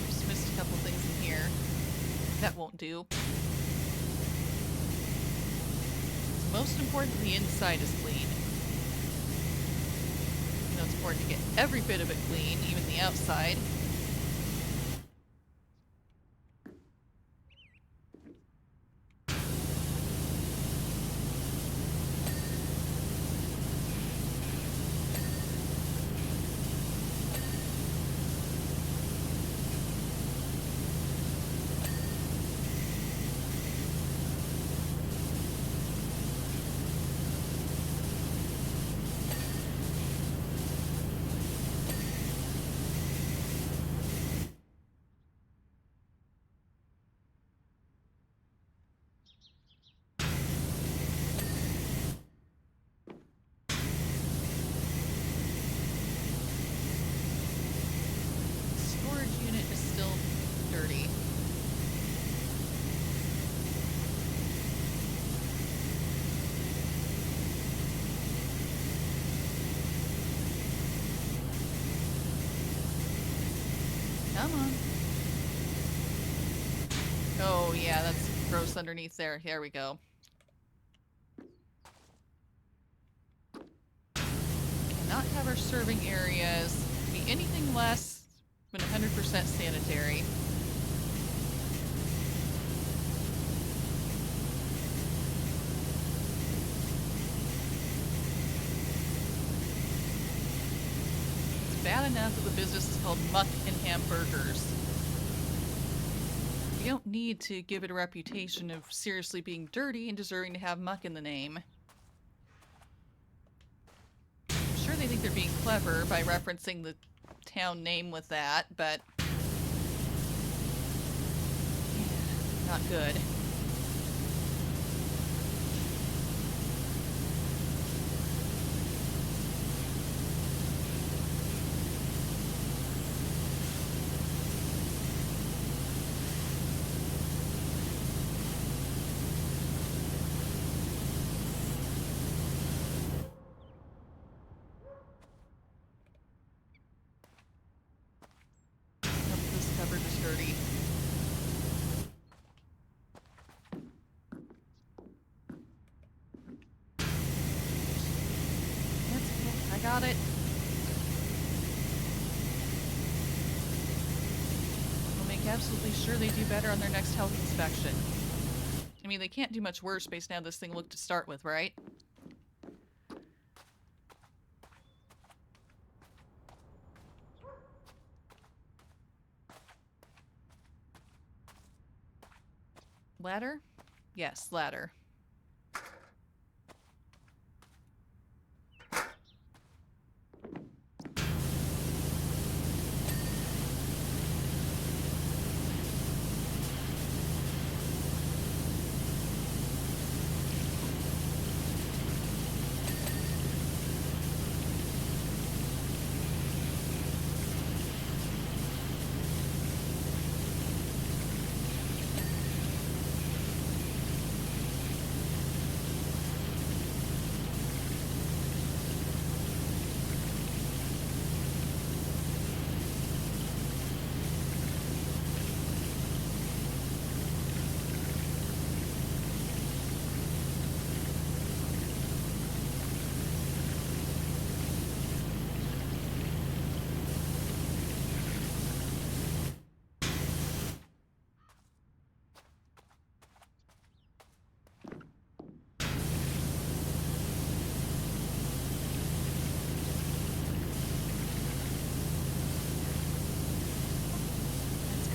Just missed a couple things in here. That won't do. It's most important the inside is clean. You know, it's important to get every bit of it clean, even the outside. Storage unit is still dirty. Come on. Oh yeah, that's gross underneath there. Here we go. Cannot have our serving areas be anything less than 100% sanitary. It's bad enough that the business is called Muck and Hamburgers. You don't need to give it a reputation of seriously being dirty and deserving to have muck in the name. I'm sure they think they're being clever by referencing the town name with that, but yeah, not good. got it. We'll make absolutely sure they do better on their next health inspection. I mean, they can't do much worse based on how this thing looked to start with, right? Ladder? Yes, ladder.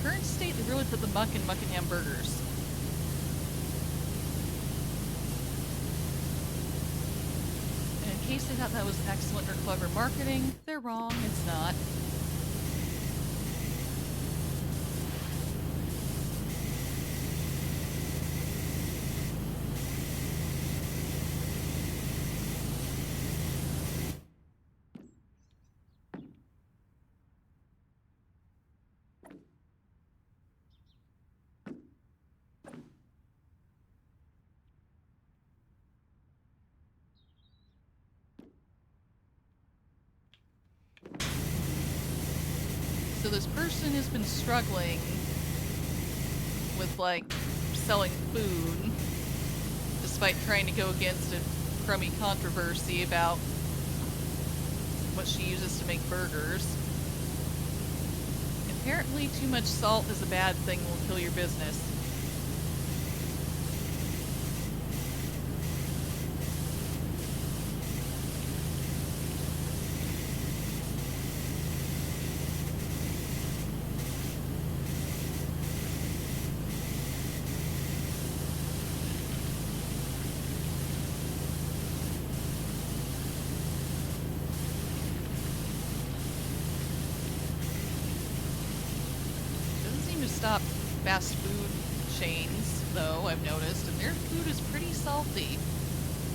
Current state, they really put the muck in Muckingham burgers. And in case they thought that was excellent or clever marketing, they're wrong, it's not. So this person has been struggling with, like, selling food, despite trying to go against a crummy controversy about what she uses to make burgers. Apparently, too much salt is a bad thing and will kill your business. Stop fast food chains, though, I've noticed, and their food is pretty salty.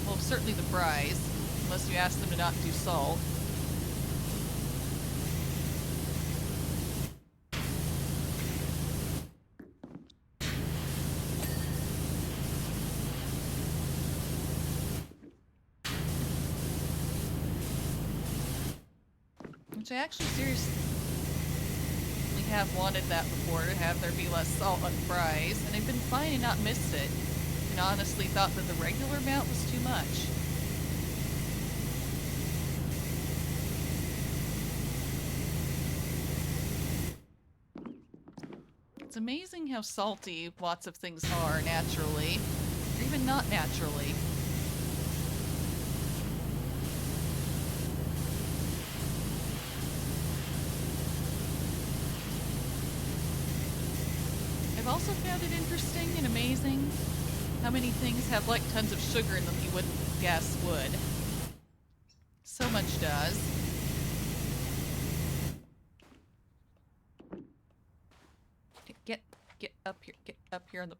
Well, certainly the fries, unless you ask them to not do salt. Which I actually seriously have wanted that before, to have there be less salt on fries, and I've been fine and not missed it, and honestly thought that the regular amount was too much. It's amazing how salty lots of things are naturally, or even not naturally. I've also found it interesting and amazing how many things have like tons of sugar in them you wouldn't guess would. So much does. Get up here on the...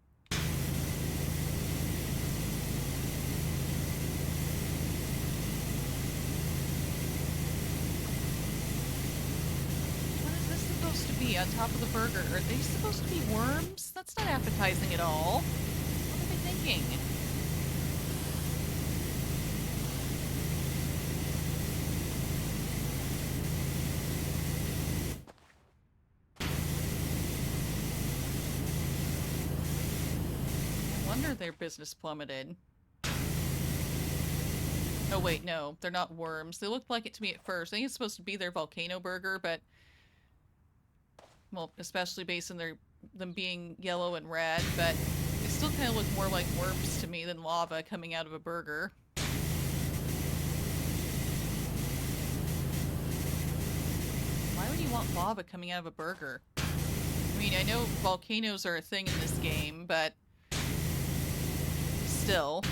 Supposed to be on top of the burger? Are they supposed to be worms? That's not appetizing at all. What are they thinking? No wonder their business plummeted. Oh wait, no, they're not worms. They looked like it to me at first. I think it's supposed to be their volcano burger, but well, especially based on them being yellow and red, but they still kind of look more like worms to me than lava coming out of a burger. Why would you want lava coming out of a burger? I mean, I know volcanoes are a thing in this game, but still.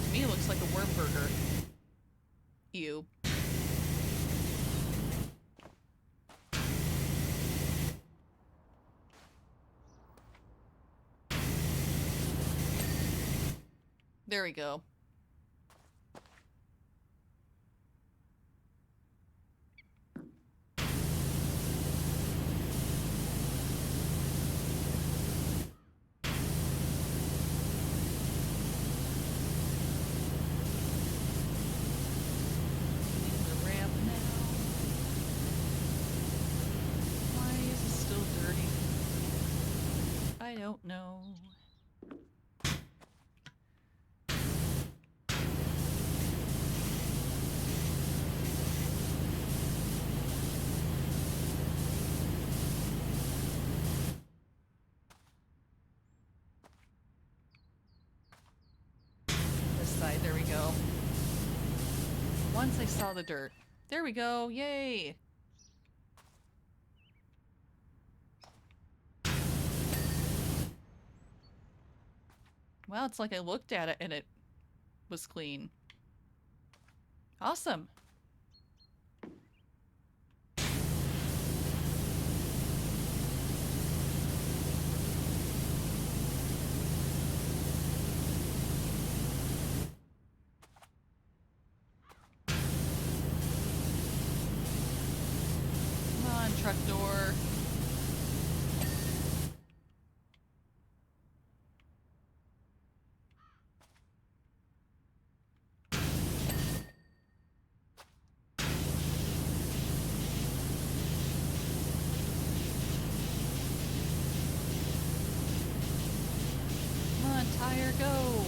To me, it looks like a worm burger. Ew. There we go. The ramp now. Why is it still dirty? I don't know. This side, there we go. Once I saw the dirt. There we go, yay! Wow, it's like I looked at it and it was clean. Awesome. Come on, truck door. Come on, tire, go!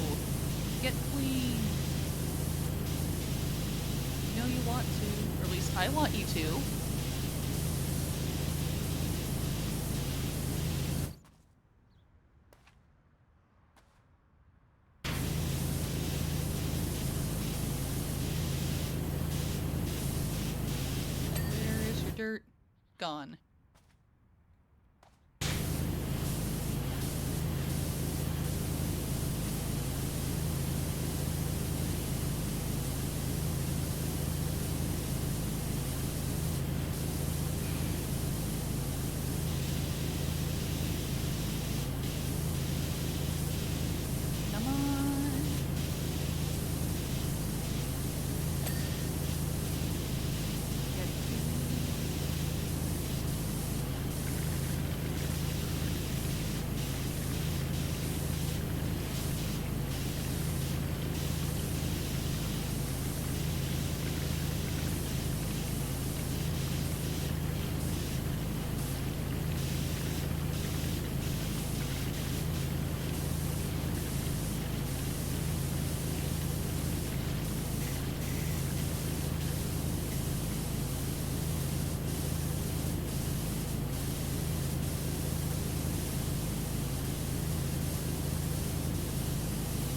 Get clean! You know you want to, or at least I want you to. Where is your dirt? Gone. Come on. Get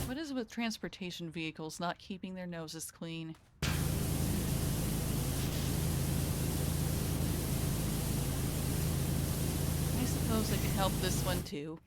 What is it with transportation vehicles not keeping their noses clean? I suppose I could help this one too.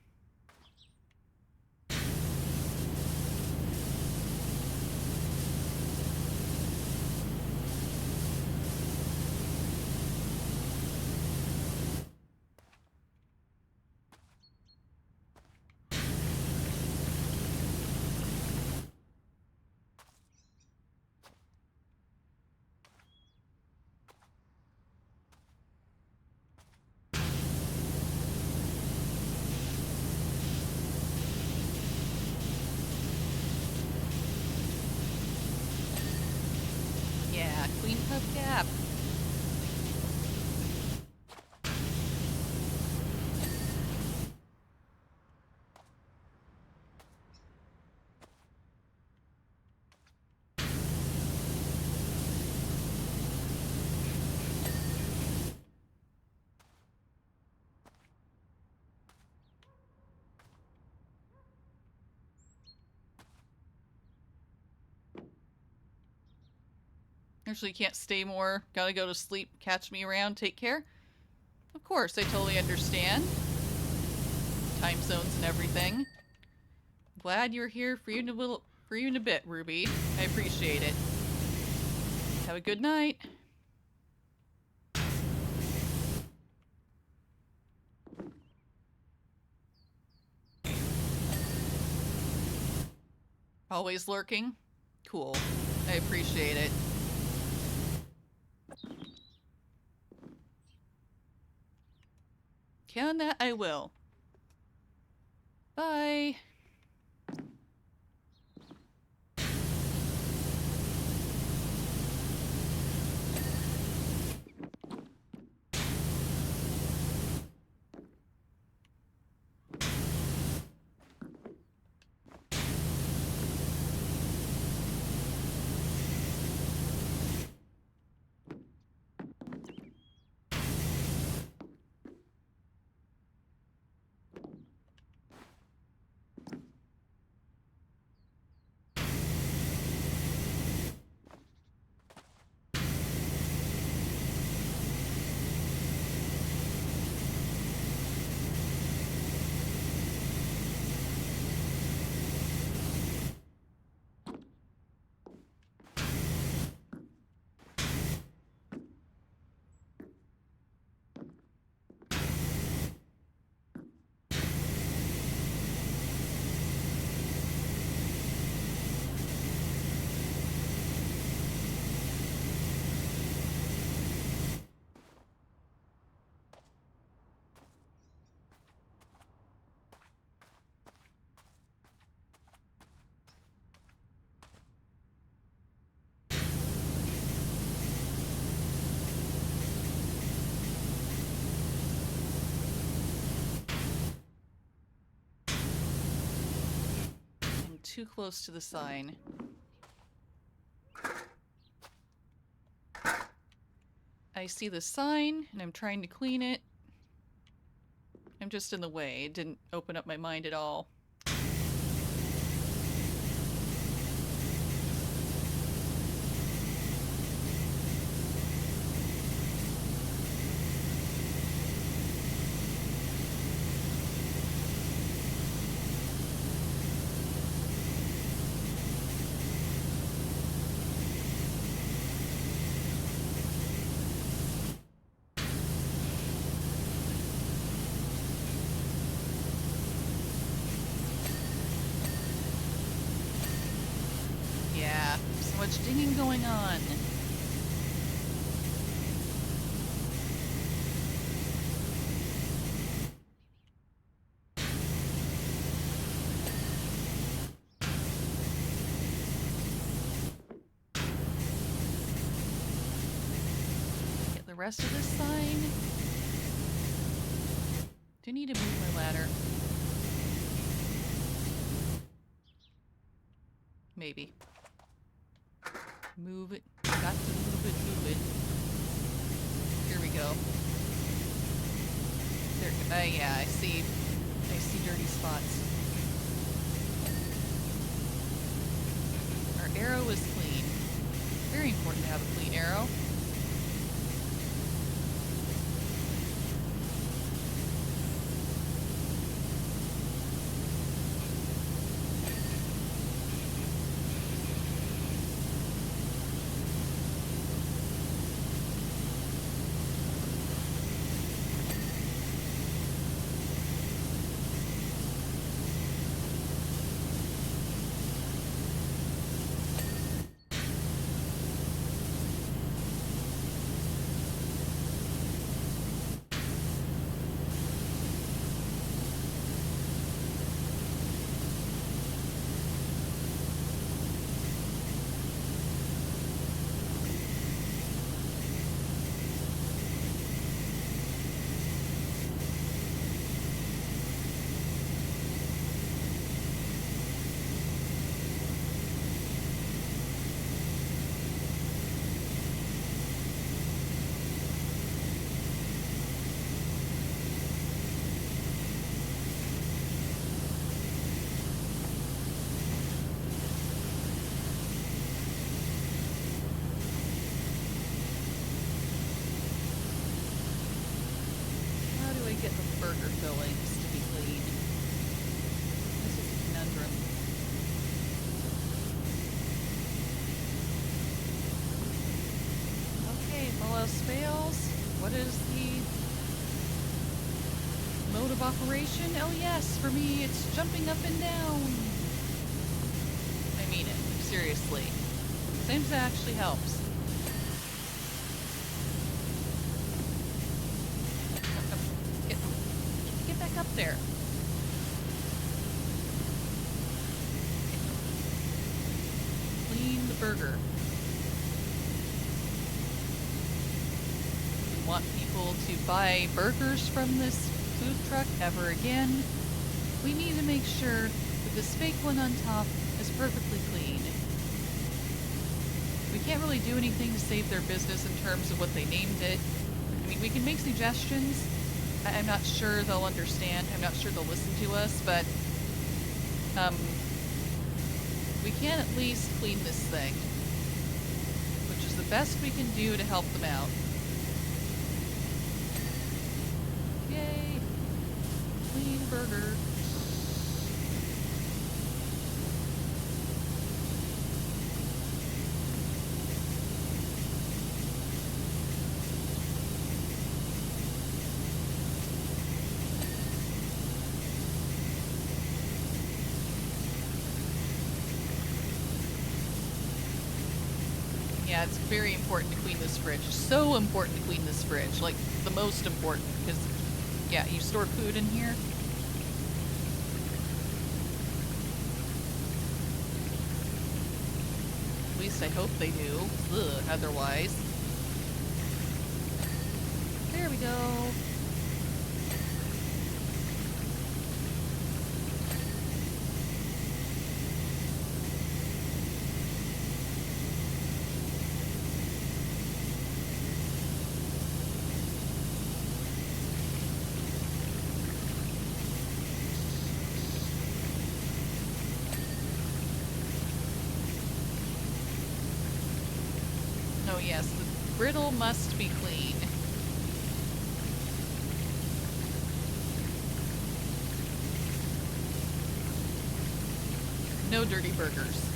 Hubcap. Actually, can't stay more. Gotta go to sleep. Catch me around. Take care. Of course, I totally understand. Time zones and everything. Glad you're here for you in a bit, Ruby. I appreciate it. Have a good night. Always lurking? Cool. I appreciate it. Can that I will. Bye. Too close to the sign. I see the sign and I'm trying to clean it. I'm just in the way. It didn't open up my mind at all. Yeah, so much dinging going on. Get the rest of this sign. Do need to move my ladder. Maybe. Move it. Got to move it, move it. Here we go. There, yeah, I see dirty spots. Our arrow is clean. Very important to have a clean arrow. burger fillings to be cleaned. This is a conundrum. Okay, if all else fails, what is the mode of operation? Oh yes, for me it's jumping up and down. I mean it, seriously. Seems that actually helps. Get back up there. Clean the burger. We want people to buy burgers from this food truck ever again. We need to make sure that this fake one on top is perfectly clean. We can't really do anything to save their business in terms of what they named it. I mean, we can make suggestions. I'm not sure they'll understand. I'm not sure they'll listen to us, but we can at least clean this thing, which is the best we can do to help them out. Yay! Clean burger. Yeah, it's very important to clean this fridge. So important to clean this fridge. Like, the most important. Because, yeah, you store food in here. At least I hope they do. Ugh, otherwise. There we go. Oh yes, the griddle must be clean. No dirty burgers.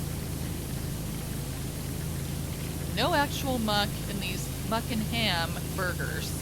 No actual muck in these muck and ham burgers.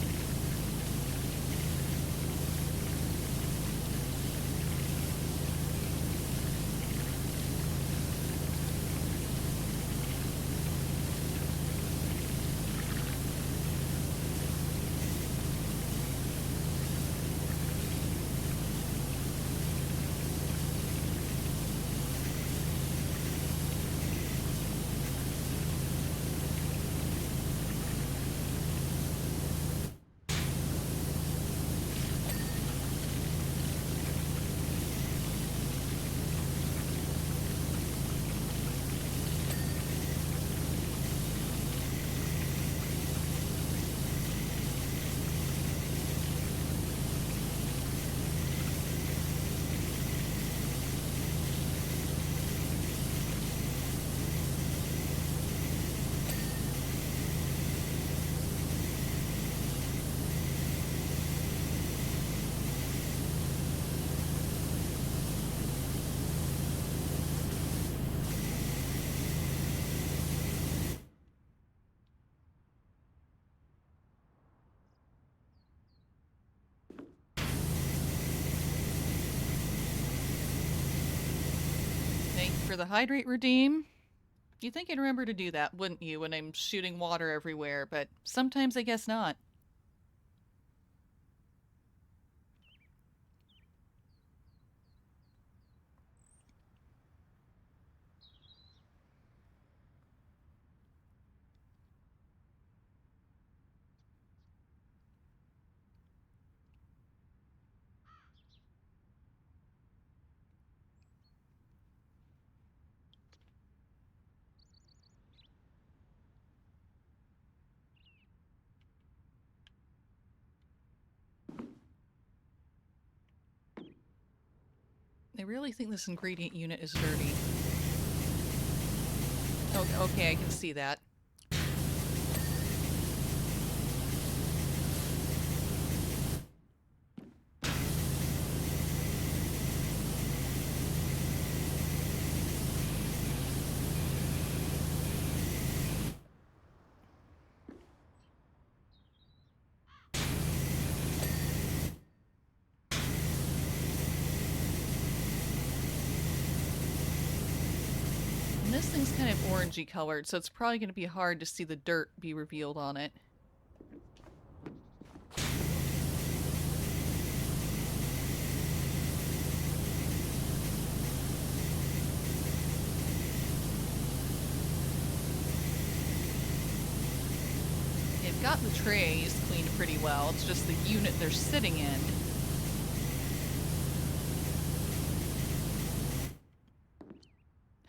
Thank you for the hydrate redeem. You'd think I'd remember to do that, wouldn't you, when I'm shooting water everywhere, but sometimes I guess not. I really think this ingredient unit is dirty. Okay, I can see that. this thing's kind of orangey colored, so it's probably going to be hard to see the dirt be revealed on it. They've got the trays cleaned pretty well. It's just the unit they're sitting in.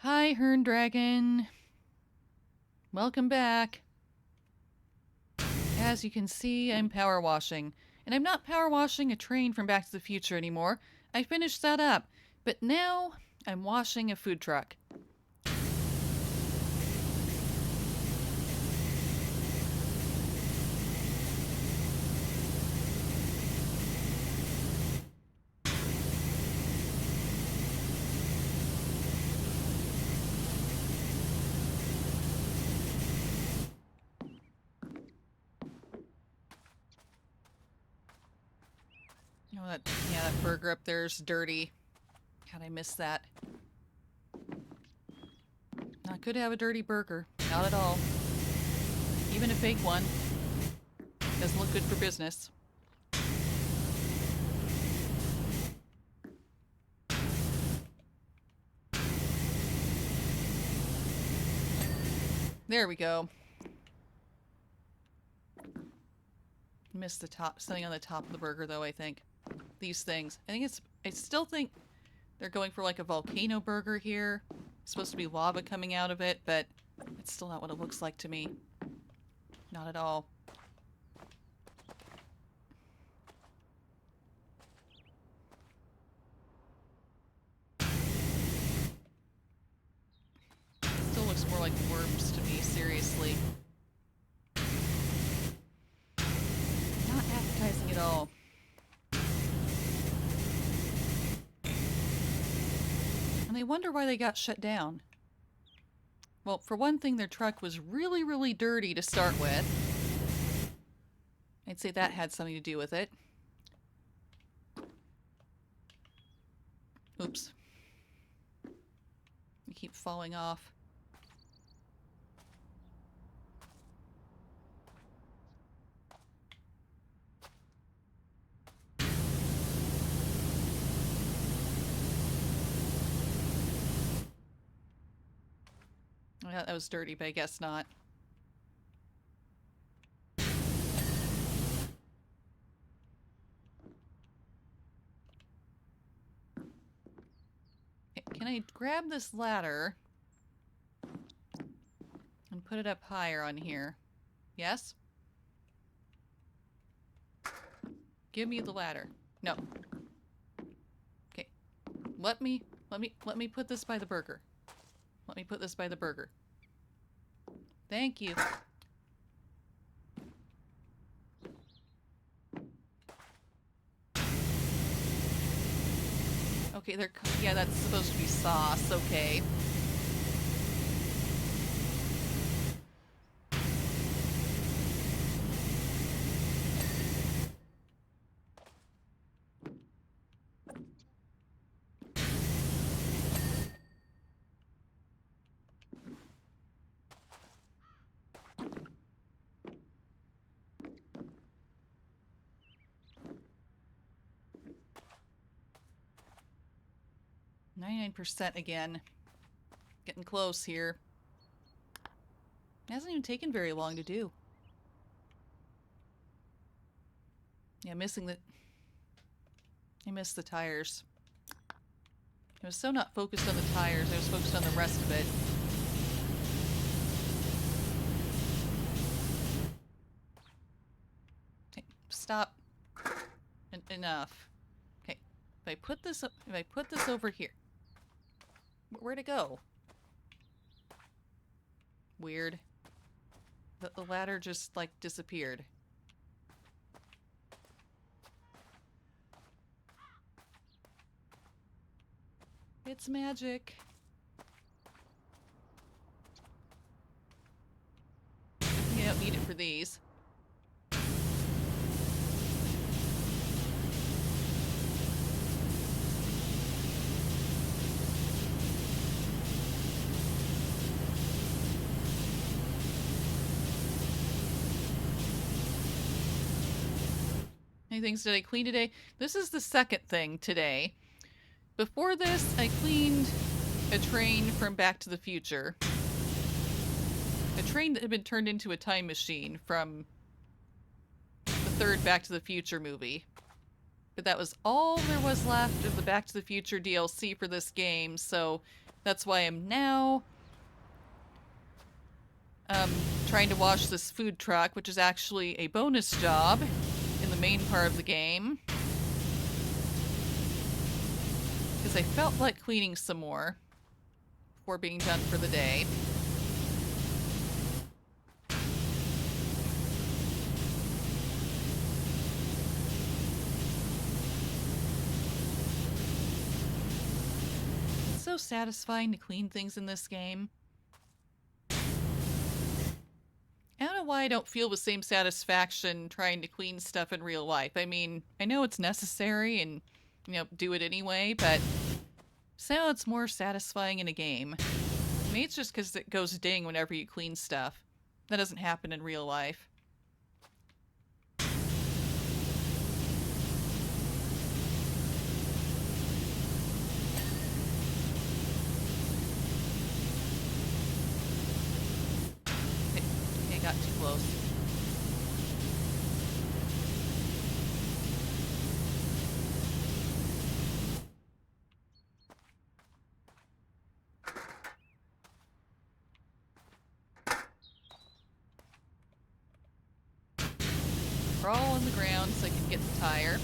Hi, Hern Dragon. Welcome back. As you can see, I'm power washing. And I'm not power washing a train from Back to the Future anymore. I finished that up. But now, I'm washing a food truck. Oh, that burger up there is dirty. God, I missed that. Not good to have a dirty burger. Not at all. Even a fake one. Doesn't look good for business. There we go. Missed the top, something on the top of the burger though, I think. These things. I still think they're going for like a volcano burger here. It's supposed to be lava coming out of it, but it's still not what it looks like to me. Not at all. Still looks more like worms to me, seriously. Not appetizing at all. And I wonder why they got shut down. Well, for one thing, their truck was really, really dirty to start with. I'd say that had something to do with it. Oops. We keep falling off. Yeah, that was dirty, but I guess not. Can I grab this ladder and put it up higher on here? Yes? Give me the ladder. No. Okay. Let me put this by the burger. Let me put this by the burger. Thank you. Okay, yeah, that's supposed to be sauce. Okay. %, again. Getting close here. It hasn't even taken very long to do. Yeah, I missed the tires. I was so not focused on the tires, I was focused on the rest of it. Okay, stop. Enough. Okay, if I put this over here. Where'd it go? Weird. The ladder just, like, disappeared. It's magic. You don't need it for these. many things did I clean today? This is the second thing today. Before this, I cleaned a train from Back to the Future. A train that had been turned into a time machine from the third Back to the Future movie. But that was all there was left of the Back to the Future DLC for this game, so that's why I'm now trying to wash this food truck, which is actually a bonus job in the main part of the game. Because I felt like cleaning some more before being done for the day. It's so satisfying to clean things in this game. I don't know why I don't feel the same satisfaction trying to clean stuff in real life. I mean, I know it's necessary and, you know, do it anyway, but somehow it's more satisfying in a game. Maybe it's just because it goes ding whenever you clean stuff. That doesn't happen in real life. Okay, got too close. Crawl on the ground so I can get the tire.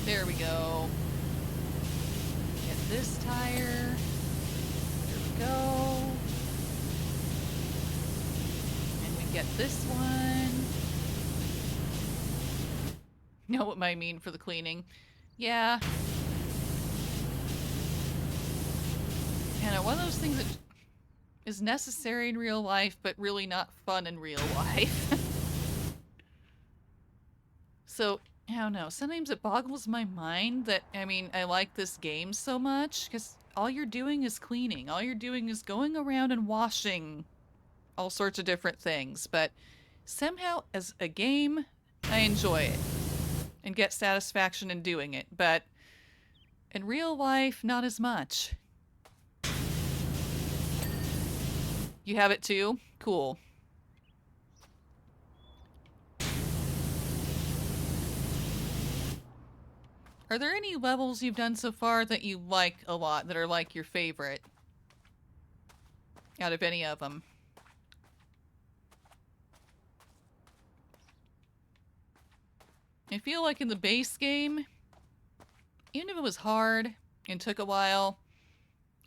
There we go. Get this tire. There we go. And we get this one. Know what I mean for the cleaning. Yeah. And one of those things that is necessary in real life, but really not fun in real life. So, I don't know. Sometimes it boggles my mind that, I mean, I like this game so much, because all you're doing is cleaning. All you're doing is going around and washing all sorts of different things. But somehow, as a game, I enjoy it and get satisfaction in doing it. But in real life, not as much. You have it too? Cool. Are there any levels you've done so far that you like a lot, that are like your favorite? Out of any of them? I feel like in the base game, even if it was hard and took a while,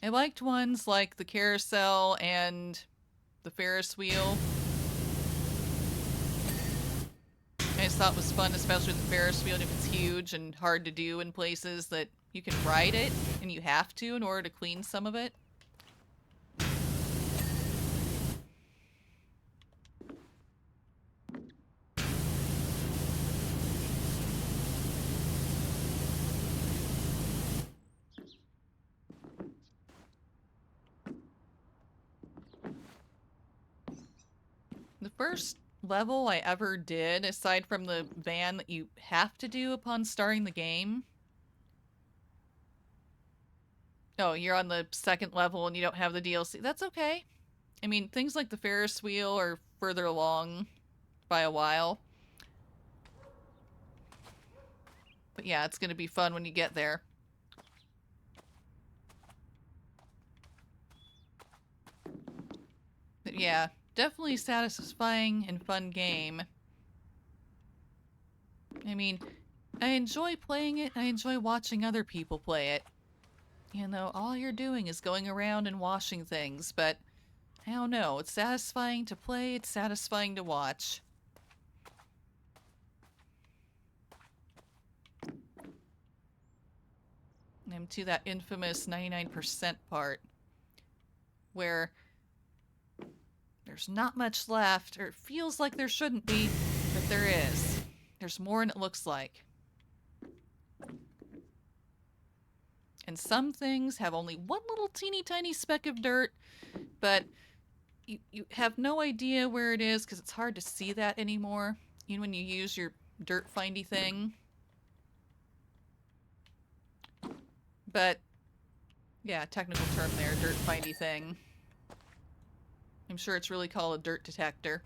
I liked ones like the carousel and the Ferris wheel. I just thought it was fun, especially with the Ferris wheel, if it's huge and hard to do in places that you can ride it, and you have to in order to clean some of it. The first level I ever did, aside from the van that you have to do upon starting the game. Oh, you're on the second level and you don't have the DLC. That's okay. I mean, things like the Ferris wheel are further along by a while. But yeah, it's going to be fun when you get there. But yeah, definitely satisfying and fun game. I mean, I enjoy playing it. I enjoy watching other people play it. You know, all you're doing is going around and washing things, but I don't know. It's satisfying to play. It's satisfying to watch. I'm to that infamous 99% part where there's not much left, or it feels like there shouldn't be, but there is. There's more than it looks like. And some things have only one little teeny tiny speck of dirt, but you have no idea where it is because it's hard to see that anymore, even when you use your dirt findy thing. But, yeah, technical term there, dirt findy thing. I'm sure it's really called a dirt detector.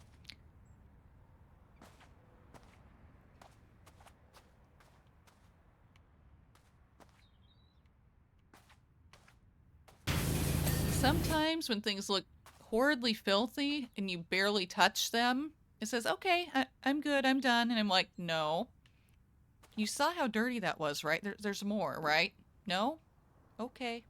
Sometimes when things look horridly filthy and you barely touch them, it says, okay, I'm good, I'm done. And I'm like, no. You saw how dirty that was, right? There's more, right? No? Okay.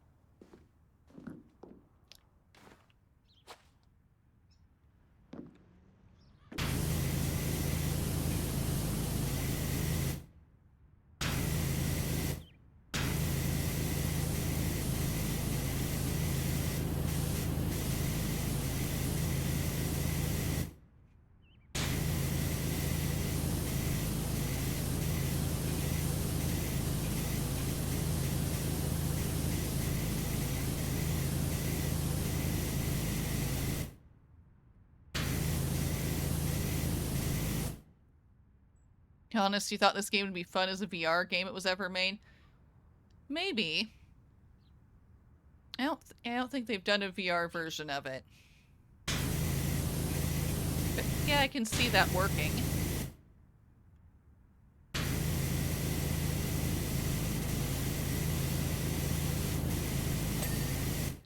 Honest, you thought this game would be fun as a VR game it was ever made? Maybe. I don't think they've done a VR version of it. But yeah, I can see that working.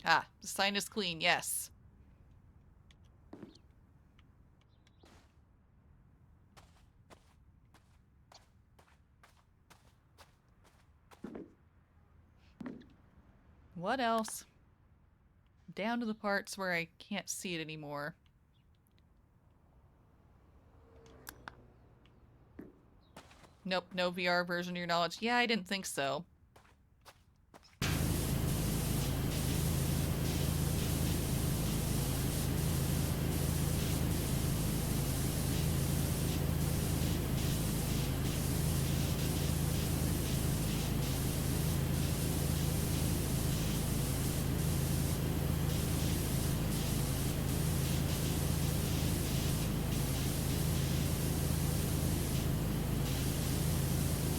Ah, the sign is clean, yes. What else? Down to the parts where I can't see it anymore. Nope, no VR version to your knowledge. Yeah, I didn't think so.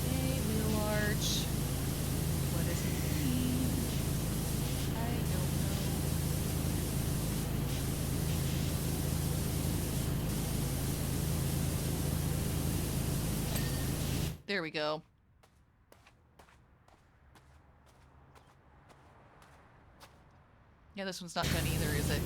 Okay, wheel arch. What does it mean? I don't know. There we go. Yeah, this one's not done either, is it?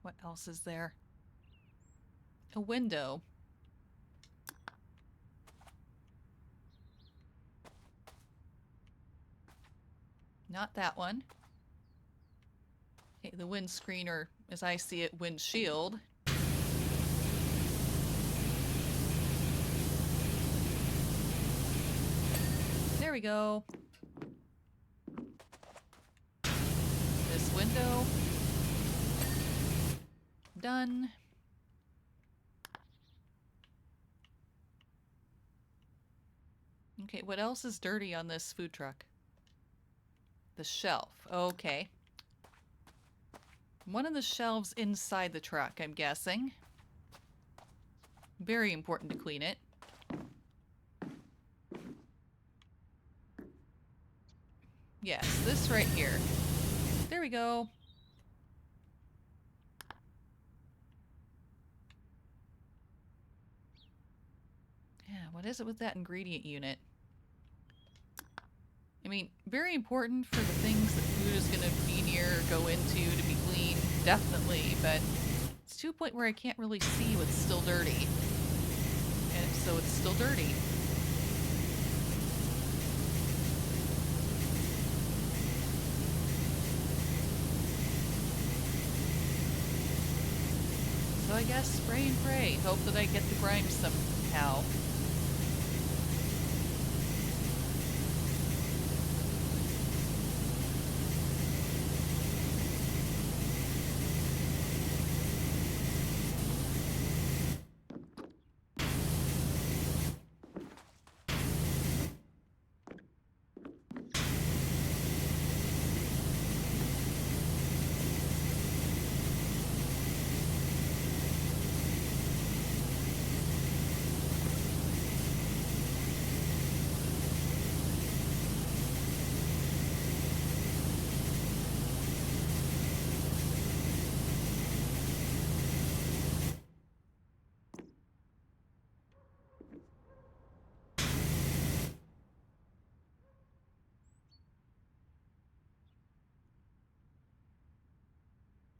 What else is there? A window. Not that one. Okay, the windscreen, or as I see it, windshield. There we go. This window. Done. Okay, what else is dirty on this food truck? The shelf. Okay. One of the shelves inside the truck, I'm guessing. Very important to clean it. Yes, this right here. There we go. Yeah, what is it with that ingredient unit? I mean, very important for the things that food is going to be near or go into to be clean, definitely, but it's to a point where I can't really see what's still dirty. And so it's still dirty. So I guess spray and pray. Hope that I get the grime somehow.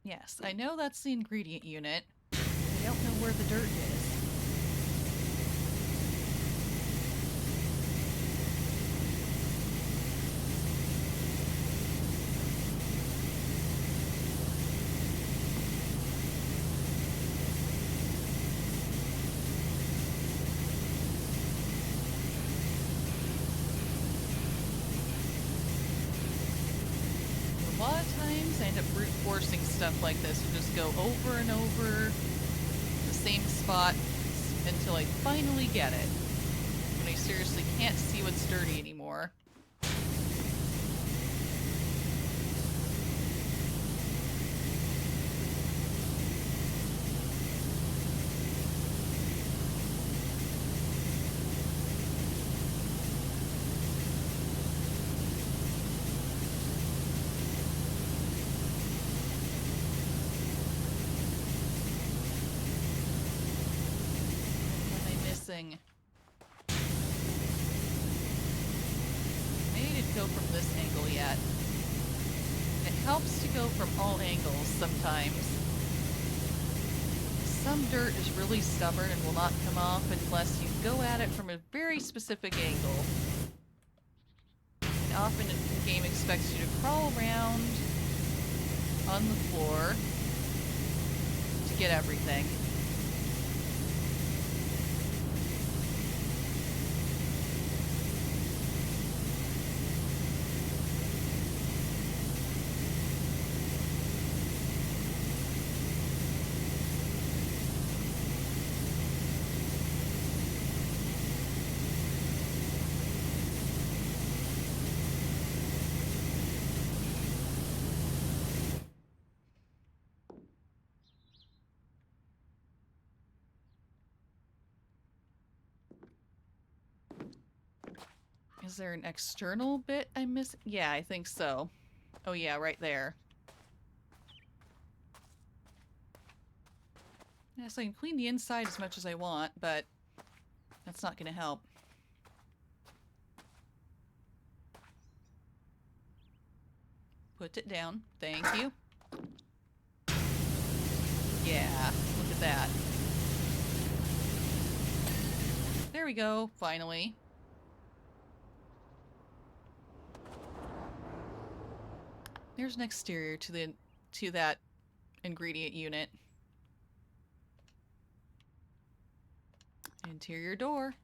Yes, I know that's the ingredient unit. I don't know where the dirt is. A lot of times I end up brute forcing stuff like this and just go over and over the same spot until I finally get it. When I seriously can't see what's dirty anymore. What am I missing? Maybe I didn't go from this angle yet. It helps to go from all angles sometimes. Some dirt is really stubborn and will not come off unless you go at it from a very specific angle. And often the game expects you to crawl around on the floor to get everything. Is there an external bit I miss? Yeah, I think so. Oh yeah, right there. Yeah, so I can clean the inside as much as I want, but that's not going to help. Put it down. Thank you. Yeah, look at that. There we go, finally. There's an exterior to that ingredient unit. Interior door.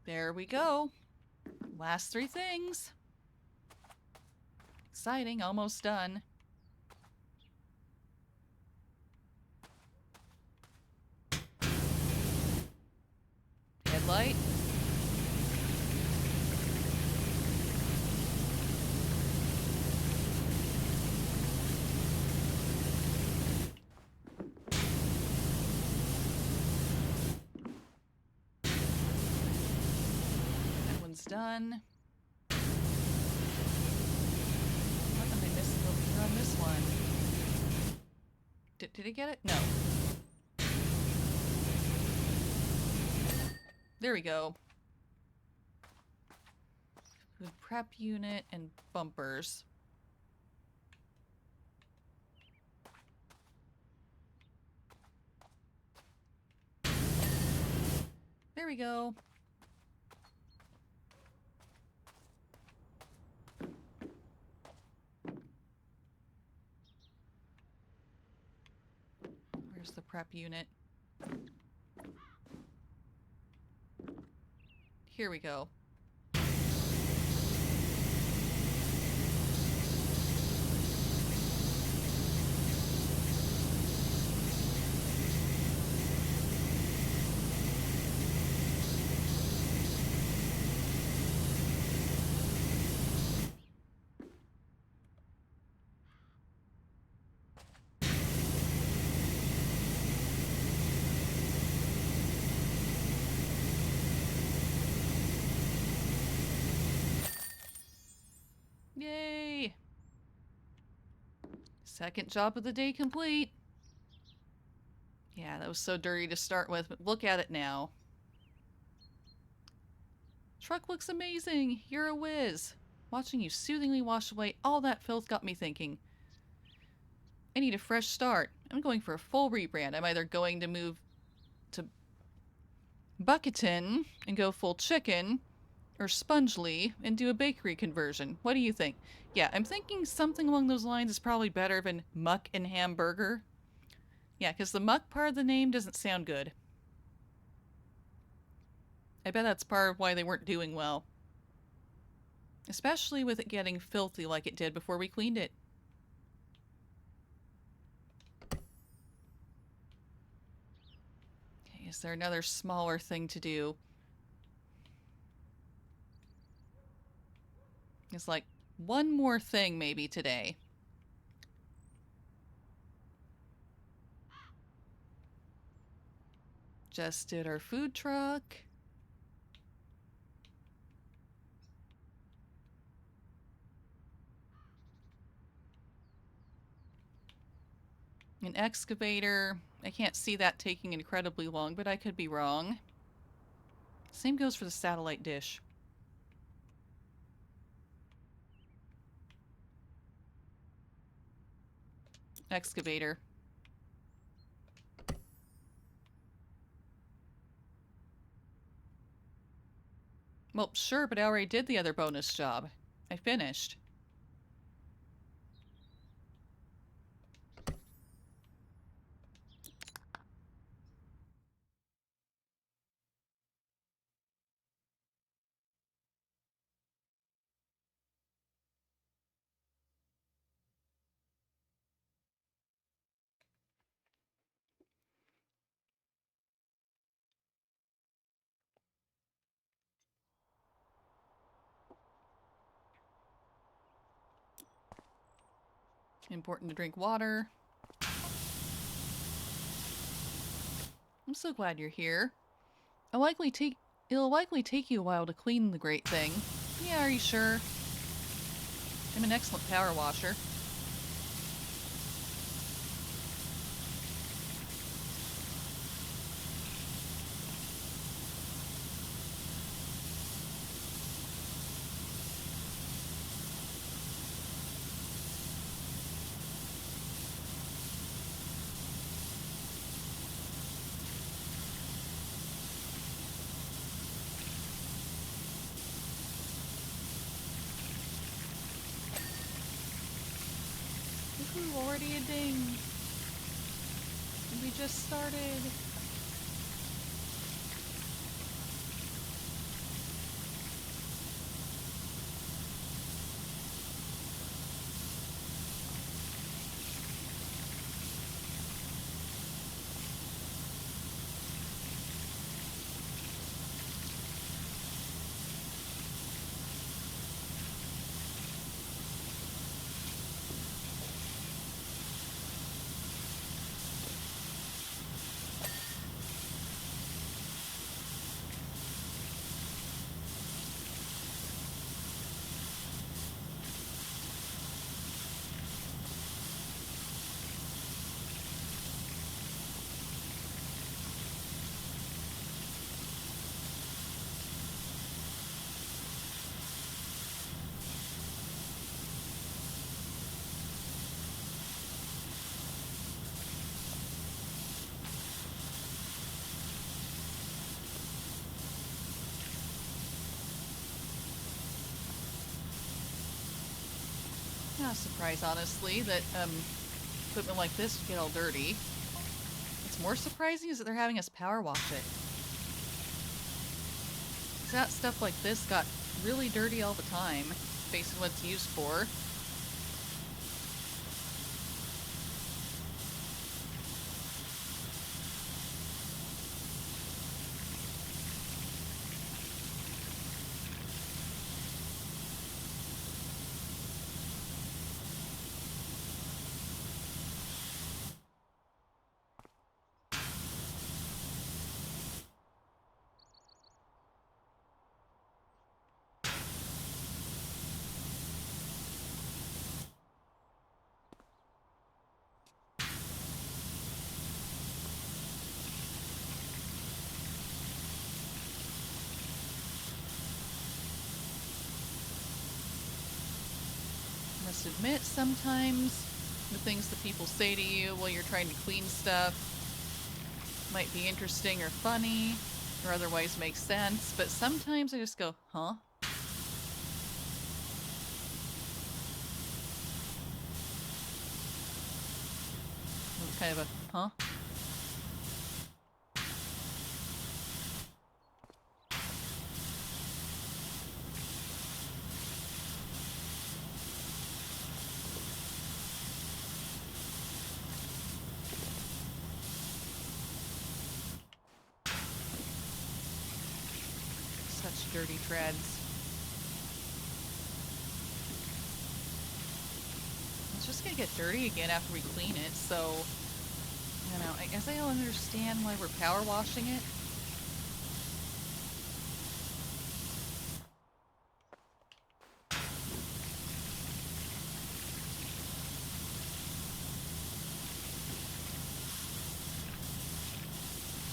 There we go. Last three things. Exciting, almost done. Headlight. one's done. What am I missing over here on this one? Did it get it? No. There we go. Food prep unit and bumpers. There we go. Where's the prep unit? Here we go. Yay! Second job of the day complete. Yeah, that was so dirty to start with, but look at it now. Truck looks amazing. You're a whiz. Watching you soothingly wash away all that filth got me thinking. I need a fresh start. I'm going for a full rebrand. I'm either going to move to Bucketon and go full chicken, or Spongely and do a bakery conversion. What do you think? Yeah, I'm thinking something along those lines is probably better than muck and hamburger. Yeah, because the muck part of the name doesn't sound good. I bet that's part of why they weren't doing well. Especially with it getting filthy like it did before we cleaned it. Okay, is there another smaller thing to do? It's like one more thing maybe today. Just did our food truck. An excavator. I can't see that taking incredibly long, but I could be wrong. Same goes for the satellite dish. Excavator. Well, sure, but I already did the other bonus job. I finished. Important to drink water. I'm so glad you're here. It'll likely take you a while to clean the great thing. Yeah, are you sure? I'm an excellent power washer. Woohoo, already a ding. And we just started. Not a surprise, honestly, that equipment like this would get all dirty. What's more surprising is that they're having us power wash it. 'Cause that stuff like this got really dirty all the time, based on what it's used for. I must admit, sometimes the things that people say to you while you're trying to clean stuff might be interesting or funny, or otherwise make sense, but sometimes I just go, huh? It's kind of a, huh? Such dirty treads. It's just gonna get dirty again after we clean it, so... I don't know, I guess I don't understand why we're power washing it.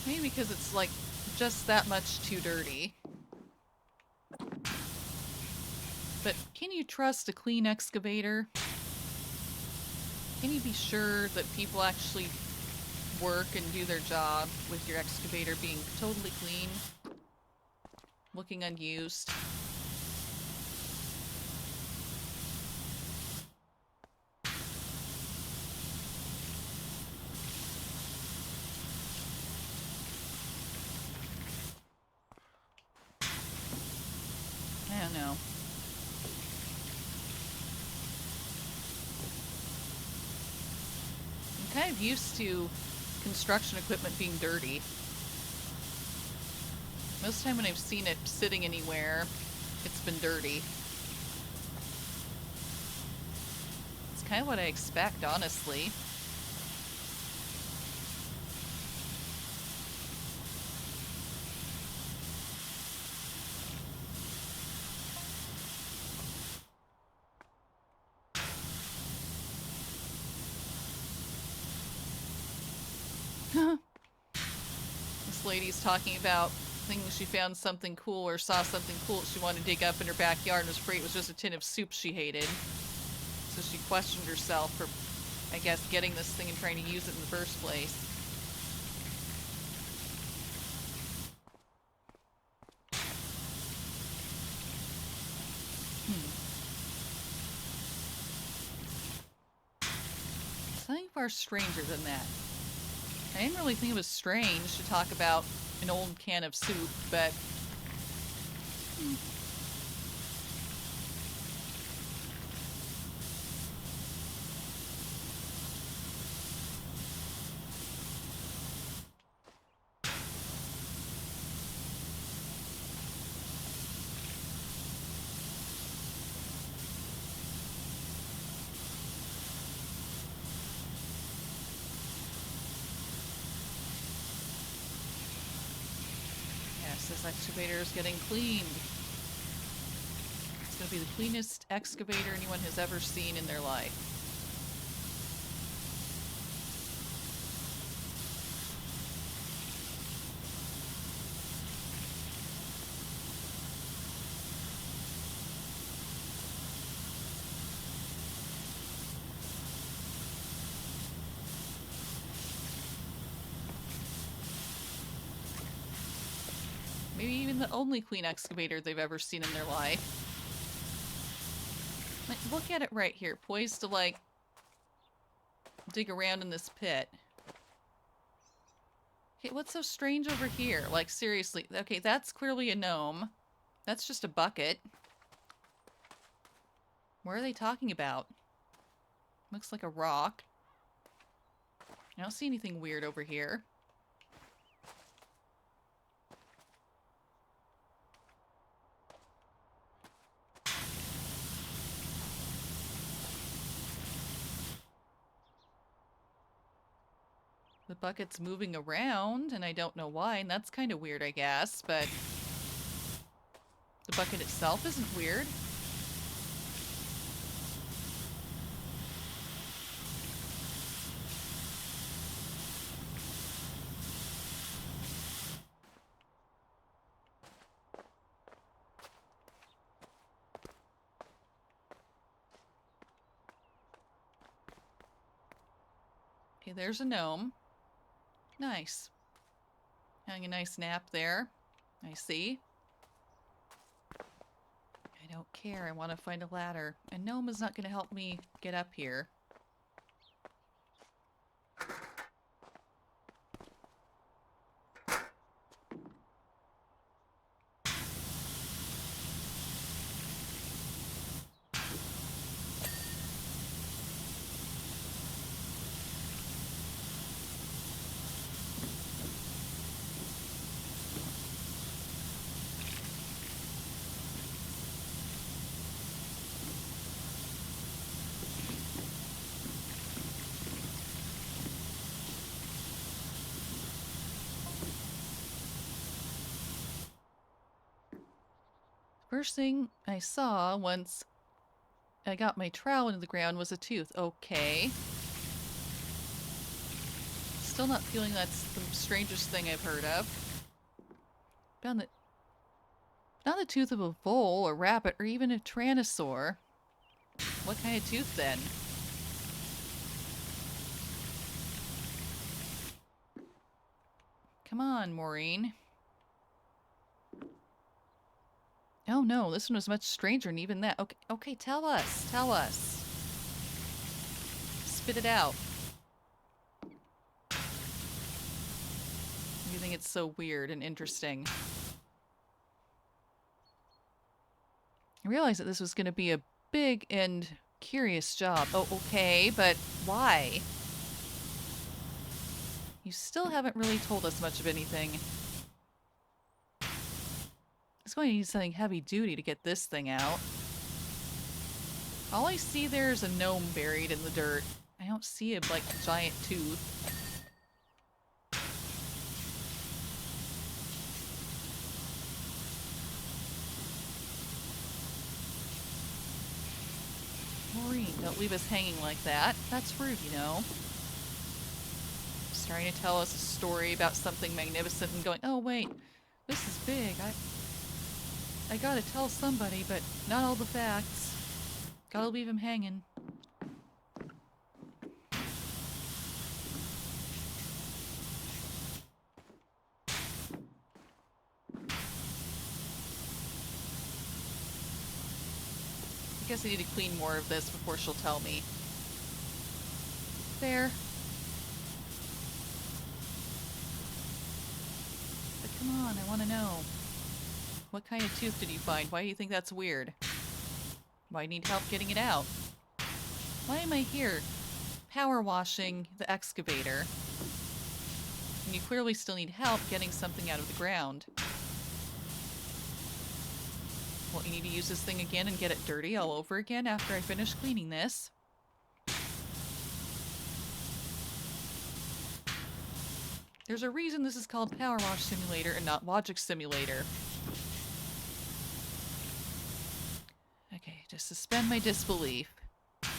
Maybe because it's, like, just that much too dirty. But can you trust a clean excavator? Can you be sure that people actually work and do their job with your excavator being totally clean? Looking unused? I don't know. I'm kind of used to construction equipment being dirty. Most of the time when I've seen it sitting anywhere, it's been dirty. It's kind of what I expect, honestly. This lady's talking about things she found something cool or saw something cool that she wanted to dig up in her backyard and was afraid it was just a tin of soup she hated. So she questioned herself for, I guess, getting this thing and trying to use it in the first place. Something far stranger than that. I didn't really think it was strange to talk about an old can of soup, but... Yes, this excavator is getting cleaned. It's going to be the cleanest excavator anyone has ever seen in their life. Maybe even the only clean excavator they've ever seen in their life. look at it right here, poised to, like, dig around in this pit. Okay, what's so strange over here? Like, seriously. Okay, that's clearly a gnome. That's just a bucket. What are they talking about? Looks like a rock. I don't see anything weird over here. The bucket's moving around, and I don't know why, and that's kind of weird, I guess, but the bucket itself isn't weird. Okay, there's a gnome. Nice. Having a nice nap there. I see. I don't care. I want to find a ladder. A gnome is not going to help me get up here. First thing I saw once I got my trowel into the ground was a tooth. Okay. Still not feeling that's the strangest thing I've heard of. Found that. Not the tooth of a vole, a rabbit, or even a tyrannosaur. What kind of tooth then? Come on, Maureen. Oh no, this one was much stranger than even that. Okay, tell us. Tell us. Spit it out. You think it's so weird and interesting. I realized that this was going to be a big and curious job. Oh, okay, but why? You still haven't really told us much of anything. It's going to need something heavy duty to get this thing out. All I see there is a gnome buried in the dirt. I don't see a, like, giant tooth. Maureen, don't leave us hanging like that. That's rude, you know. Just trying to tell us a story about something magnificent and going, oh wait, this is big. I gotta tell somebody, but not all the facts. Gotta leave him hanging. I guess I need to clean more of this before she'll tell me. There. But come on, I want to know. What kind of tooth did you find? Why do you think that's weird? Why do you need help getting it out? Why am I here? Power washing the excavator. And you clearly still need help getting something out of the ground. Well, you need to use this thing again and get it dirty all over again after I finish cleaning this. There's a reason this is called PowerWash Simulator and not Logic Simulator. Okay, just suspend my disbelief. It's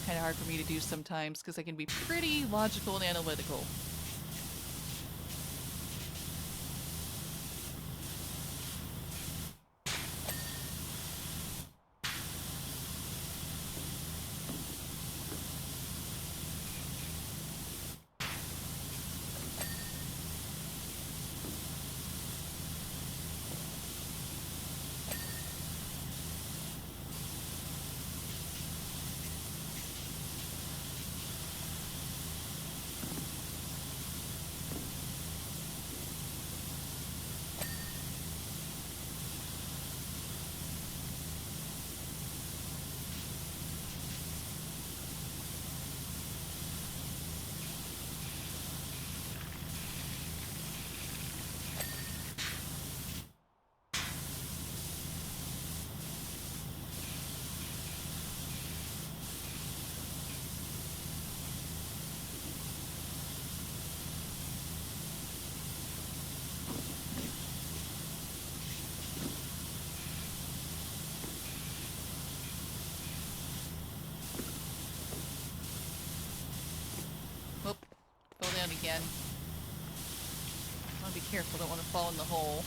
kind of hard for me to do sometimes because I can be pretty logical and analytical. man. I want to be careful, don't want to fall in the hole.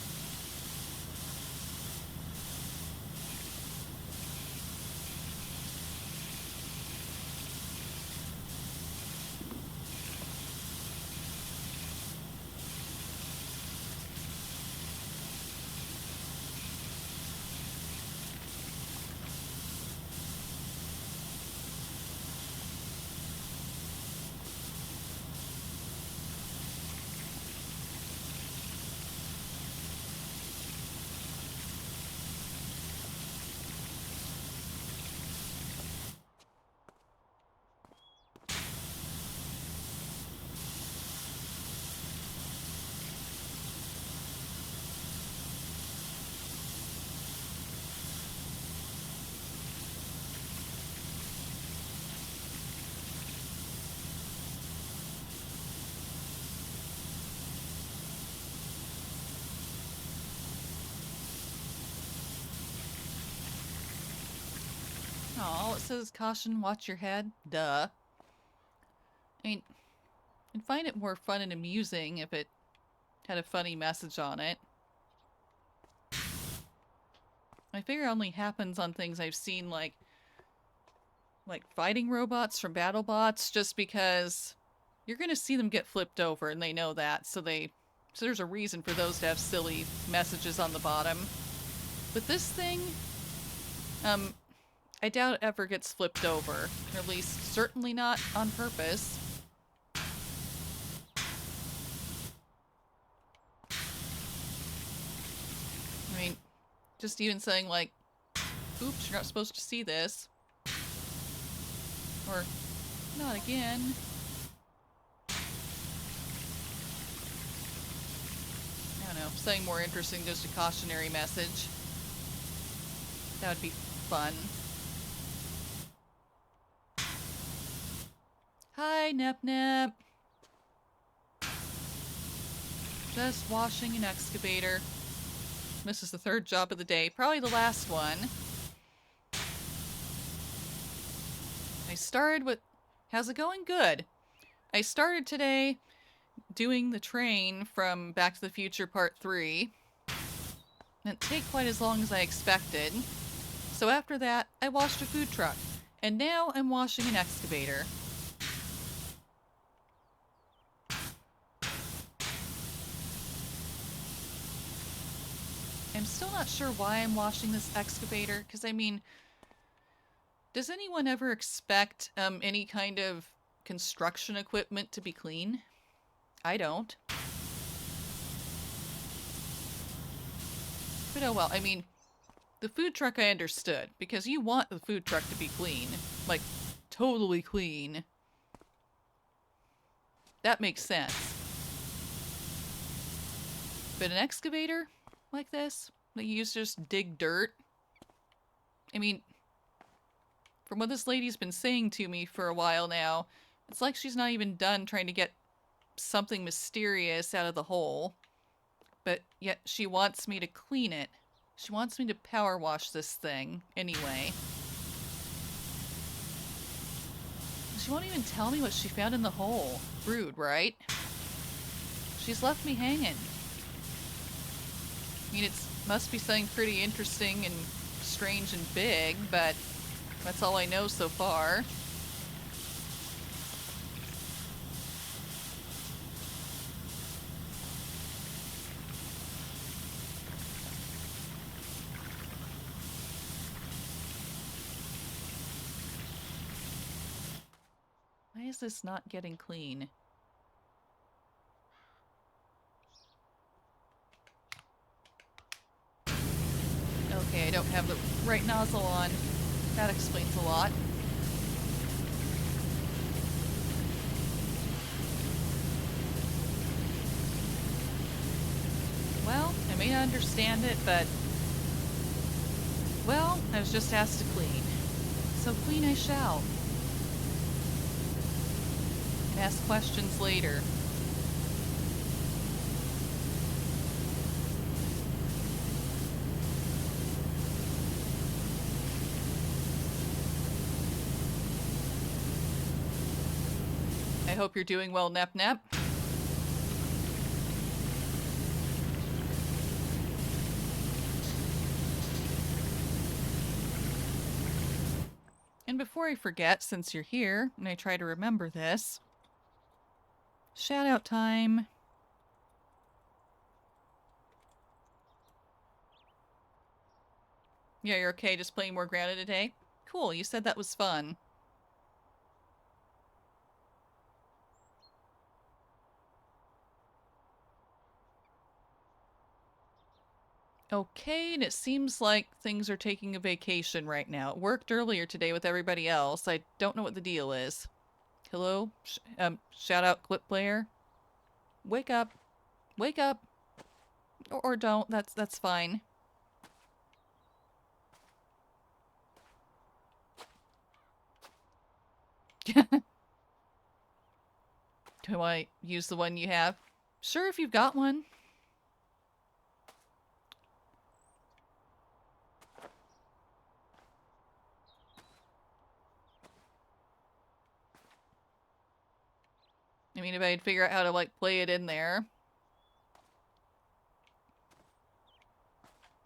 Oh, it says caution, watch your head. Duh. I mean, I'd find it more fun and amusing if it had a funny message on it. I figure it only happens on things I've seen like fighting robots from BattleBots, just because you're gonna see them get flipped over and they know that, so there's a reason for those to have silly messages on the bottom. But this thing, I doubt it ever gets flipped over, or at least certainly not on purpose. I mean, just even saying like, oops, you're not supposed to see this. Or, not again. I don't know, something more interesting, just a cautionary message. That would be fun. Hi, Nep Nep. Just washing an excavator. This is the third job of the day, probably the last one. I started with... How's it going? Good. I started today doing the train from Back to the Future Part 3. It didn't take quite as long as I expected. So after that, I washed a food truck. And now I'm washing an excavator. I'm still not sure why I'm washing this excavator, because I mean, does anyone ever expect any kind of construction equipment to be clean? I don't. But oh well, I mean, the food truck I understood, because you want the food truck to be clean. Like, totally clean. That makes sense. But an excavator like this, that you use to just dig dirt? I mean, from what this lady's been saying to me for a while now, it's like she's not even done trying to get something mysterious out of the hole. But yet she wants me to clean it. She wants me to power wash this thing anyway. She won't even tell me what she found in the hole. Rude, right? She's left me hanging. I mean, it must be something pretty interesting and strange and big, but that's all I know so far. Why is this not getting clean? Okay, I don't have the right nozzle on. That explains a lot. Well, I may not understand it, but... Well, I was just asked to clean. So clean I shall. And ask questions later. I hope you're doing well, Nep Nep. And before I forget, since you're here, and I try to remember this, shout out time. Yeah, you're okay just playing more grounded today? Cool, you said that was fun. Okay, and it seems like things are taking a vacation right now. It worked earlier today with everybody else. I don't know what the deal is. Hello? Shout out clip player. Wake up. Wake up. Or don't. That's fine. Do I use the one you have? Sure, if you've got one. I mean, if I'd figure out how to, like, play it in there.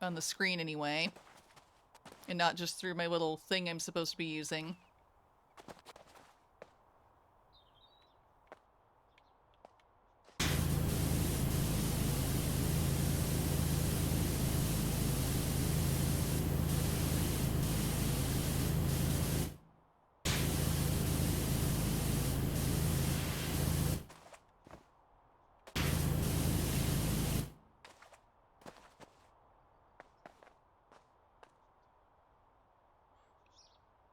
On the screen, anyway. And not just through my little thing I'm supposed to be using.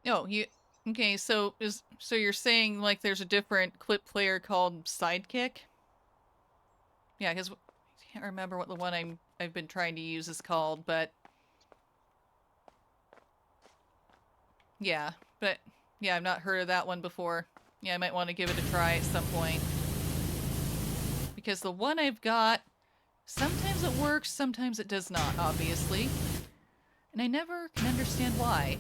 Oh, you... Okay, so you're saying, like, there's a different clip player called Sidekick? Yeah, because I can't remember what the one I've been trying to use is called, but... Yeah, but... Yeah, I've not heard of that one before. Yeah, I might want to give it a try at some point. Because the one I've got, sometimes it works, sometimes it does not, obviously. And I never can understand why.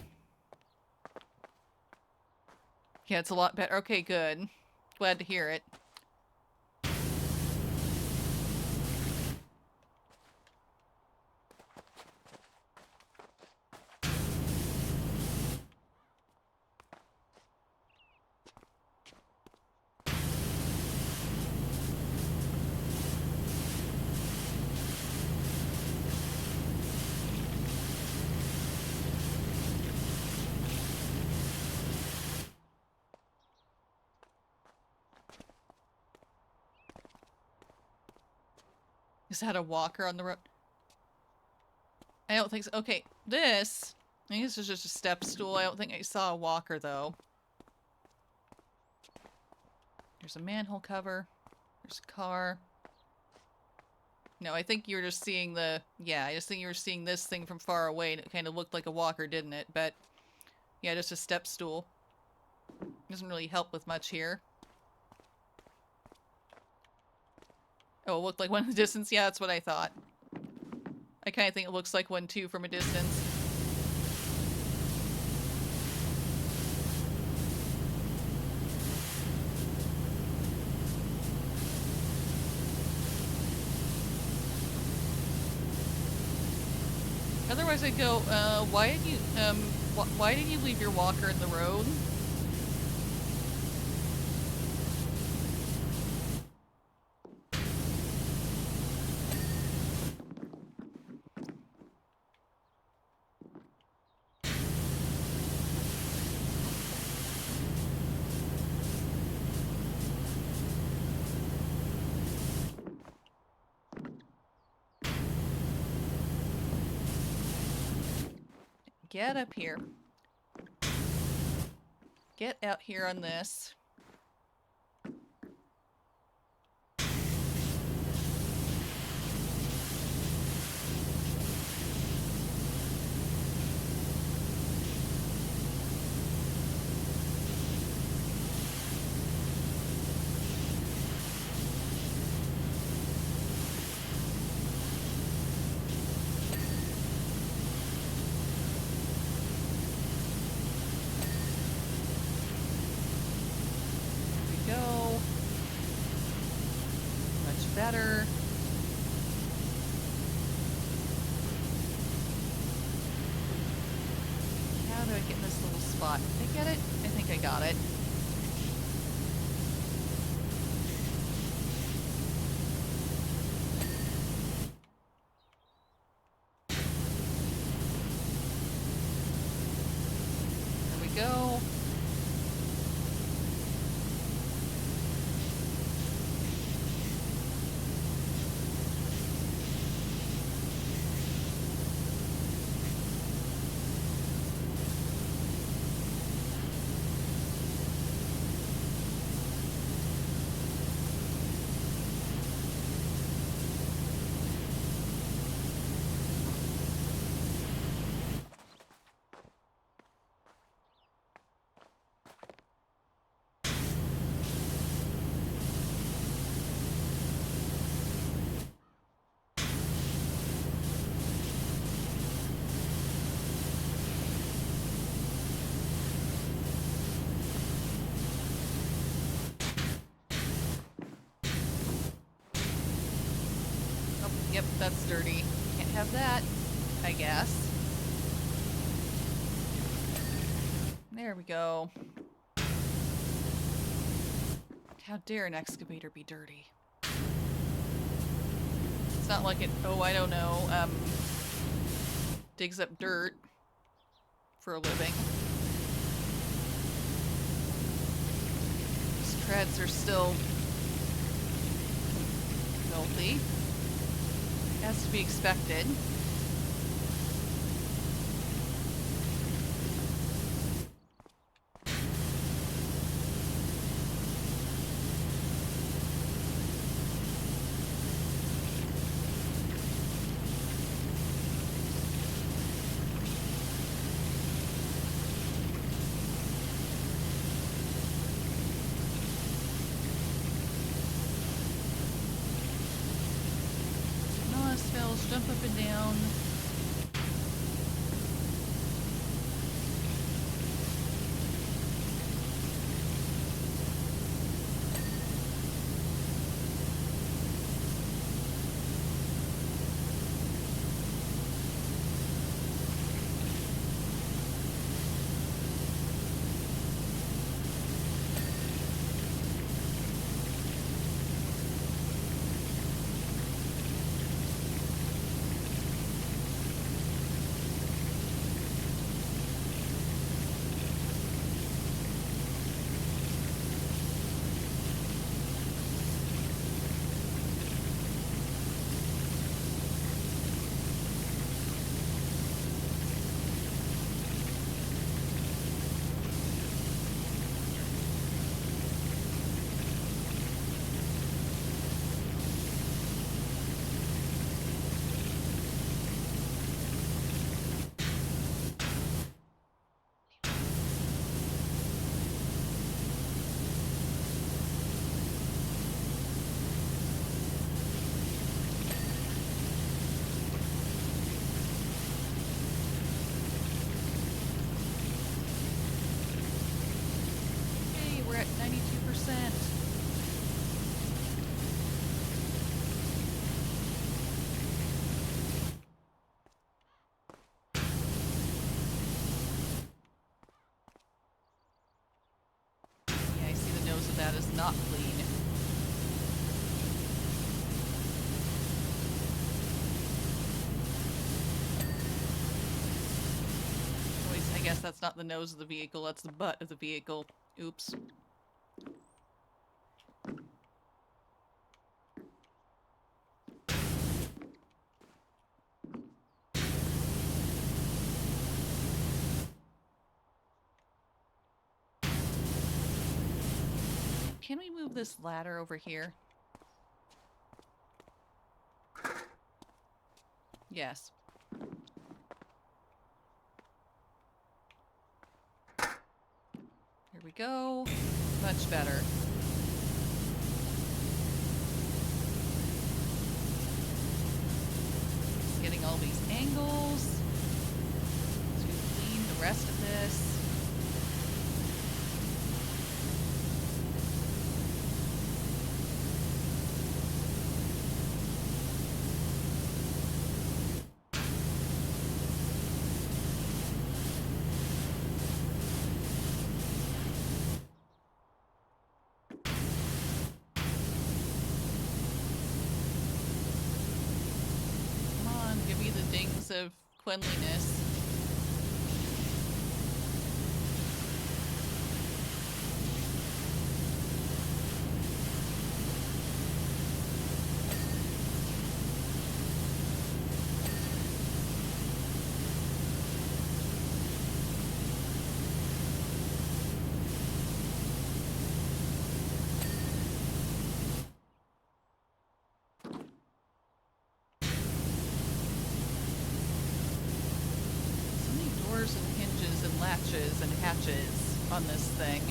Yeah, it's a lot better. Okay, good. Glad to hear it. Is that a walker on the road? I don't think so. Okay, this... I think this is just a step stool. I don't think I saw a walker, though. There's a manhole cover. There's a car. No, I think you were just seeing the... Yeah, I just think you were seeing this thing from far away, and it kind of looked like a walker, didn't it? But, yeah, just a step stool. Doesn't really help with much here. Oh, it looked like one in the distance? Yeah, that's what I thought. I kind of think it looks like one, too, from a distance. Otherwise I'd go, why did you leave your walker in the road? Get up here. Get out here on this. Better. do I get in this little spot? Did I get it? I think I got it. There we go. Oh, yep, that's dirty. Can't have that, I guess. There we go. How dare an excavator be dirty? It's not like it, oh, I don't know, digs up dirt for a living. These treads are still filthy. Has to be expected. Jump up and down. We're at 92%. Yeah, I see the nose of that is not clean. I guess that's not the nose of the vehicle, that's the butt of the vehicle. Oops. Can we move this ladder over here? Yes. Here we go. Much better. Just getting all these angles to clean the rest of this. cleanliness. So many doors and hinges and latches and hatches on this thing.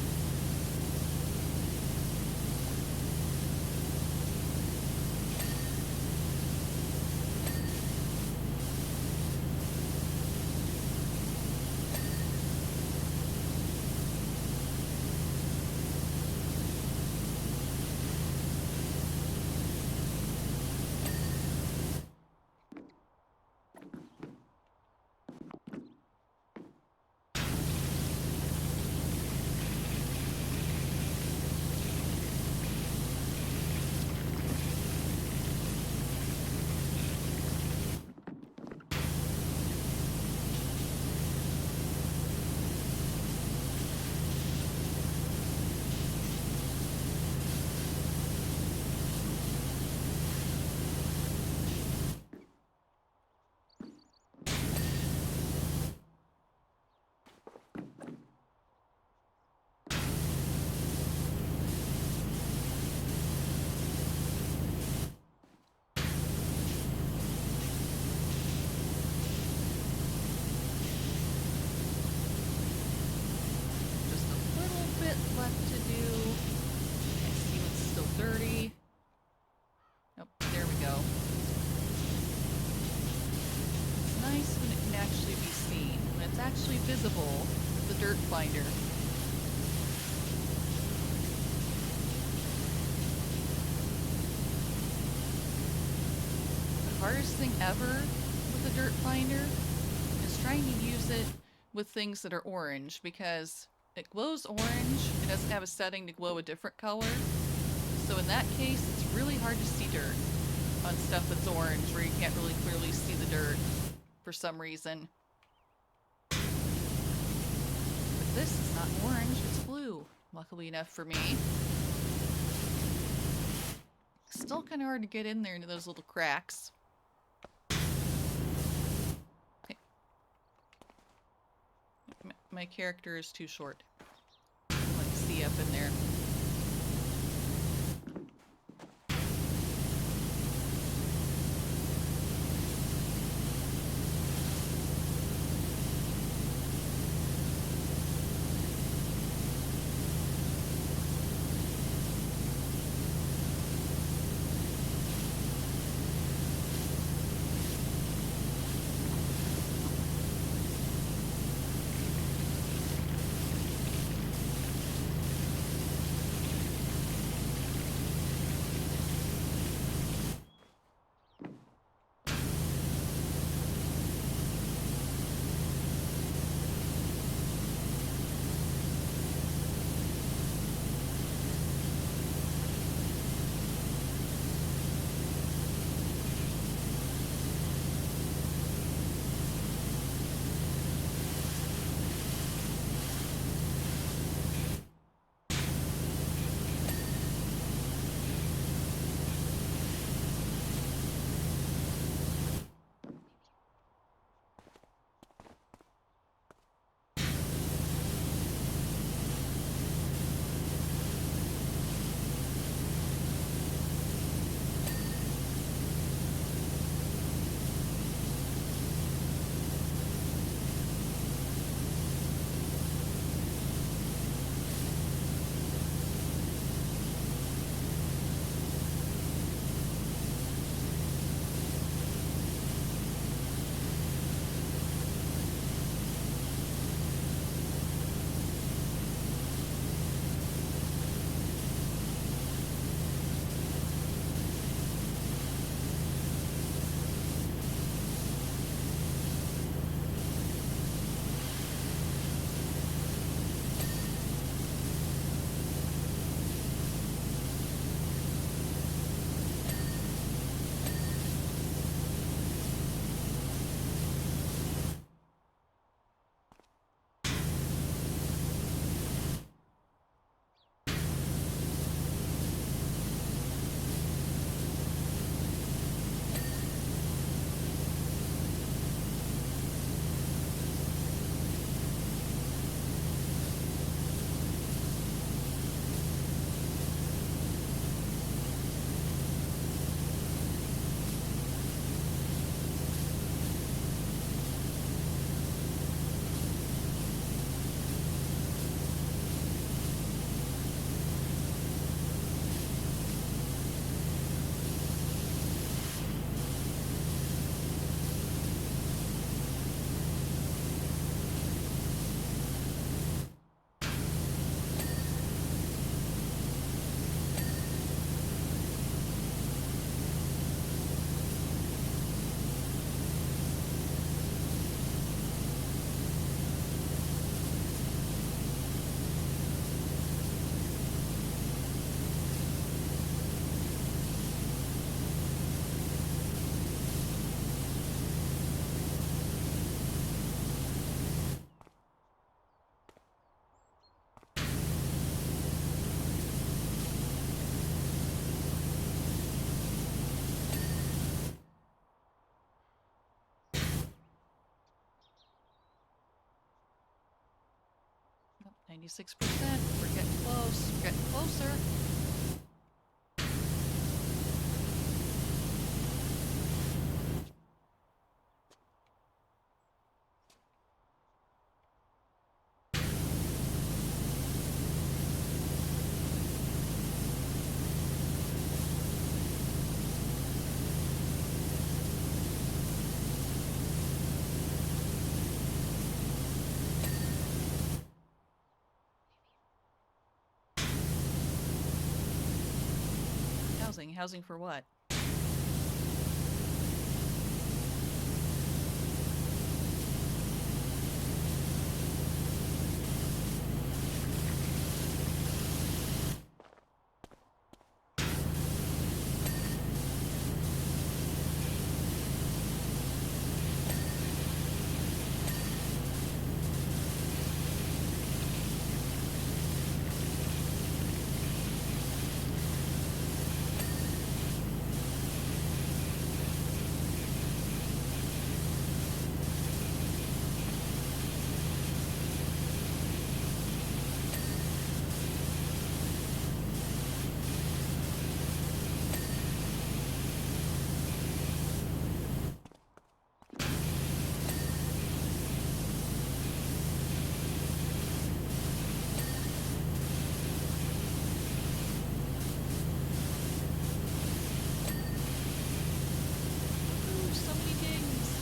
Just a little bit left to do. I see what's still dirty. Nope, there we go. It's nice when it can actually be seen, when it's actually visible with the dirt finder. The hardest thing ever with the dirt finder is trying to use it with things that are orange, because it glows orange. It doesn't have a setting to glow a different color. So in that case, it's really hard to see dirt on stuff that's orange, where you can't really clearly see the dirt for some reason. But this is not orange, it's blue, luckily enough for me. Still kind of hard to get in there into those little cracks. My character is too short. Like, see up in there. 96%. We're getting close. We're getting closer. Housing. Housing for what? Ooh, so many dings.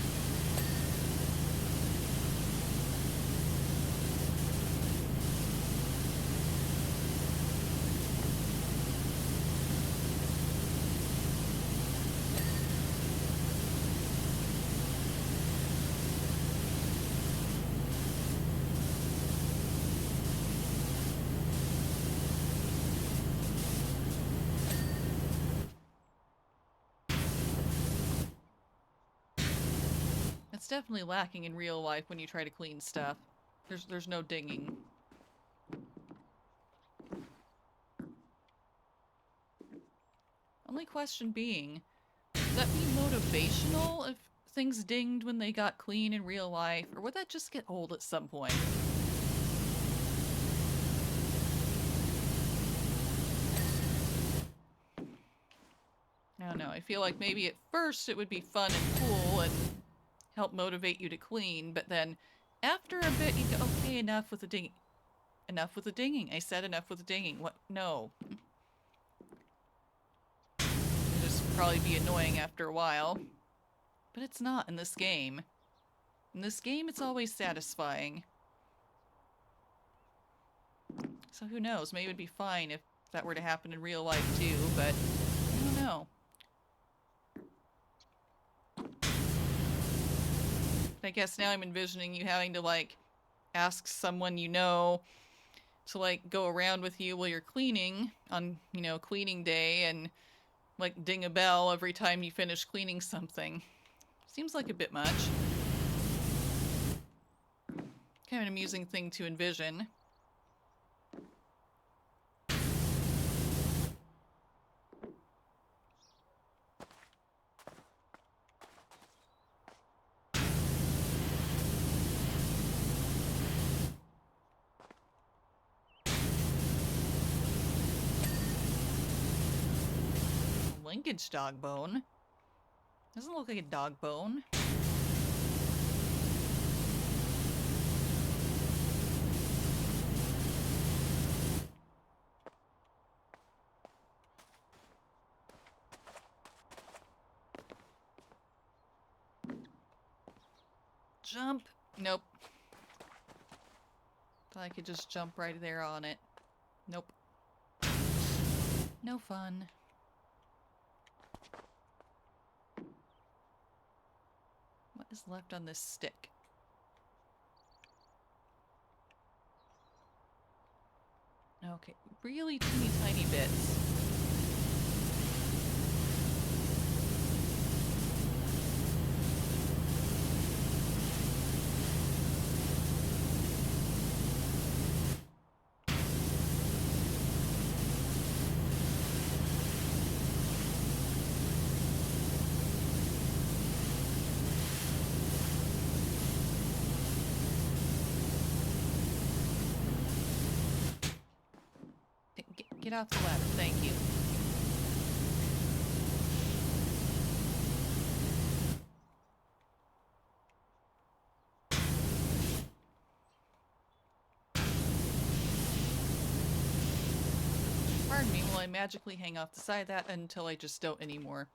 It's definitely lacking in real life when you try to clean stuff. There's no dinging. Only question being, would that be motivational if things dinged when they got clean in real life, or would that just get old at some point? I don't know, I feel like maybe at first it would be fun and cool and help motivate you to clean, but then after a bit you go, okay, enough with the dinging. Enough with the dinging. I said enough with the dinging. What? No. It'd just probably be annoying after a while. But it's not in this game. In this game, it's always satisfying. So who knows? Maybe it'd be fine if that were to happen in real life too, but I don't know. I guess now I'm envisioning you having to, like, ask someone you know to, like, go around with you while you're cleaning on, you know, cleaning day and, like, ding a bell every time you finish cleaning something. Seems like a bit much. Kind of an amusing thing to envision. Linkage dog bone. Doesn't look like a dog bone. Jump. Nope. Thought I could just jump right there on it. Nope. No fun. What is left on this stick? Okay, really teeny tiny bits. Get off the ladder, thank you. Pardon me while I magically hang off the side of that until I just don't anymore.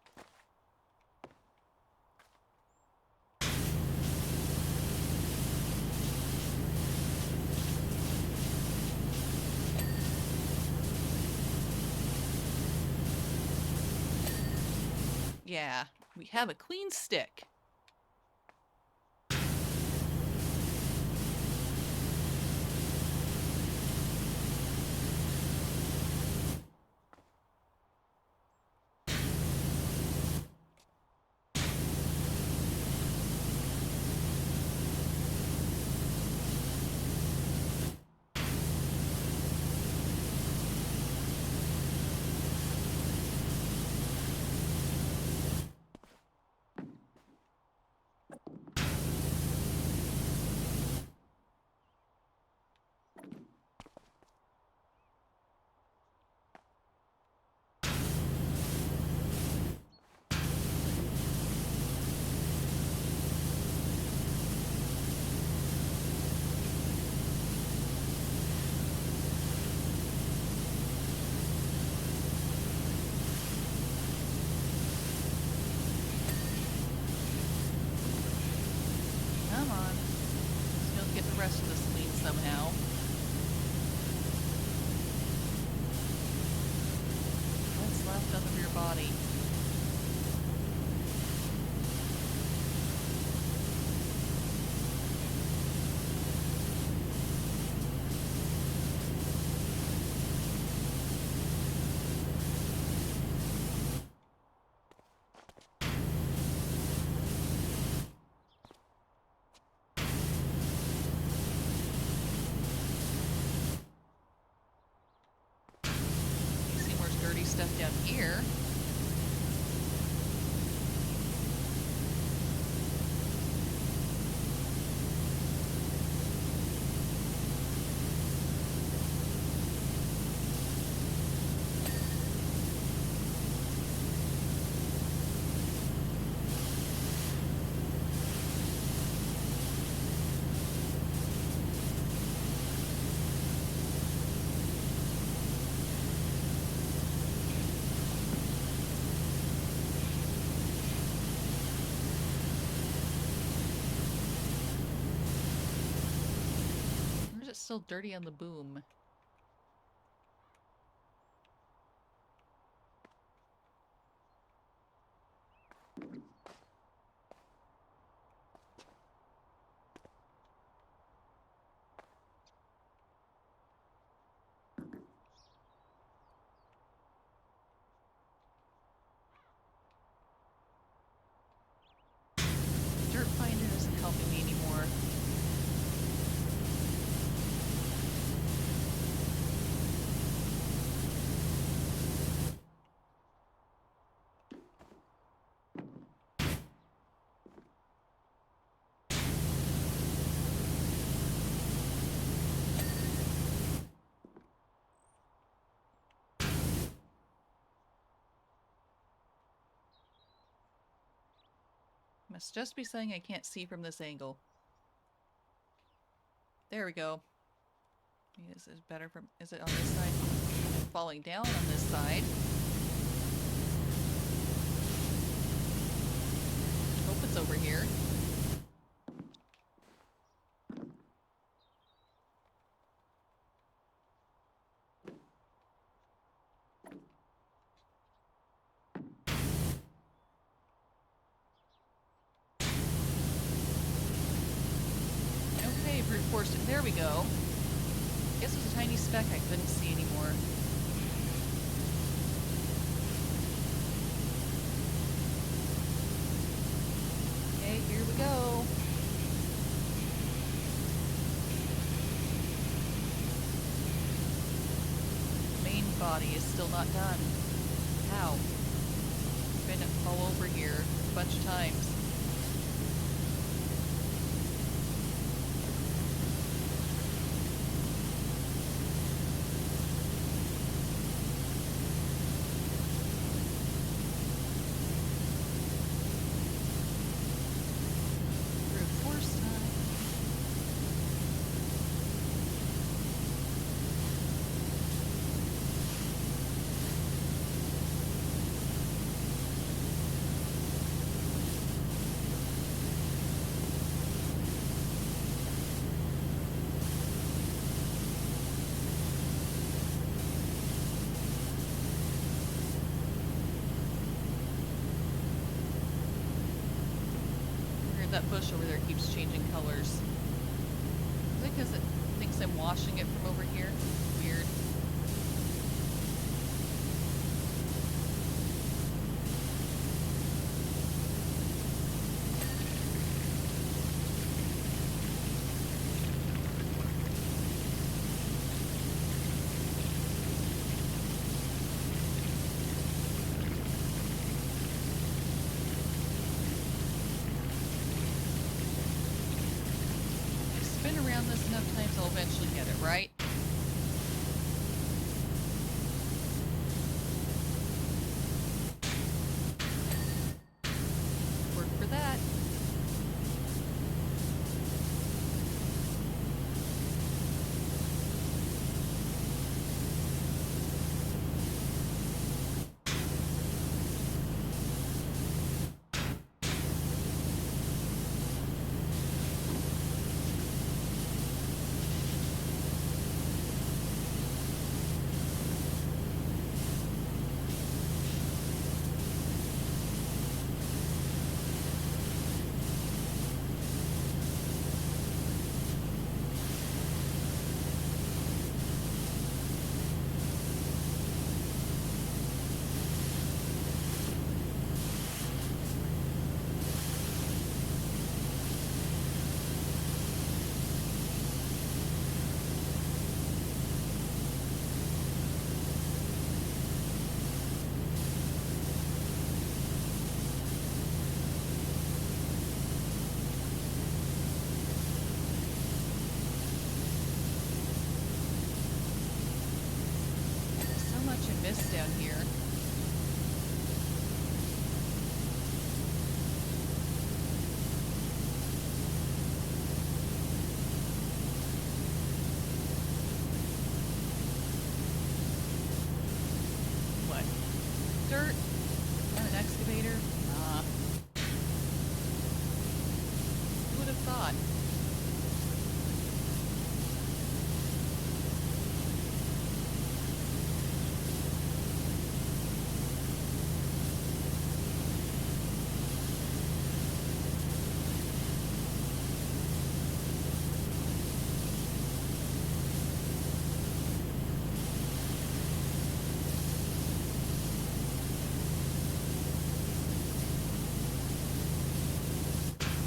Yeah, we have a clean stick. Come on. Let's go get the rest of this clean somehow. What's left of your body? See more dirty stuff down here. Or is it still dirty on the boom? Dirt finder isn't helping me anymore. Must just be something I can't see from this angle. There we go. Maybe this is better from... Is it on this side? I'm falling down on this side. Hope it's over here. Okay, brute force it. There we go. Guess it was a tiny speck I couldn't see anymore. Okay, here we go. Main body is still not done. How? Been all over here a bunch of times. that bush over there keeps changing colors. Is it because it thinks I'm washing it from over here? Weird. Spin around this enough times, I'll eventually get it, right? Work for that. So much I miss down here. What? Dirt? On an excavator? Nah. Who would have thought?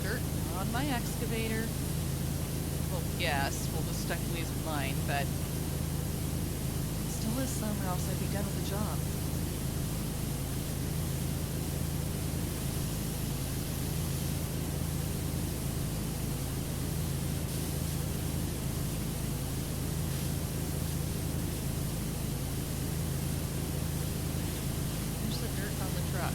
Dirt on my excavator. Well, yes, we'll just stuck to with mine, but it still is summer, else I'd be done with the job. There's the dirt on the truck.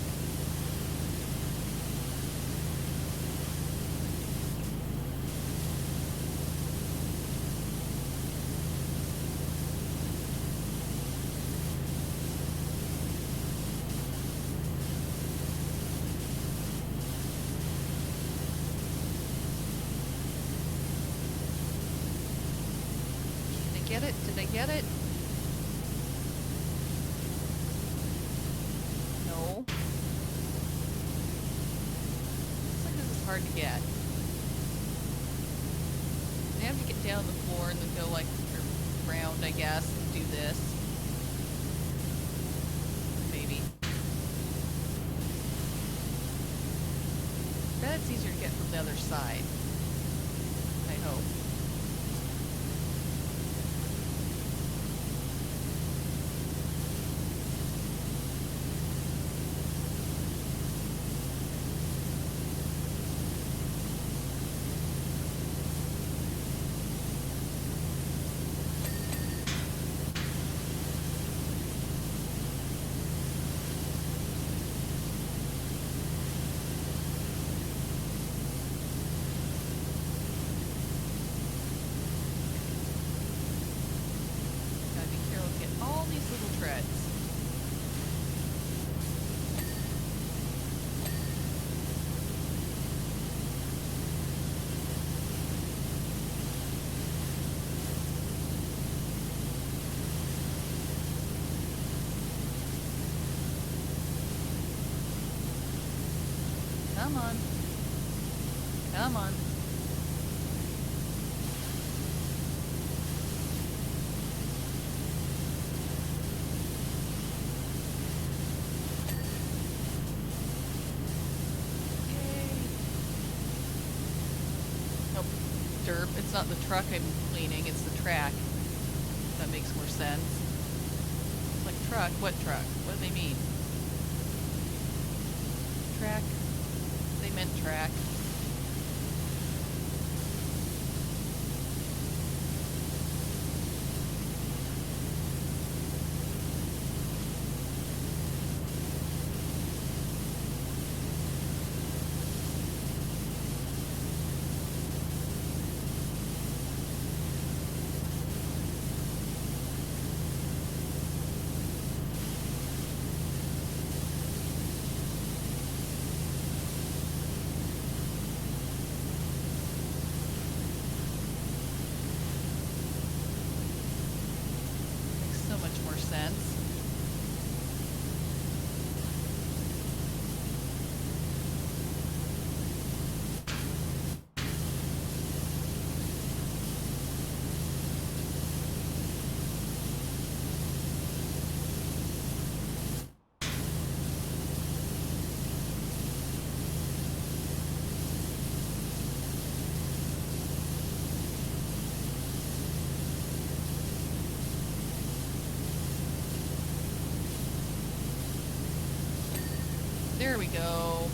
Did they get it? Did they get it? No. Looks like this is hard to get. They have to get down the floor and then go like around, I guess, and do this. Maybe. Bet it's easier to get from the other side. I hope. Gotta be careful to get all these little treads. Come on. Come on. Nope. Derp. It's not the truck I'm cleaning, it's the track. That makes more sense. It's like, truck? What truck? What do they mean? Track? They meant track. Makes so much more sense. There we go.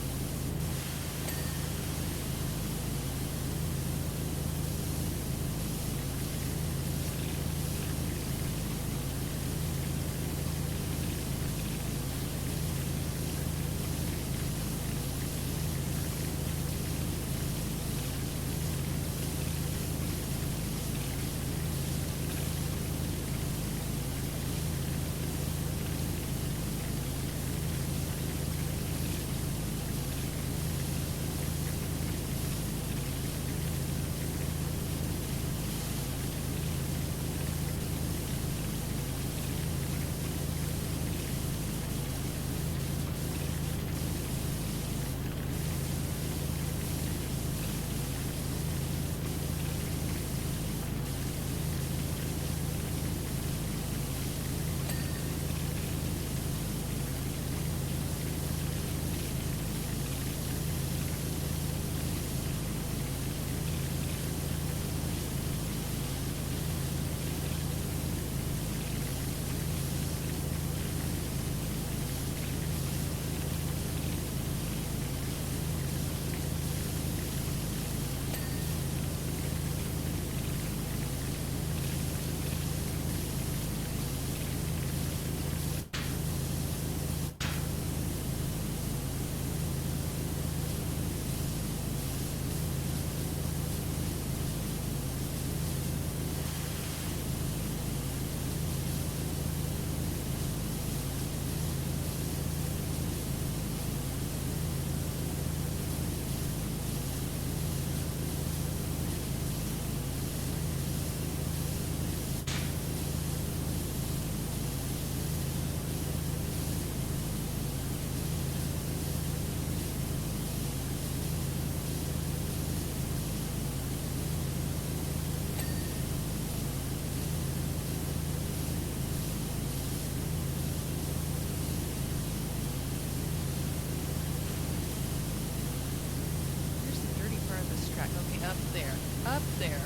Okay, up there. Up there.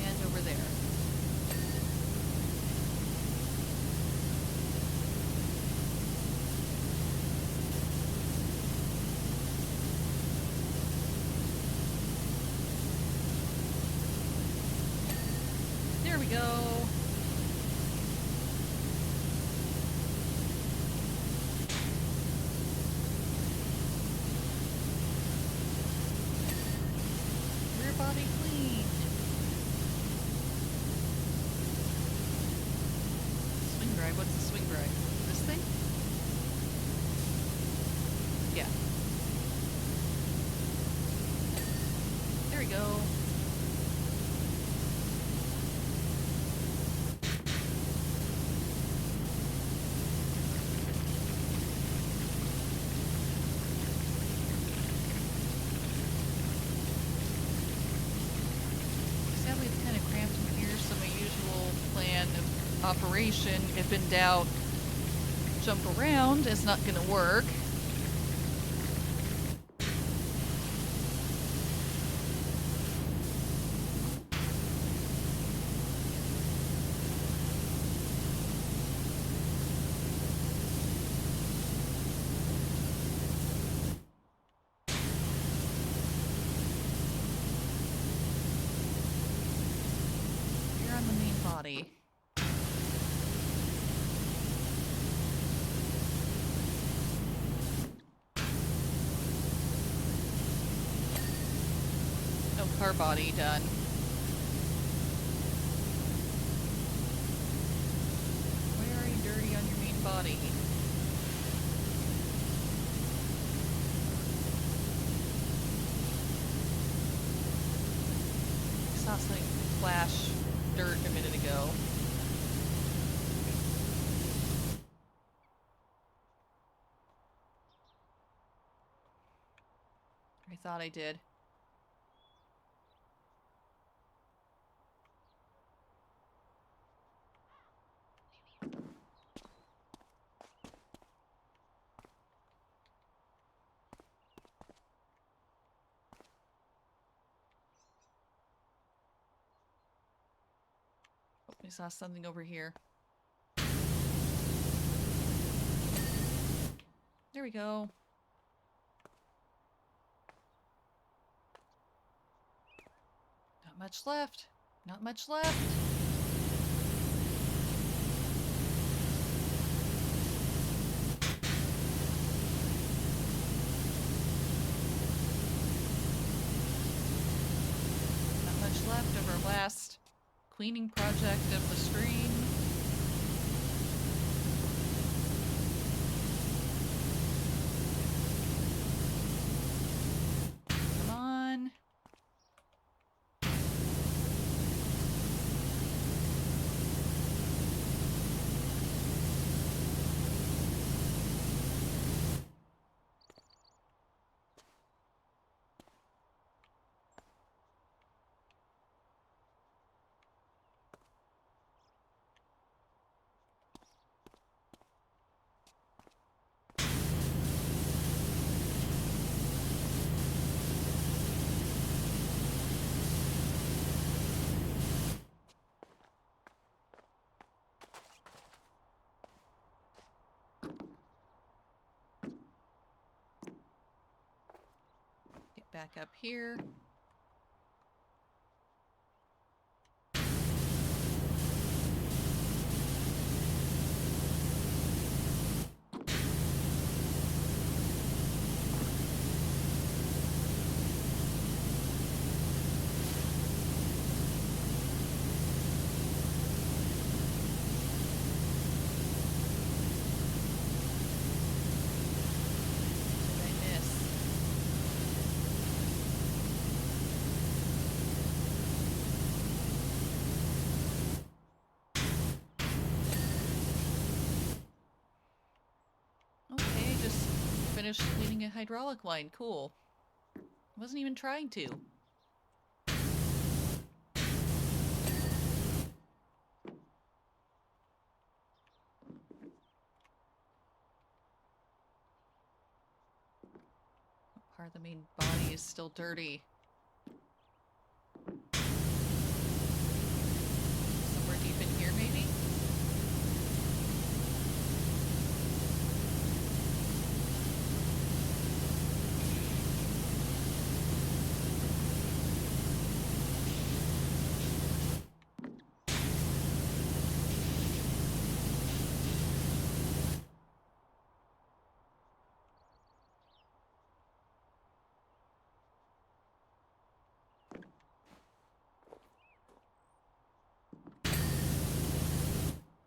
And over there. There we go. Rear body clean. Swing drive. What's the swing drive? This thing? Yeah. There we go. operation. If in doubt, jump around. It's not gonna work. You're on the main body. Oh, car body done. Where are you dirty on your main body? I saw something flash dirt a minute ago. I thought I did. Oh, I saw something over here. There we go. Not much left. Not much left. Not much left of our last cleaning project of the stream. Come on. Get back up here. What did I miss? Okay, just finished cleaning a hydraulic line. Cool. Wasn't even trying to. Part of the main body is still dirty. Somewhere deep in here, maybe?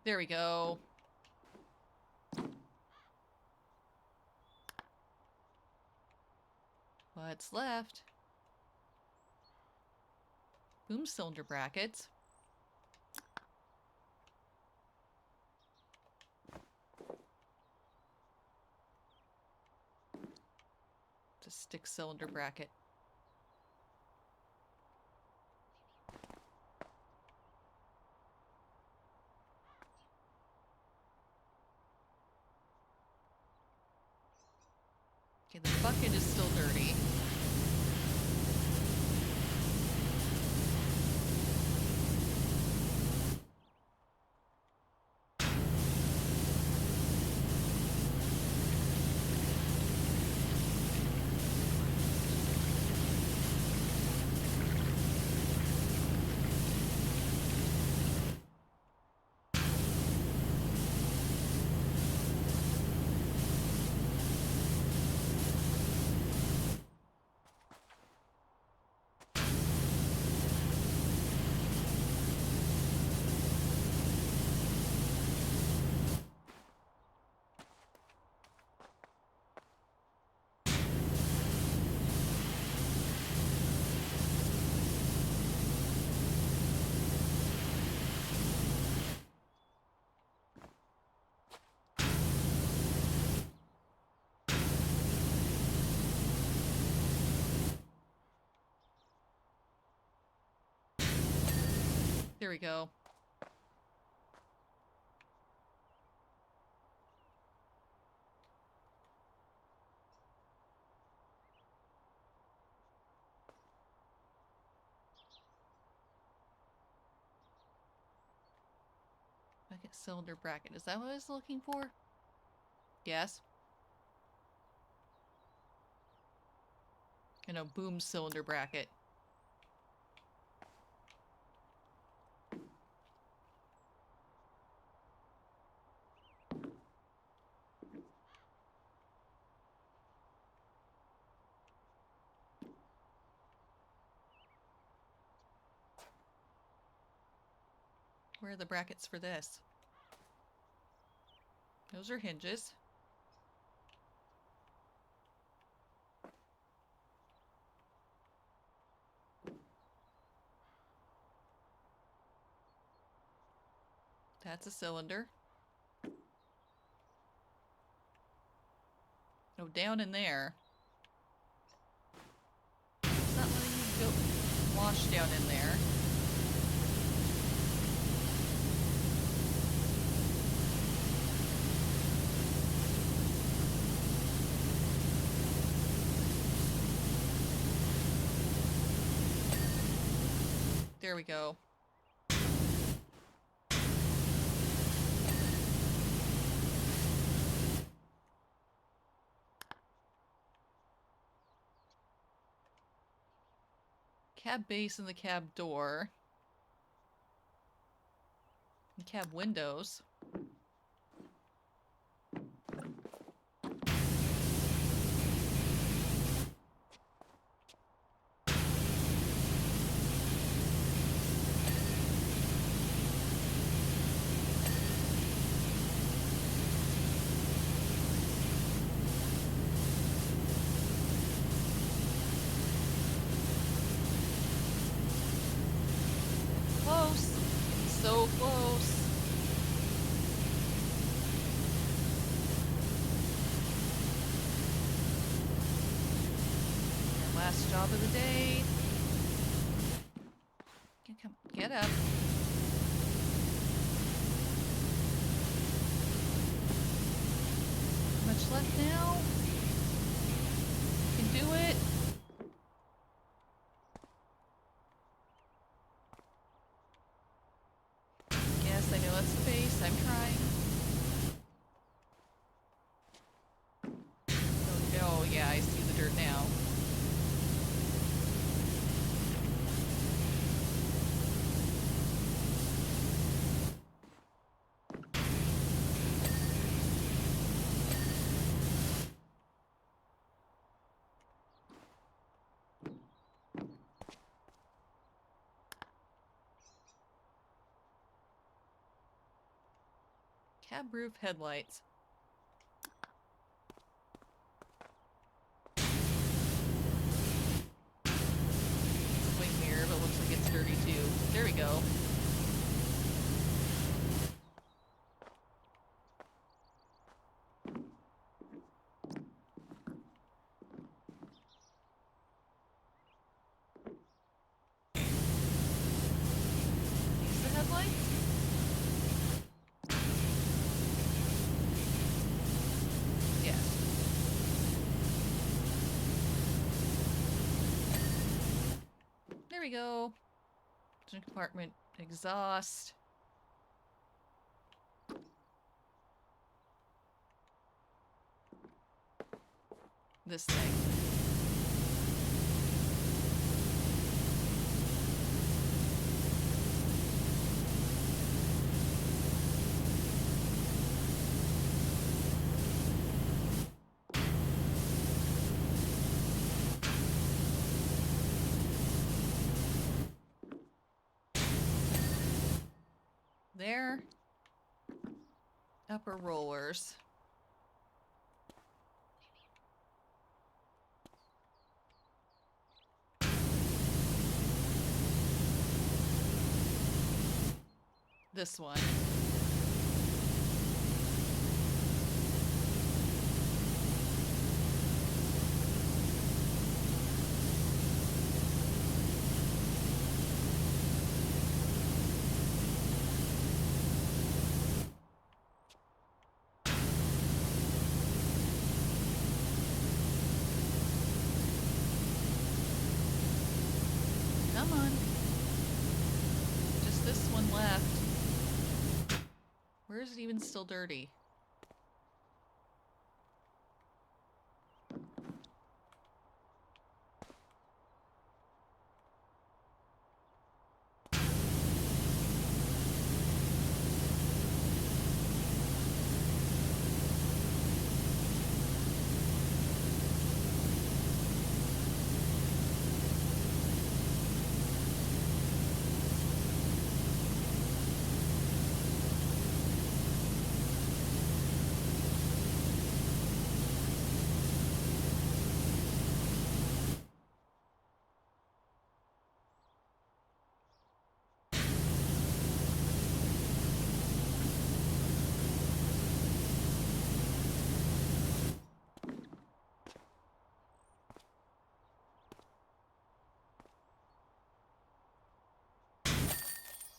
There we go. What's left? Boom cylinder brackets. Just stick cylinder bracket. Okay, the bucket is still dirty. There we go. Bucket cylinder bracket. Is that what I was looking for? Yes. And a boom cylinder bracket. Where are the brackets for this? Those are hinges. That's a cylinder. Oh, down in there. It's not letting you go wash down in there. There we go. Cab base and the cab door. And cab windows. Close. So close. Our last job of the day. Come, get up. How much left now? You can do it. Yes, I know that's the base. I'm trying. Oh, yeah, I see the dirt now. Cab roof headlights. Swing mirror, but looks like it's dirty too. There we go. These the headlights? Yes. There we go. Engine compartment exhaust. This thing. There. Upper rollers. This one. Come on. Just this one left. Where is it even still dirty?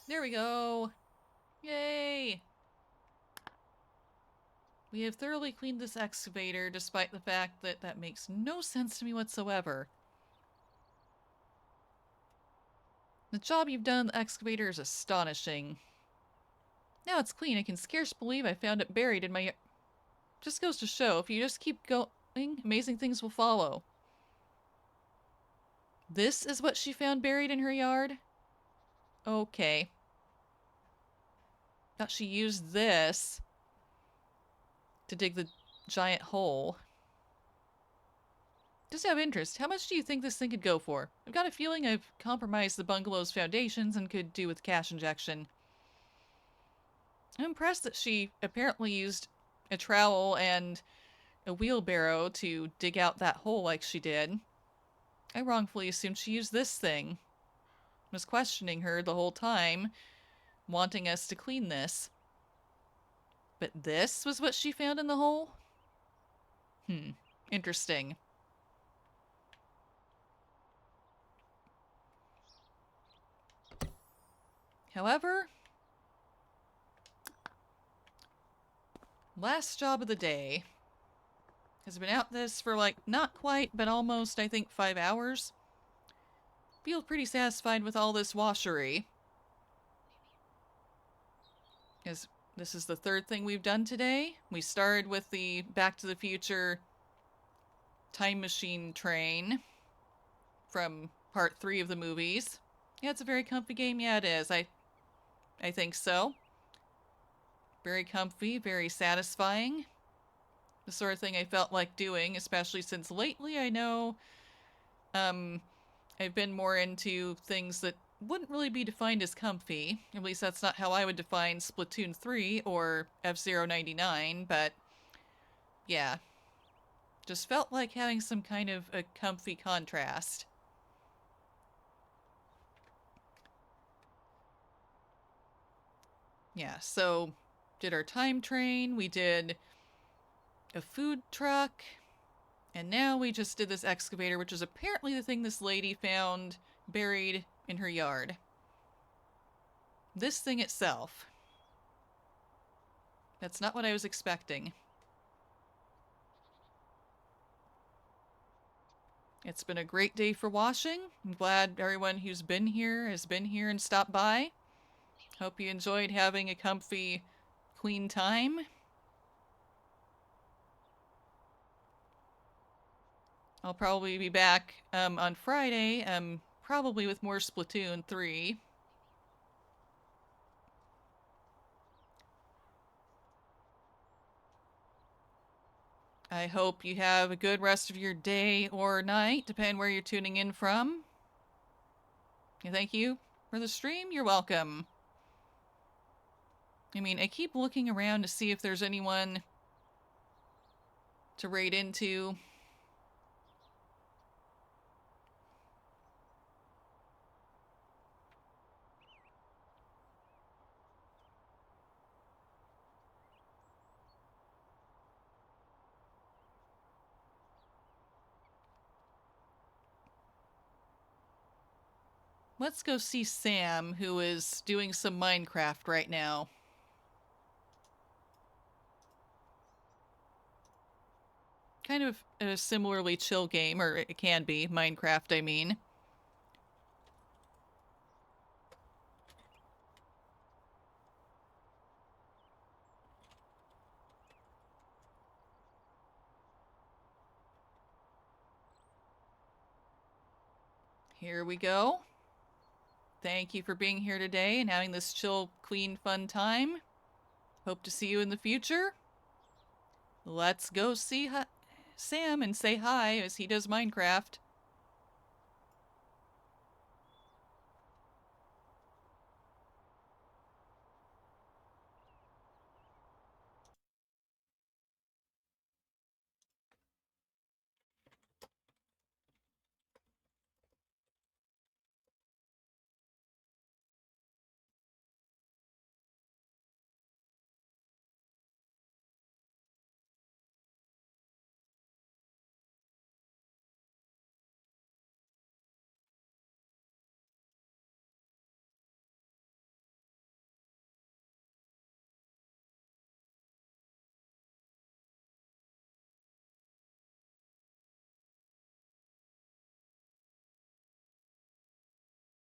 There we go. Yay! We have thoroughly cleaned this excavator, despite the fact that that makes no sense to me whatsoever. The job you've done on the excavator is astonishing. Now it's clean. I can scarce believe I found it buried in my... Just goes to show, if you just keep going, amazing things will follow. This is what she found buried in her yard? Okay. Thought she used this to dig the giant hole. Just out of interest, how much do you think this thing could go for? I've got a feeling I've compromised the bungalow's foundations and could do with cash injection. I'm impressed that she apparently used a trowel and a wheelbarrow to dig out that hole like she did. I wrongfully assumed she used this thing. Was questioning her the whole time, wanting us to clean this. But this was what she found in the hole? Interesting. However, last job of the day has been out this for like, not quite, but almost, I think, 5 hours. Feel pretty satisfied with all this washery. As this is the third thing we've done today. We started with the Back to the Future time machine train from part 3 of the movies. Yeah, it's a very comfy game. Yeah, it is. I think so. Very comfy, very satisfying. The sort of thing I felt like doing, especially since lately I know I've been more into things that wouldn't really be defined as comfy. At least that's not how I would define Splatoon 3 or F-Zero 99, but yeah. Just felt like having some kind of a comfy contrast. Yeah, so did our time train, we did a food truck, and now we just did this excavator, which is apparently the thing this lady found buried in her yard. This thing itself. That's not what I was expecting. It's been a great day for washing. I'm glad everyone who's been here has been here and stopped by. Hope you enjoyed having a comfy, clean time. I'll probably be back on Friday, probably with more Splatoon 3. I hope you have a good rest of your day or night, depending where you're tuning in from. And thank you for the stream. You're welcome. I mean, I keep looking around to see if there's anyone to raid into. Let's go see Sam, who is doing some Minecraft right now. Kind of a similarly chill game, or it can be, Minecraft, I mean. Here we go. Thank you for being here today and having this chill, clean, fun time. Hope to see you in the future. Let's go see Sam and say hi as he does Minecraft.